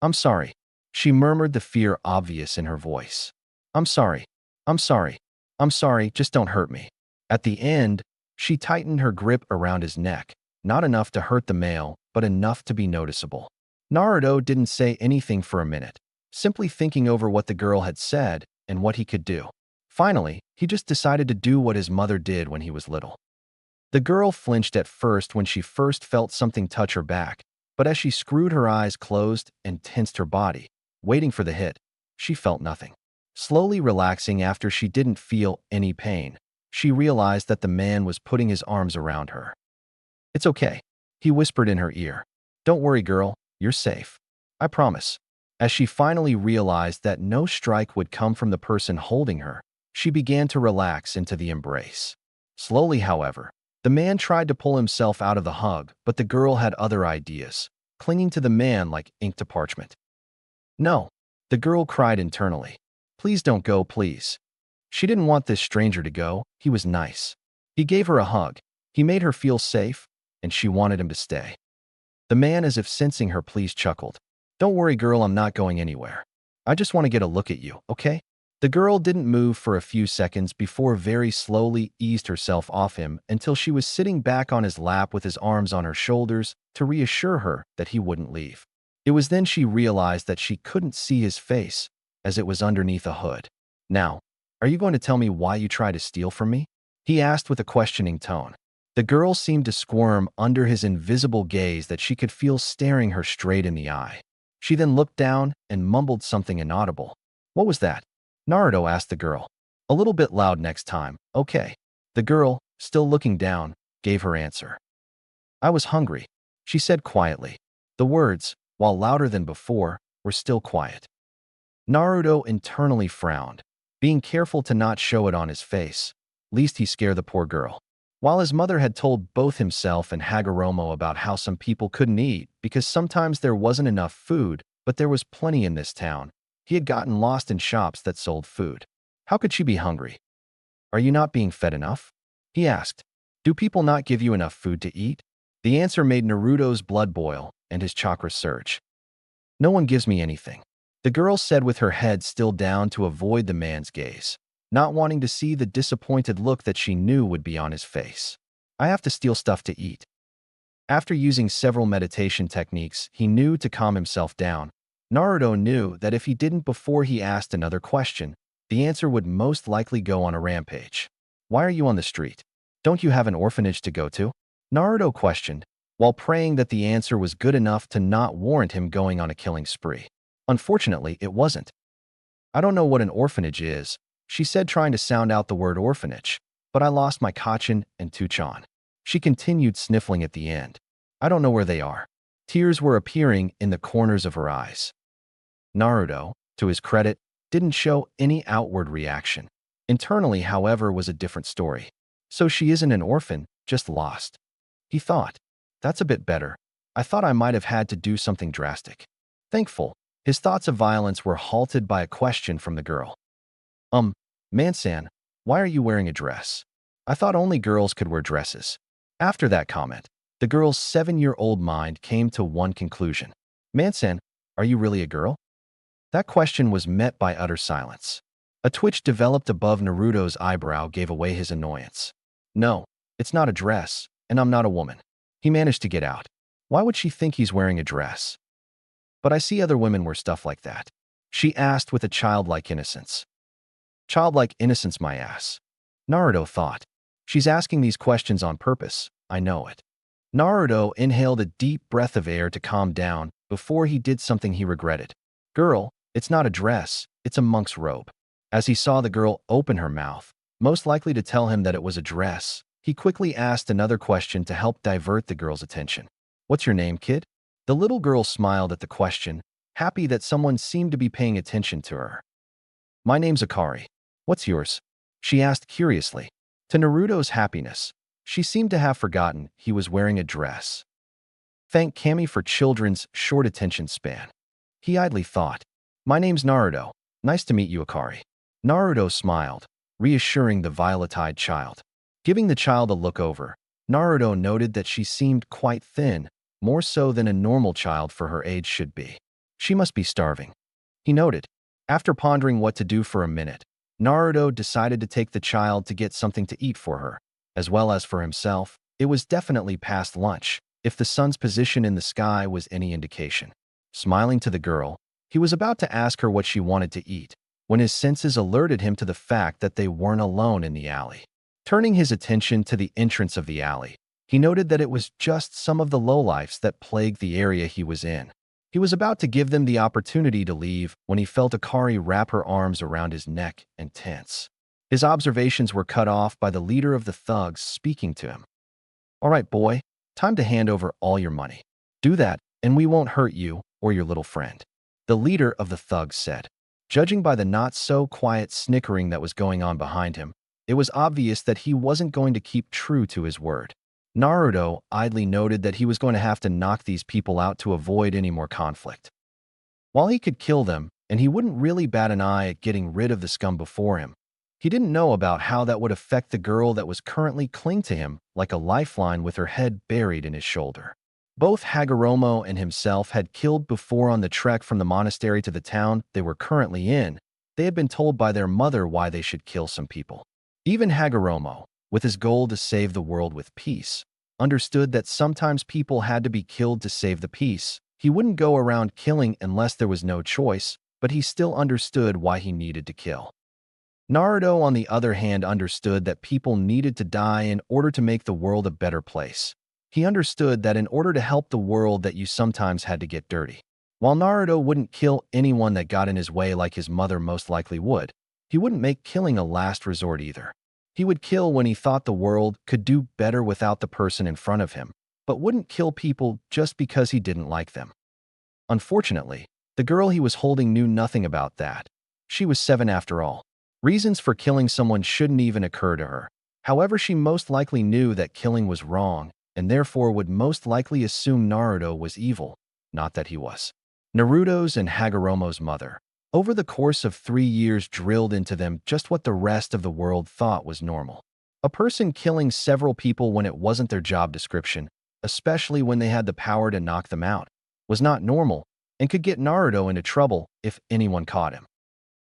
I'm sorry, she murmured, the fear obvious in her voice. I'm sorry, I'm sorry, I'm sorry, just don't hurt me. At the end, she tightened her grip around his neck, not enough to hurt the male, but enough to be noticeable. Naruto didn't say anything for a minute, simply thinking over what the girl had said and what he could do. Finally, he just decided to do what his mother did when he was little. The girl flinched at first when she first felt something touch her back, but as she screwed her eyes closed and tensed her body, waiting for the hit, she felt nothing. Slowly relaxing after she didn't feel any pain, she realized that the man was putting his arms around her. It's okay, he whispered in her ear. Don't worry, girl, you're safe. I promise. As she finally realized that no strike would come from the person holding her, she began to relax into the embrace. Slowly, however, the man tried to pull himself out of the hug, but the girl had other ideas, clinging to the man like ink to parchment. No, the girl cried internally. Please don't go, please. She didn't want this stranger to go. He was nice. He gave her a hug. He made her feel safe, and she wanted him to stay. The man, as if sensing her pleas, chuckled. Don't worry, girl, I'm not going anywhere. I just want to get a look at you, okay? The girl didn't move for a few seconds before very slowly eased herself off him until she was sitting back on his lap with his arms on her shoulders to reassure her that he wouldn't leave. It was then she realized that she couldn't see his face, as it was underneath a hood. Now, are you going to tell me why you tried to steal from me? He asked with a questioning tone. The girl seemed to squirm under his invisible gaze that she could feel staring her straight in the eye. She then looked down and mumbled something inaudible. What was that? Naruto asked the girl. A little bit loud next time, okay. The girl, still looking down, gave her answer. I was hungry, she said quietly. The words, while louder than before, were still quiet. Naruto internally frowned, being careful to not show it on his face, lest he scare the poor girl. While his mother had told both himself and Hagoromo about how some people couldn't eat because sometimes there wasn't enough food, but there was plenty in this town, he had gotten lost in shops that sold food. How could she be hungry? Are you not being fed enough? He asked. Do people not give you enough food to eat? The answer made Naruto's blood boil and his chakra surge. No one gives me anything, the girl said with her head still down to avoid the man's gaze, not wanting to see the disappointed look that she knew would be on his face. I have to steal stuff to eat. After using several meditation techniques he knew to calm himself down, Naruto knew that if he didn't before he asked another question, the answer would most likely go on a rampage. Why are you on the street? Don't you have an orphanage to go to? Naruto questioned, while praying that the answer was good enough to not warrant him going on a killing spree. Unfortunately, it wasn't. I don't know what an orphanage is, she said, trying to sound out the word orphanage, but I lost my Kachin and Tuchan. She continued, sniffling at the end. I don't know where they are. Tears were appearing in the corners of her eyes. Naruto, to his credit, didn't show any outward reaction. Internally, however, was a different story. So she isn't an orphan, just lost. He thought. That's a bit better. I thought I might have had to do something drastic. Thankful, his thoughts of violence were halted by a question from the girl. Man-san, why are you wearing a dress? I thought only girls could wear dresses. After that comment, the girl's 7-year-old mind came to one conclusion. Man-san, are you really a girl? That question was met by utter silence. A twitch developed above Naruto's eyebrow gave away his annoyance. No, it's not a dress, and I'm not a woman. He managed to get out. Why would she think he's wearing a dress? But I see other women wear stuff like that, she asked with a childlike innocence. Childlike innocence, my ass. Naruto thought. She's asking these questions on purpose, I know it. Naruto inhaled a deep breath of air to calm down before he did something he regretted. Girl, it's not a dress, it's a monk's robe. As he saw the girl open her mouth, most likely to tell him that it was a dress, he quickly asked another question to help divert the girl's attention. What's your name, kid? The little girl smiled at the question, happy that someone seemed to be paying attention to her. "My name's Akari. What's yours?" she asked curiously. To Naruto's happiness, she seemed to have forgotten he was wearing a dress. Thank Kami for children's short attention span. He idly thought. "My name's Naruto. Nice to meet you, Akari." Naruto smiled, reassuring the violet-eyed child. Giving the child a look over, Naruto noted that she seemed quite thin, more so than a normal child for her age should be. She must be starving, he noted. After pondering what to do for a minute, Naruto decided to take the child to get something to eat for her, as well as for himself. It was definitely past lunch, if the sun's position in the sky was any indication. Smiling to the girl, he was about to ask her what she wanted to eat, when his senses alerted him to the fact that they weren't alone in the alley. Turning his attention to the entrance of the alley, he noted that it was just some of the lowlifes that plagued the area he was in. He was about to give them the opportunity to leave when he felt Akari wrap her arms around his neck and tense. His observations were cut off by the leader of the thugs speaking to him. "All right, boy, time to hand over all your money. Do that, and we won't hurt you or your little friend," the leader of the thugs said. Judging by the not-so-quiet snickering that was going on behind him, it was obvious that he wasn't going to keep true to his word. Naruto idly noted that he was going to have to knock these people out to avoid any more conflict. While he could kill them, and he wouldn't really bat an eye at getting rid of the scum before him, he didn't know about how that would affect the girl that was currently clinging to him like a lifeline with her head buried in his shoulder. Both Hagoromo and himself had killed before on the trek from the monastery to the town they were currently in. They had been told by their mother why they should kill some people. Even Hagoromo, with his goal to save the world with peace, understood that sometimes people had to be killed to save the peace. He wouldn't go around killing unless there was no choice, but he still understood why he needed to kill. Naruto, on the other hand, understood that people needed to die in order to make the world a better place. He understood that in order to help the world that you sometimes had to get dirty. While Naruto wouldn't kill anyone that got in his way like his mother most likely would, he wouldn't make killing a last resort either. He would kill when he thought the world could do better without the person in front of him, but wouldn't kill people just because he didn't like them. Unfortunately, the girl he was holding knew nothing about that. She was 7 after all. Reasons for killing someone shouldn't even occur to her. However, she most likely knew that killing was wrong, and therefore would most likely assume Naruto was evil, not that he was. Naruto's and Hagoromo's mother, over the course of 3 years, drilled into them just what the rest of the world thought was normal. A person killing several people when it wasn't their job description, especially when they had the power to knock them out, was not normal and could get Naruto into trouble if anyone caught him.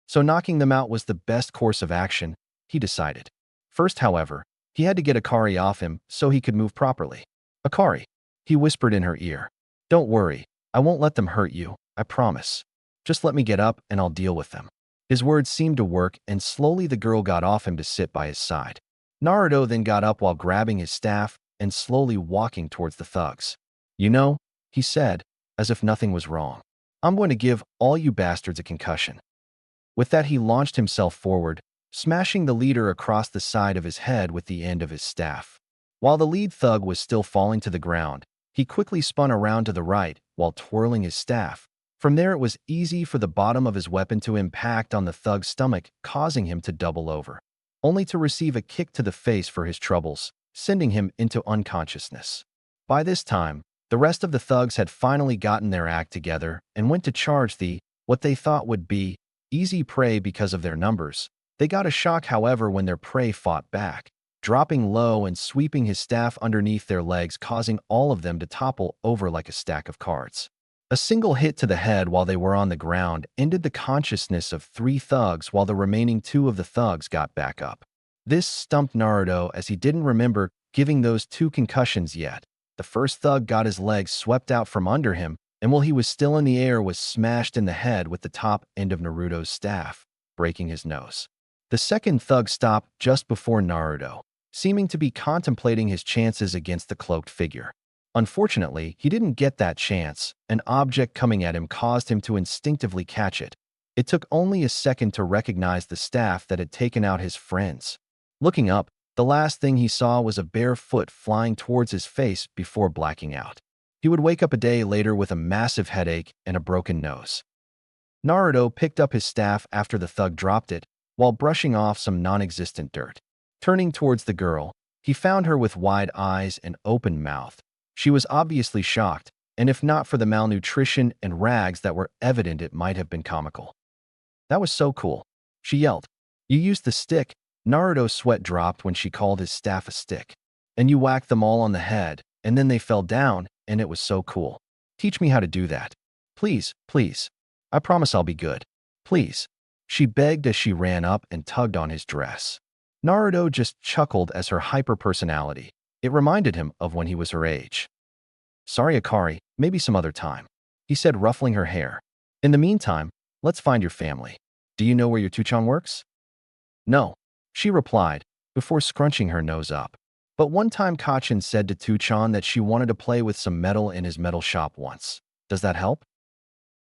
So knocking them out was the best course of action, he decided. First, however, he had to get Akari off him so he could move properly. "Akari," he whispered in her ear. "Don't worry, I won't let them hurt you, I promise. Just let me get up and I'll deal with them." His words seemed to work, and slowly the girl got off him to sit by his side. Naruto then got up while grabbing his staff and slowly walking towards the thugs. "You know," he said, as if nothing was wrong, "I'm going to give all you bastards a concussion." With that, he launched himself forward, smashing the leader across the side of his head with the end of his staff. While the lead thug was still falling to the ground, he quickly spun around to the right while twirling his staff. From there, it was easy for the bottom of his weapon to impact on the thug's stomach, causing him to double over, only to receive a kick to the face for his troubles, sending him into unconsciousness. By this time, the rest of the thugs had finally gotten their act together and went to charge what they thought would be, easy prey because of their numbers. They got a shock, however, when their prey fought back, dropping low and sweeping his staff underneath their legs, causing all of them to topple over like a stack of cards. A single hit to the head while they were on the ground ended the consciousness of 3 thugs, while the remaining 2 of the thugs got back up. This stumped Naruto, as he didn't remember giving those 2 concussions yet. The first thug got his legs swept out from under him, and while he was still in the air, was smashed in the head with the top end of Naruto's staff, breaking his nose. The second thug stopped just before Naruto, seeming to be contemplating his chances against the cloaked figure. Unfortunately, he didn't get that chance. An object coming at him caused him to instinctively catch it. It took only a second to recognize the staff that had taken out his friends. Looking up, the last thing he saw was a bare foot flying towards his face before blacking out. He would wake up a day later with a massive headache and a broken nose. Naruto picked up his staff after the thug dropped it, while brushing off some non-existent dirt. Turning towards the girl, he found her with wide eyes and open mouth. She was obviously shocked, and if not for the malnutrition and rags that were evident, it might have been comical. That was so cool, she yelled. You used the stick. Naruto's sweat dropped when she called his staff a stick. And you whacked them all on the head, and then they fell down, and it was so cool. Teach me how to do that. Please, please. I promise I'll be good. Please. She begged as she ran up and tugged on his dress. Naruto just chuckled as her hyper-personality. It reminded him of when he was her age. Sorry, Akari, maybe some other time, he said, ruffling her hair. In the meantime, let's find your family. Do you know where your Tuchan works? No, she replied, before scrunching her nose up. But one time Kachin said to Tuchan that she wanted to play with some metal in his metal shop once. Does that help?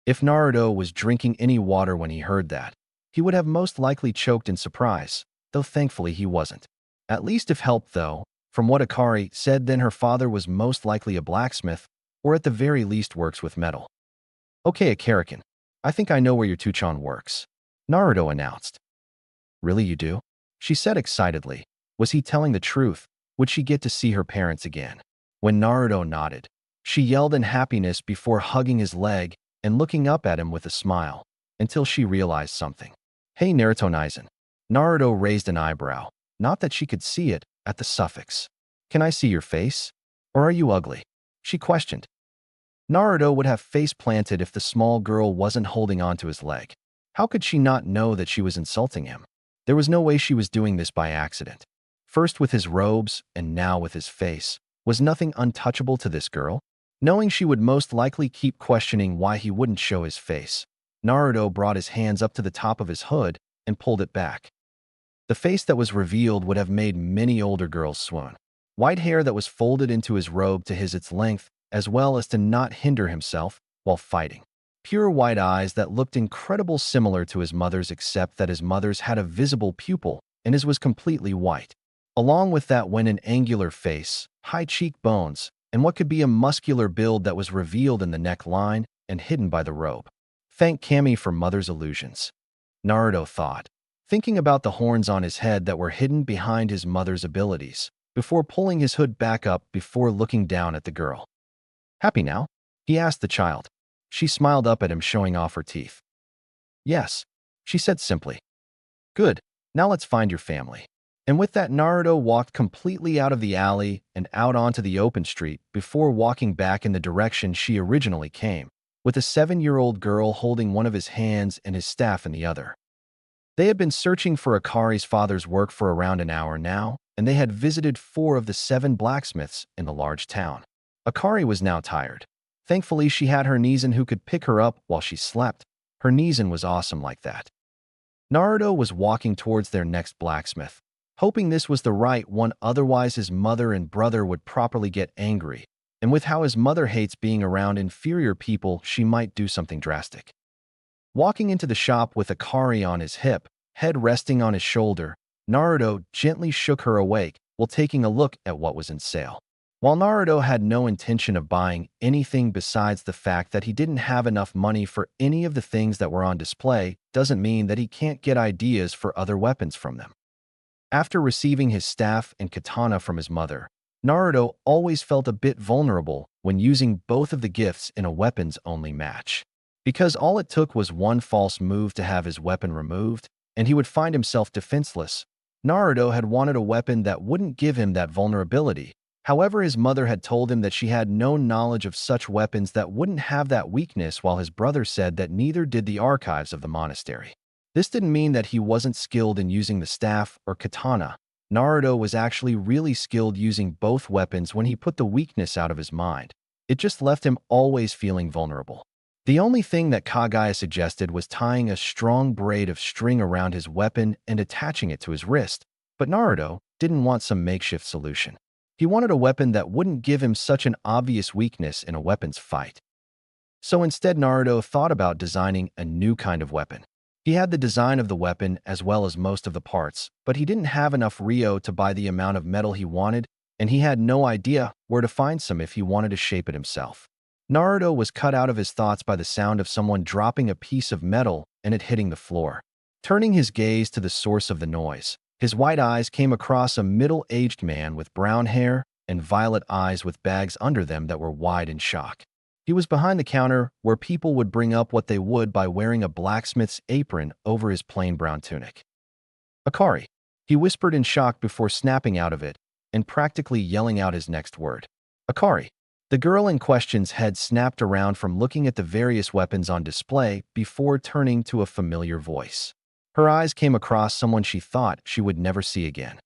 If Naruto was drinking any water when he heard that, he would have most likely choked in surprise, though thankfully he wasn't. At least if helped, though, from what Akari said, then her father was most likely a blacksmith, or at the very least works with metal. Okay, Akarikan, I think I know where your Tuchan works, Naruto announced. Really, you do? She said excitedly. Was he telling the truth? Would she get to see her parents again? When Naruto nodded, she yelled in happiness before hugging his leg and looking up at him with a smile, until she realized something. Hey, Naruto-nizen. Naruto raised an eyebrow, not that she could see it, at the suffix. Can I see your face? Or are you ugly? She questioned. Naruto would have face planted if the small girl wasn't holding on to his leg. How could she not know that she was insulting him? There was no way she was doing this by accident. First with his robes, and now with his face. Was nothing untouchable to this girl? Knowing she would most likely keep questioning why he wouldn't show his face, Naruto brought his hands up to the top of his hood and pulled it back. The face that was revealed would have made many older girls swoon. White hair that was folded into his robe to its length, as well as to not hinder himself while fighting. Pure white eyes that looked incredibly similar to his mother's, except that his mother's had a visible pupil and his was completely white. Along with that went an angular face, high cheekbones, and what could be a muscular build that was revealed in the neckline and hidden by the robe. Thank Kami for mother's illusions, Naruto thought, thinking about the horns on his head that were hidden behind his mother's abilities, before pulling his hood back up before looking down at the girl. Happy now? He asked the child. She smiled up at him, showing off her teeth. Yes, she said simply. Good, now let's find your family. And with that, Naruto walked completely out of the alley and out onto the open street before walking back in the direction she originally came, with a 7-year-old girl holding one of his hands and his staff in the other. They had been searching for Akari's father's work for around an hour now, and they had visited 4 of the 7 blacksmiths in the large town. Akari was now tired. Thankfully, she had her Nizen who could pick her up while she slept. Her Nizen was awesome like that. Naruto was walking towards their next blacksmith, hoping this was the right one, otherwise his mother and brother would properly get angry, and with how his mother hates being around inferior people, she might do something drastic. Walking into the shop with Akari on his hip, head resting on his shoulder, Naruto gently shook her awake while taking a look at what was in sale. While Naruto had no intention of buying anything besides the fact that he didn't have enough money for any of the things that were on display, doesn't mean that he can't get ideas for other weapons from them. After receiving his staff and katana from his mother, Naruto always felt a bit vulnerable when using both of the gifts in a weapons-only match. Because all it took was one false move to have his weapon removed, and he would find himself defenseless. Naruto had wanted a weapon that wouldn't give him that vulnerability. However, his mother had told him that she had no knowledge of such weapons that wouldn't have that weakness, while his brother said that neither did the archives of the monastery. This didn't mean that he wasn't skilled in using the staff or katana. Naruto was actually really skilled using both weapons when he put the weakness out of his mind. It just left him always feeling vulnerable. The only thing that Kaguya suggested was tying a strong braid of string around his weapon and attaching it to his wrist, but Naruto didn't want some makeshift solution. He wanted a weapon that wouldn't give him such an obvious weakness in a weapons fight. So instead, Naruto thought about designing a new kind of weapon. He had the design of the weapon as well as most of the parts, but he didn't have enough Ryo to buy the amount of metal he wanted, and he had no idea where to find some if he wanted to shape it himself. Naruto was cut out of his thoughts by the sound of someone dropping a piece of metal and it hitting the floor. Turning his gaze to the source of the noise, his white eyes came across a middle-aged man with brown hair and violet eyes with bags under them that were wide in shock. He was behind the counter where people would bring up what they would by wearing a blacksmith's apron over his plain brown tunic. "Akari," he whispered in shock before snapping out of it and practically yelling out his next word. "Akari." The girl in question's head snapped around from looking at the various weapons on display before turning to a familiar voice. Her eyes came across someone she thought she would never see again.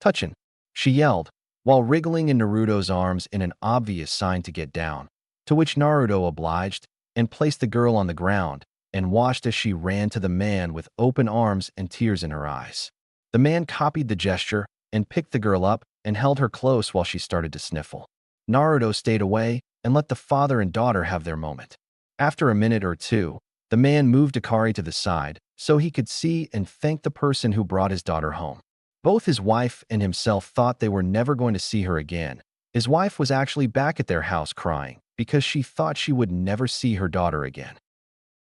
"Touchin'," she yelled, while wriggling in Naruto's arms in an obvious sign to get down, to which Naruto obliged and placed the girl on the ground and watched as she ran to the man with open arms and tears in her eyes. The man copied the gesture and picked the girl up and held her close while she started to sniffle. Naruto stayed away and let the father and daughter have their moment. After a minute or two, the man moved Akari to the side so he could see and thank the person who brought his daughter home. Both his wife and himself thought they were never going to see her again. His wife was actually back at their house crying because she thought she would never see her daughter again.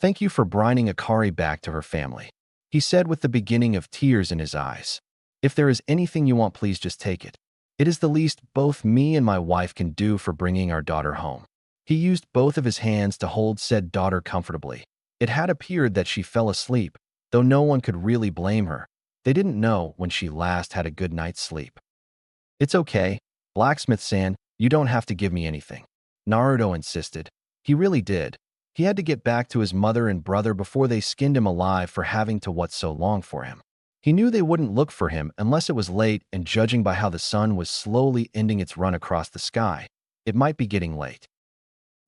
"Thank you for bringing Akari back to her family," he said with the beginning of tears in his eyes. "If there is anything you want, please just take it. It is the least both me and my wife can do for bringing our daughter home." He used both of his hands to hold said daughter comfortably. It had appeared that she fell asleep, though no one could really blame her. They didn't know when she last had a good night's sleep. "It's okay, Blacksmith-san, you don't have to give me anything," Naruto insisted. He really did. He had to get back to his mother and brother before they skinned him alive for having to wait so long for him. He knew they wouldn't look for him unless it was late, and judging by how the sun was slowly ending its run across the sky, it might be getting late.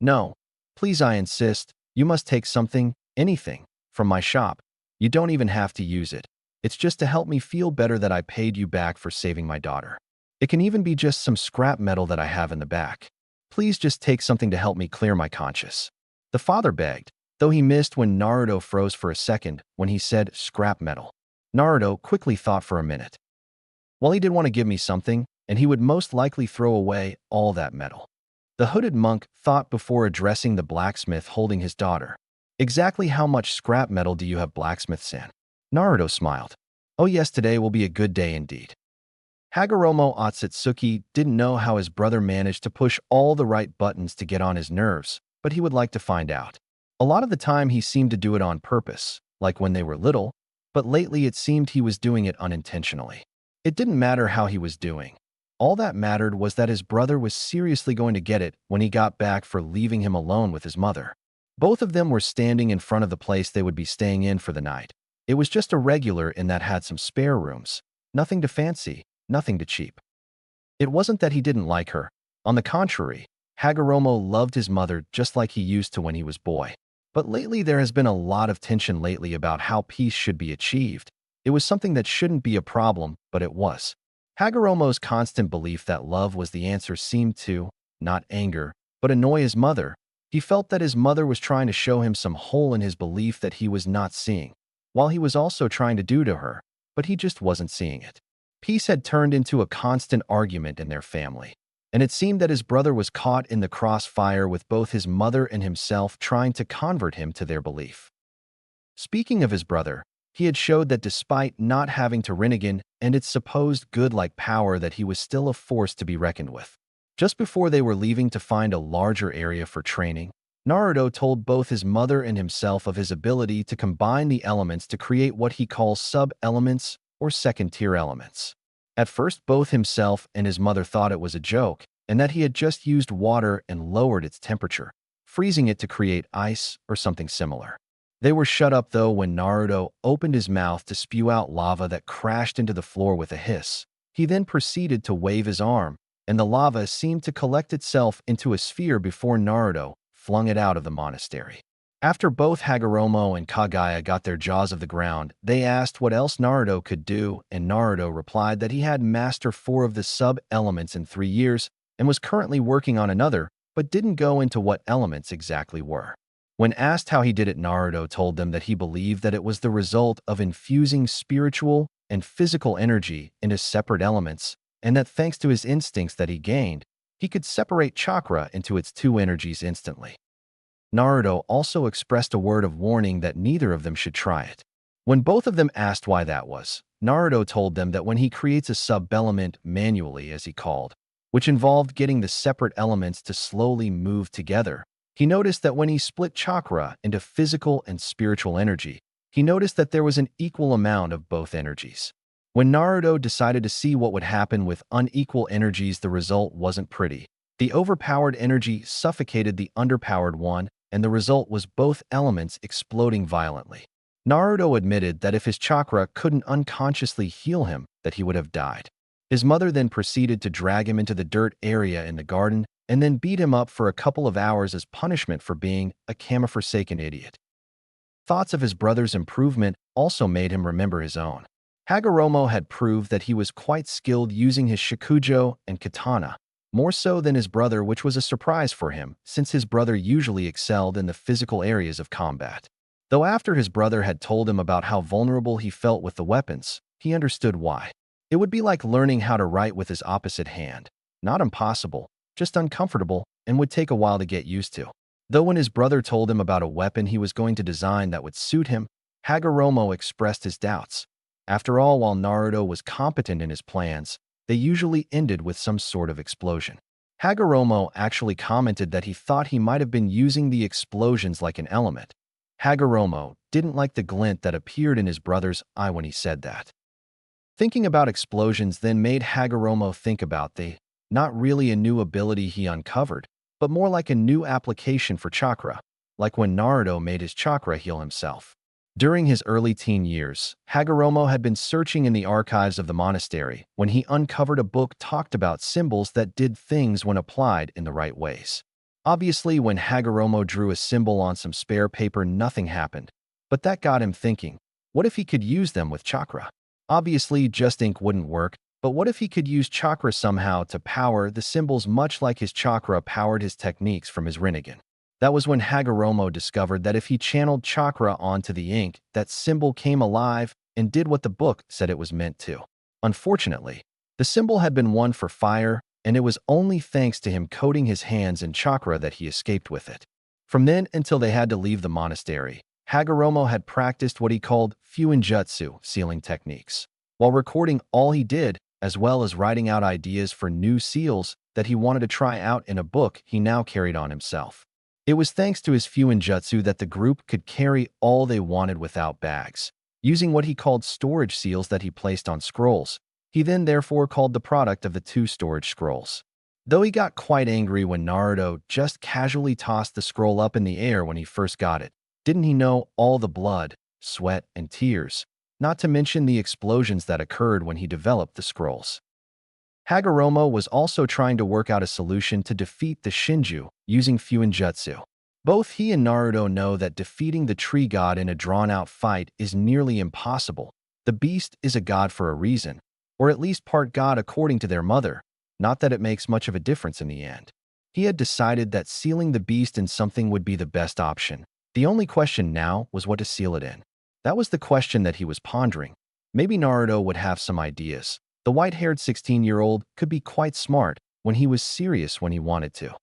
"No, please, I insist. You must take something, anything, from my shop. You don't even have to use it. It's just to help me feel better that I paid you back for saving my daughter. It can even be just some scrap metal that I have in the back. Please just take something to help me clear my conscience," the father begged, though he missed when Naruto froze for a second when he said scrap metal. Naruto quickly thought for a minute. Well, he did want to give me something, and he would most likely throw away all that metal. The hooded monk thought before addressing the blacksmith holding his daughter. "Exactly how much scrap metal do you have, Blacksmith-san?" Naruto smiled. "Oh yes, today will be a good day indeed." Hagoromo Ōtsutsuki didn't know how his brother managed to push all the right buttons to get on his nerves, but he would like to find out. A lot of the time he seemed to do it on purpose, like when they were little, but lately it seemed he was doing it unintentionally. It didn't matter how he was doing. All that mattered was that his brother was seriously going to get it when he got back for leaving him alone with his mother. Both of them were standing in front of the place they would be staying in for the night. It was just a regular inn that had some spare rooms. Nothing to fancy, nothing to cheap. It wasn't that he didn't like her. On the contrary, Hagoromo loved his mother just like he used to when he was boy. But lately there has been a lot of tension lately about how peace should be achieved. It was something that shouldn't be a problem, but it was. Hagoromo's constant belief that love was the answer seemed to, not anger, but annoy his mother. He felt that his mother was trying to show him some hole in his belief that he was not seeing, while he was also trying to do to her, but he just wasn't seeing it. Peace had turned into a constant argument in their family, and it seemed that his brother was caught in the crossfire with both his mother and himself trying to convert him to their belief. Speaking of his brother, he had showed that despite not having to Rinnegan and its supposed good-like power, that he was still a force to be reckoned with. Just before they were leaving to find a larger area for training, Naruto told both his mother and himself of his ability to combine the elements to create what he calls sub-elements or second-tier elements. At first, both himself and his mother thought it was a joke and that he had just used water and lowered its temperature, freezing it to create ice or something similar. They were shut up, though, when Naruto opened his mouth to spew out lava that crashed into the floor with a hiss. He then proceeded to wave his arm, and the lava seemed to collect itself into a sphere before Naruto flung it out of the monastery. After both Hagoromo and Kaguya got their jaws of the ground, they asked what else Naruto could do, and Naruto replied that he had mastered 4 of the sub-elements in 3 years and was currently working on another, but didn't go into what elements exactly were. When asked how he did it, Naruto told them that he believed that it was the result of infusing spiritual and physical energy into separate elements and that thanks to his instincts that he gained, he could separate chakra into its two energies instantly. Naruto also expressed a word of warning that neither of them should try it. When both of them asked why that was, Naruto told them that when he creates a sub-element manually, as he called, which involved getting the separate elements to slowly move together, he noticed that when he split chakra into physical and spiritual energy, he noticed that there was an equal amount of both energies. When Naruto decided to see what would happen with unequal energies, the result wasn't pretty. The overpowered energy suffocated the underpowered one, and the result was both elements exploding violently. Naruto admitted that if his chakra couldn't unconsciously heal him, that he would have died. His mother then proceeded to drag him into the dirt area in the garden and then beat him up for a couple of hours as punishment for being a godforsaken idiot. Thoughts of his brother's improvement also made him remember his own. Hagoromo had proved that he was quite skilled using his shakujo and katana, more so than his brother, which was a surprise for him, since his brother usually excelled in the physical areas of combat. Though after his brother had told him about how vulnerable he felt with the weapons, he understood why. It would be like learning how to write with his opposite hand. Not impossible, just uncomfortable, and would take a while to get used to. Though when his brother told him about a weapon he was going to design that would suit him, Hagoromo expressed his doubts. After all, while Naruto was competent in his plans, they usually ended with some sort of explosion. Hagoromo actually commented that he thought he might have been using the explosions like an element. Hagoromo didn't like the glint that appeared in his brother's eye when he said that. Thinking about explosions then made Hagoromo think about not really a new ability he uncovered, but more like a new application for chakra, like when Naruto made his chakra heal himself. During his early teen years, Hagoromo had been searching in the archives of the monastery when he uncovered a book talked about symbols that did things when applied in the right ways. Obviously, when Hagoromo drew a symbol on some spare paper, nothing happened, but that got him thinking, what if he could use them with chakra? Obviously, just ink wouldn't work, but what if he could use chakra somehow to power the symbols much like his chakra powered his techniques from his Rinnegan? That was when Hagoromo discovered that if he channeled chakra onto the ink, that symbol came alive and did what the book said it was meant to. Unfortunately, the symbol had been one for fire, and it was only thanks to him coating his hands in chakra that he escaped with it. From then until they had to leave the monastery, Hagoromo had practiced what he called fuinjutsu sealing techniques. While recording all he did, as well as writing out ideas for new seals that he wanted to try out in a book he now carried on himself. It was thanks to his fuinjutsu that the group could carry all they wanted without bags, using what he called storage seals that he placed on scrolls. He then therefore called the product of the two storage scrolls. Though he got quite angry when Naruto just casually tossed the scroll up in the air when he first got it, didn't he know all the blood, sweat, and tears, not to mention the explosions that occurred when he developed the scrolls. Hagoromo was also trying to work out a solution to defeat the Shinju using fuinjutsu. Both he and Naruto know that defeating the tree god in a drawn-out fight is nearly impossible. The beast is a god for a reason, or at least part god according to their mother, not that it makes much of a difference in the end. He had decided that sealing the beast in something would be the best option. The only question now was what to seal it in. That was the question that he was pondering. Maybe Naruto would have some ideas. The white-haired 16-year-old could be quite smart when he was serious when he wanted to.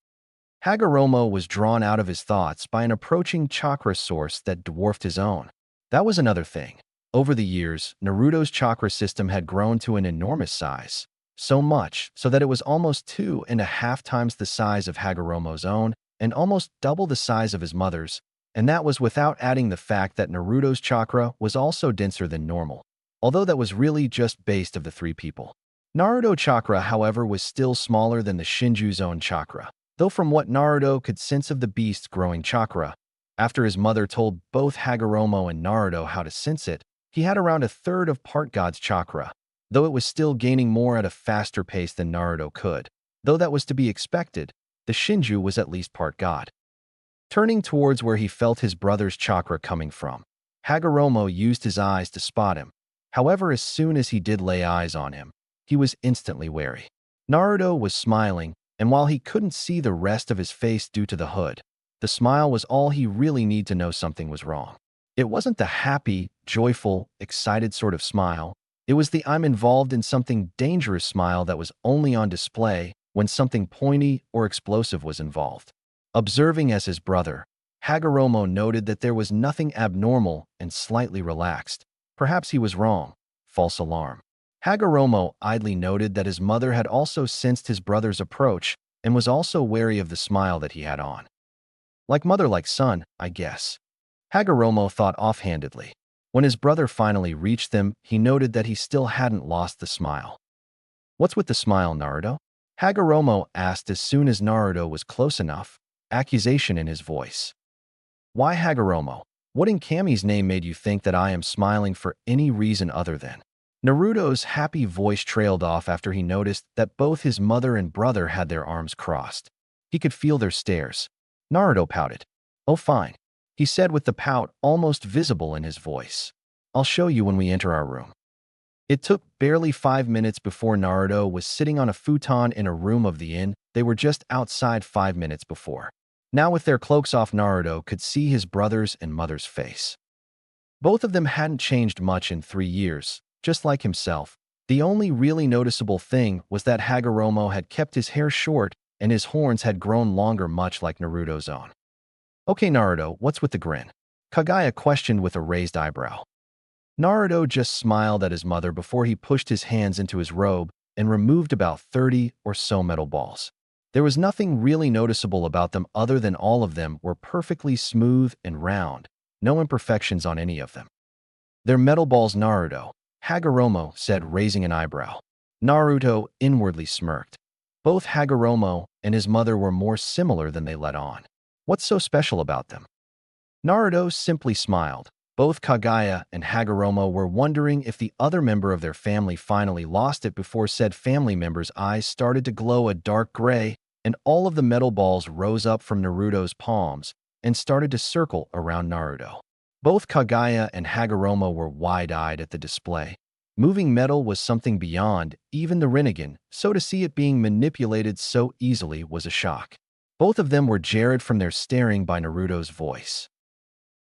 Hagoromo was drawn out of his thoughts by an approaching chakra source that dwarfed his own. That was another thing. Over the years, Naruto's chakra system had grown to an enormous size. So much so that it was almost 2.5 times the size of Hagoromo's own and almost double the size of his mother's, and that was without adding the fact that Naruto's chakra was also denser than normal. Although that was really just based of the three people. Naruto chakra, however, was still smaller than the Shinju's own chakra, though from what Naruto could sense of the beast's growing chakra, after his mother told both Hagoromo and Naruto how to sense it, he had around a third of part god's chakra, though it was still gaining more at a faster pace than Naruto could. Though that was to be expected, the Shinju was at least part god. Turning towards where he felt his brother's chakra coming from, Hagoromo used his eyes to spot him. However, as soon as he did lay eyes on him, he was instantly wary. Naruto was smiling, and while he couldn't see the rest of his face due to the hood, the smile was all he really needed to know something was wrong. It wasn't the happy, joyful, excited sort of smile. It was the "I'm involved in something dangerous" smile that was only on display when something pointy or explosive was involved. Observing as his brother, Hagoromo noted that there was nothing abnormal and slightly relaxed. Perhaps he was wrong. False alarm. Hagoromo idly noted that his mother had also sensed his brother's approach and was also wary of the smile that he had on. Like mother, like son, I guess. Hagoromo thought offhandedly. When his brother finally reached them, he noted that he still hadn't lost the smile. "What's with the smile, Naruto?" Hagoromo asked as soon as Naruto was close enough, accusation in his voice. "Why, Hagoromo? What in Kami's name made you think that I am smiling for any reason other than?" Naruto's happy voice trailed off after he noticed that both his mother and brother had their arms crossed. He could feel their stares. Naruto pouted. "Oh, fine," he said with the pout almost visible in his voice. "I'll show you when we enter our room." It took barely 5 minutes before Naruto was sitting on a futon in a room of the inn. They were just outside 5 minutes before. Now with their cloaks off, Naruto could see his brother's and mother's face. Both of them hadn't changed much in 3 years, just like himself. The only really noticeable thing was that Hagoromo had kept his hair short and his horns had grown longer, much like Naruto's own. "Okay, Naruto, what's with the grin?" Kaguya questioned with a raised eyebrow. Naruto just smiled at his mother before he pushed his hands into his robe and removed about 30 or so metal balls. There was nothing really noticeable about them other than all of them were perfectly smooth and round, no imperfections on any of them. "They're metal balls, Naruto," Hagoromo said, raising an eyebrow. Naruto inwardly smirked. Both Hagoromo and his mother were more similar than they let on. What's so special about them? Naruto simply smiled. Both Kaguya and Hagoromo were wondering if the other member of their family finally lost it before said family member's eyes started to glow a dark gray, and all of the metal balls rose up from Naruto's palms and started to circle around Naruto. Both Kaguya and Hagoromo were wide-eyed at the display. Moving metal was something beyond even the Rinnegan, so to see it being manipulated so easily was a shock. Both of them were jarred from their staring by Naruto's voice.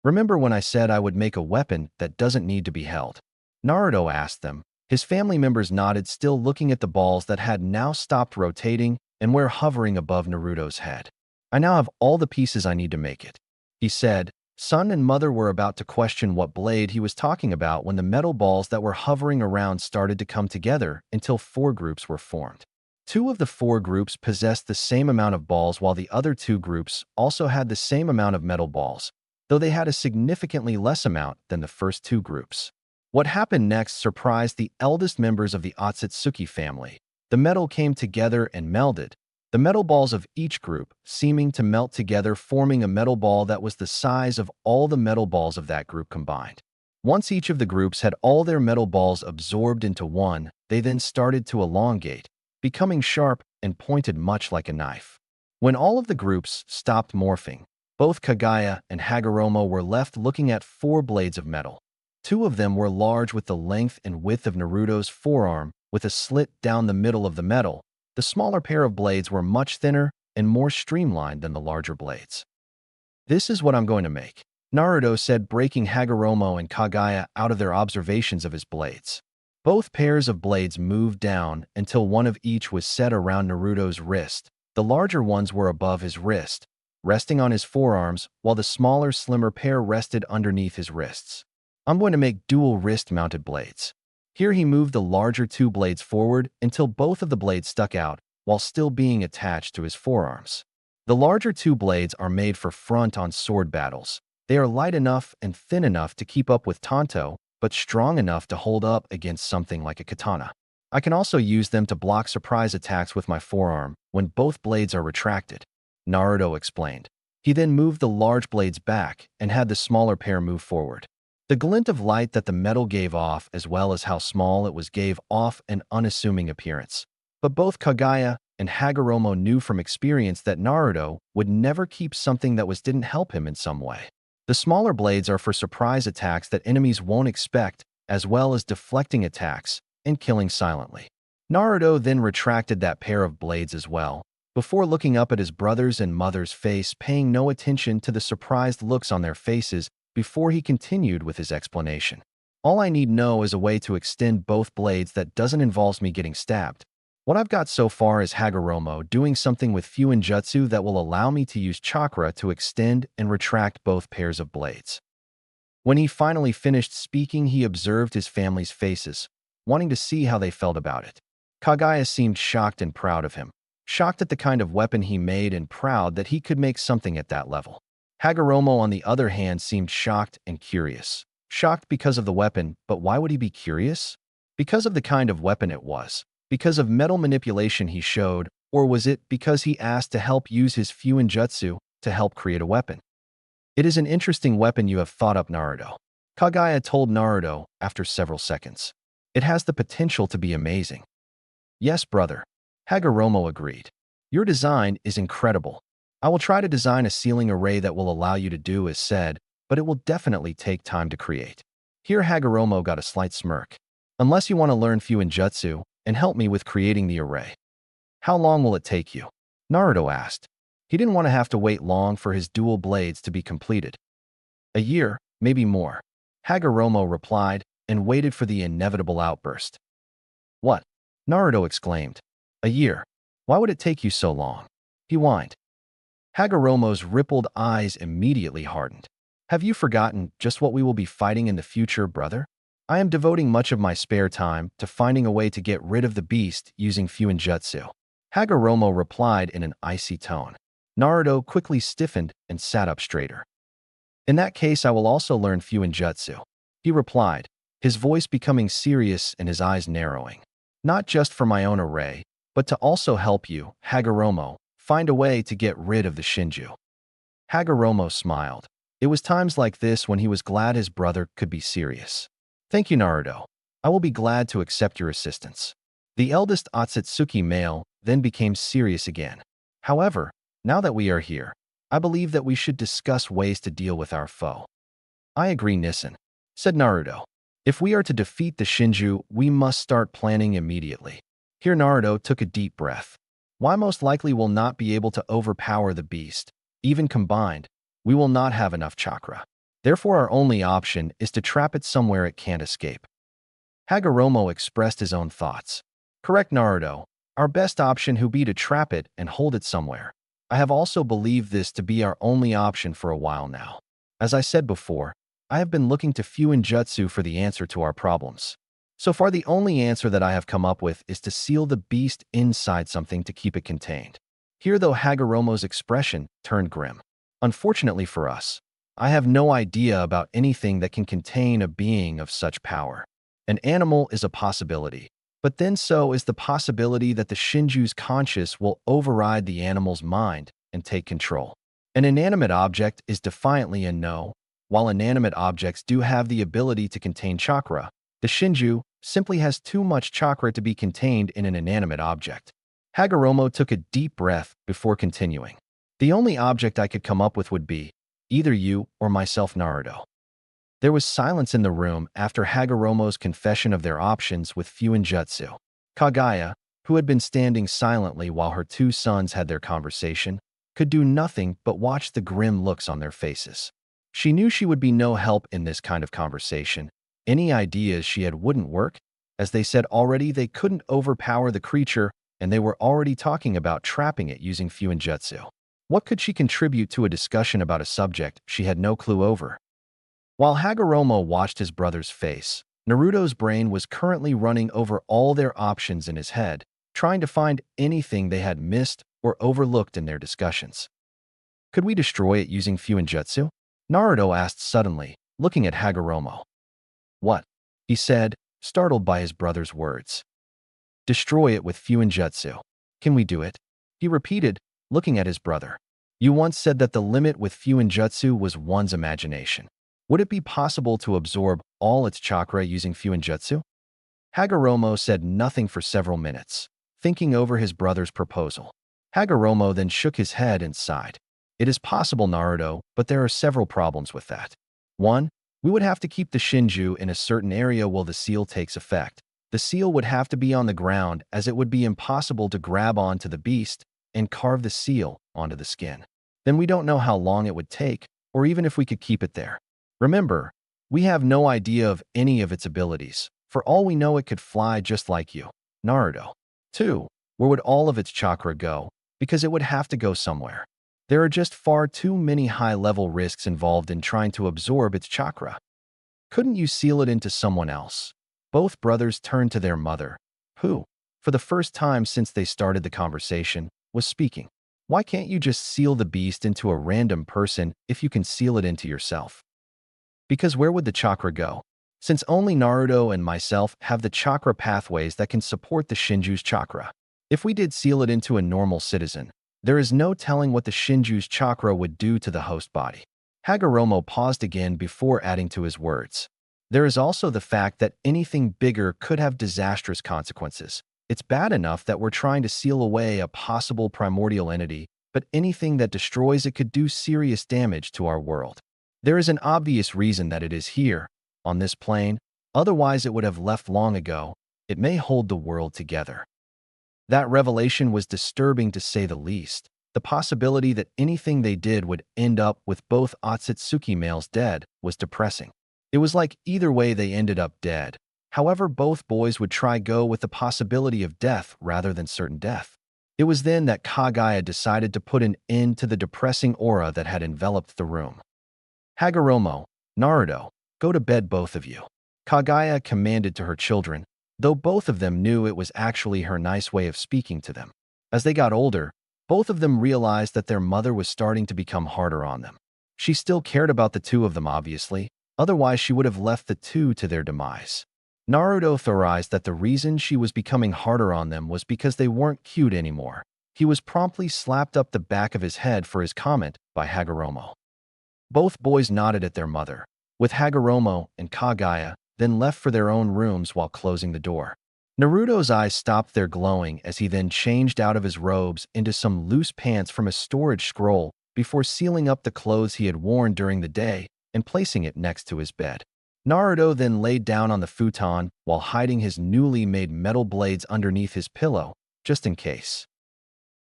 "Remember when I said I would make a weapon that doesn't need to be held?" Naruto asked them. His family members nodded, still looking at the balls that had now stopped rotating and were hovering above Naruto's head. "I now have all the pieces I need to make it," he said. Son and mother were about to question what blade he was talking about when the metal balls that were hovering around started to come together until 4 groups were formed. 2 of the 4 groups possessed the same amount of balls, while the other 2 groups also had the same amount of metal balls, though they had a significantly less amount than the first 2 groups. What happened next surprised the eldest members of the Ōtsutsuki family. The metal came together and melded, the metal balls of each group seeming to melt together, forming a metal ball that was the size of all the metal balls of that group combined. Once each of the groups had all their metal balls absorbed into one, they then started to elongate, becoming sharp and pointed much like a knife. When all of the groups stopped morphing, both Kaguya and Hagoromo were left looking at 4 blades of metal. 2 of them were large with the length and width of Naruto's forearm, with a slit down the middle of the metal. The smaller pair of blades were much thinner and more streamlined than the larger blades. "This is what I'm going to make," Naruto said, breaking Hagoromo and Kaguya out of their observations of his blades. Both pairs of blades moved down until one of each was set around Naruto's wrist. The larger ones were above his wrist, resting on his forearms, while the smaller, slimmer pair rested underneath his wrists. "I'm going to make dual wrist-mounted blades." Here he moved the larger 2 blades forward until both of the blades stuck out, while still being attached to his forearms. The larger 2 blades are made for front-on sword battles. They are light enough and thin enough to keep up with Tanto, but strong enough to hold up against something like a katana. I can also use them to block surprise attacks with my forearm when both blades are retracted, Naruto explained. He then moved the large blades back and had the smaller pair move forward. The glint of light that the metal gave off, as well as how small it was, gave off an unassuming appearance. But both Kaguya and Hagoromo knew from experience that Naruto would never keep something that didn't help him in some way. The smaller blades are for surprise attacks that enemies won't expect, as well as deflecting attacks and killing silently. Naruto then retracted that pair of blades as well, before looking up at his brother's and mother's face, paying no attention to the surprised looks on their faces before he continued with his explanation. All I need know is a way to extend both blades that doesn't involve me getting stabbed. What I've got so far is Hagoromo doing something with Fuinjutsu that will allow me to use chakra to extend and retract both pairs of blades. When he finally finished speaking, he observed his family's faces, wanting to see how they felt about it. Kaguya seemed shocked and proud of him, shocked at the kind of weapon he made and proud that he could make something at that level. Hagoromo, on the other hand, seemed shocked and curious. Shocked because of the weapon, but why would he be curious? Because of the kind of weapon it was. Because of metal manipulation he showed, or was it because he asked to help use his Fuinjutsu to help create a weapon? It is an interesting weapon you have thought up, Naruto. Kaguya told Naruto after several seconds. It has the potential to be amazing. Yes, brother. Hagoromo agreed. Your design is incredible. I will try to design a ceiling array that will allow you to do as said, but it will definitely take time to create. Here Hagoromo got a slight smirk. Unless you want to learn Fuinjutsu and help me with creating the array. How long will it take you? Naruto asked. He didn't want to have to wait long for his dual blades to be completed. A year, maybe more. Hagoromo replied and waited for the inevitable outburst. What? Naruto exclaimed. A year. Why would it take you so long? He whined. Hagoromo's rippled eyes immediately hardened. Have you forgotten just what we will be fighting in the future, brother? I am devoting much of my spare time to finding a way to get rid of the beast using Fuinjutsu. Hagoromo replied in an icy tone. Naruto quickly stiffened and sat up straighter. In that case, I will also learn Fuinjutsu, he replied, his voice becoming serious and his eyes narrowing. Not just for my own array, but to also help you, Hagoromo, find a way to get rid of the Shinju. Hagoromo smiled. It was times like this when he was glad his brother could be serious. Thank you, Naruto. I will be glad to accept your assistance. The eldest Ōtsutsuki male then became serious again. However, now that we are here, I believe that we should discuss ways to deal with our foe. I agree, Nissen, said Naruto. If we are to defeat the Shinju, we must start planning immediately. Here Naruto took a deep breath. Why most likely will not be able to overpower the beast. Even combined, we will not have enough chakra. Therefore, our only option is to trap it somewhere it can't escape. Hagoromo expressed his own thoughts. Correct, Naruto. Our best option would be to trap it and hold it somewhere. I have also believed this to be our only option for a while now. As I said before, I have been looking to Fuinjutsu for the answer to our problems. So far, the only answer that I have come up with is to seal the beast inside something to keep it contained. Here, though, Hagoromo's expression turned grim. Unfortunately for us, I have no idea about anything that can contain a being of such power. An animal is a possibility, but then so is the possibility that the Shinju's conscious will override the animal's mind and take control. An inanimate object is defiantly a no. While inanimate objects do have the ability to contain chakra, the Shinju simply has too much chakra to be contained in an inanimate object. Hagoromo took a deep breath before continuing. The only object I could come up with would be either you or myself, Naruto. There was silence in the room after Hagoromo's confession of their options with Fuinjutsu. Kaguya, who had been standing silently while her two sons had their conversation, could do nothing but watch the grim looks on their faces. She knew she would be no help in this kind of conversation. Any ideas she had wouldn't work. As they said already, they couldn't overpower the creature, and they were already talking about trapping it using Fuinjutsu. What could she contribute to a discussion about a subject she had no clue over? While Hagoromo watched his brother's face, Naruto's brain was currently running over all their options in his head, trying to find anything they had missed or overlooked in their discussions. Could we destroy it using Fuinjutsu? Naruto asked suddenly, looking at Hagoromo. What? He said, startled by his brother's words. Destroy it with Fuinjutsu. Can we do it? He repeated, looking at his brother. You once said that the limit with Fuinjutsu was one's imagination. Would it be possible to absorb all its chakra using Fuinjutsu? Hagoromo said nothing for several minutes, thinking over his brother's proposal. Hagoromo then shook his head and sighed. It is possible, Naruto, but there are several problems with that. 1. We would have to keep the Shinju in a certain area while the seal takes effect. The seal would have to be on the ground, as it would be impossible to grab onto the beast and carve the seal onto the skin. Then we don't know how long it would take, or even if we could keep it there. Remember, We have no idea of any of its abilities. For all we know, it could fly just like you. Naruto. 2. Where would all of its chakra go? Because it would have to go somewhere. There are just far too many high-level risks involved in trying to absorb its chakra. Couldn't you seal it into someone else? Both brothers turned to their mother, who, for the first time since they started the conversation, was speaking. Why can't you just seal the beast into a random person if you can seal it into yourself? Because where would the chakra go? Since only Naruto and myself have the chakra pathways that can support the Shinju's chakra. If we did seal it into a normal citizen, there is no telling what the Shinju's chakra would do to the host body. Hagoromo paused again before adding to his words. There is also the fact that anything bigger could have disastrous consequences. It's bad enough that we're trying to seal away a possible primordial entity, but anything that destroys it could do serious damage to our world. There is an obvious reason that it is here, on this plane, otherwise it would have left long ago. It may hold the world together. That revelation was disturbing to say the least. The possibility that anything they did would end up with both Ōtsutsuki males dead was depressing. It was like either way they ended up dead. However, both boys would try go with the possibility of death rather than certain death. It was then that Kaguya decided to put an end to the depressing aura that had enveloped the room. Hagoromo, Naruto, go to bed both of you. Kaguya commanded to her children, though both of them knew it was actually her nice way of speaking to them. As they got older, both of them realized that their mother was starting to become harder on them. She still cared about the two of them, obviously, otherwise she would have left the two to their demise. Naruto theorized that the reason she was becoming harder on them was because they weren't cute anymore. He was promptly slapped up the back of his head for his comment by Hagoromo. Both boys nodded at their mother, with Hagoromo and Kaguya then left for their own rooms while closing the door. Naruto's eyes stopped their glowing as he then changed out of his robes into some loose pants from a storage scroll before sealing up the clothes he had worn during the day and placing it next to his bed. Naruto then laid down on the futon while hiding his newly made metal blades underneath his pillow, just in case.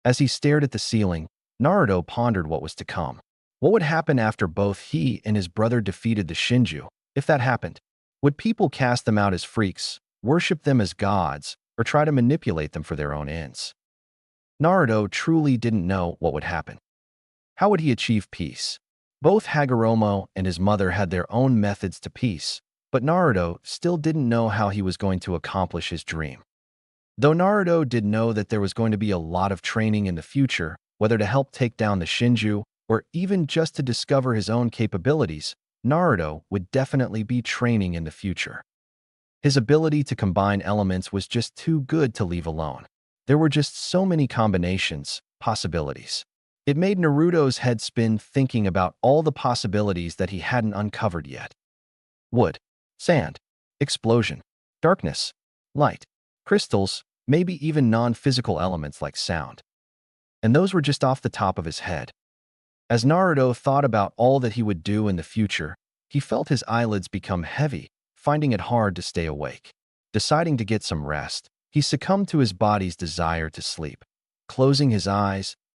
As he stared at the ceiling, Naruto pondered what was to come. What would happen after both he and his brother defeated the Shinju? If that happened, would people cast them out as freaks, worship them as gods, or try to manipulate them for their own ends? Naruto truly didn't know what would happen. How would he achieve peace? Both Hagoromo and his mother had their own methods to peace, but Naruto still didn't know how he was going to accomplish his dream. Though Naruto did know that there was going to be a lot of training in the future, whether to help take down the Shinju or even just to discover his own capabilities, Naruto would definitely be training in the future. His ability to combine elements was just too good to leave alone. There were just so many combinations, possibilities. It made Naruto's head spin thinking about all the possibilities that he hadn't uncovered yet. Wood, sand, explosion, darkness, light, crystals, maybe even non-physical elements like sound. And those were just off the top of his head. As Naruto thought about all that he would do in the future, he felt his eyelids become heavy, finding it hard to stay awake. Deciding to get some rest, he succumbed to his body's desire to sleep. Closing his eyes,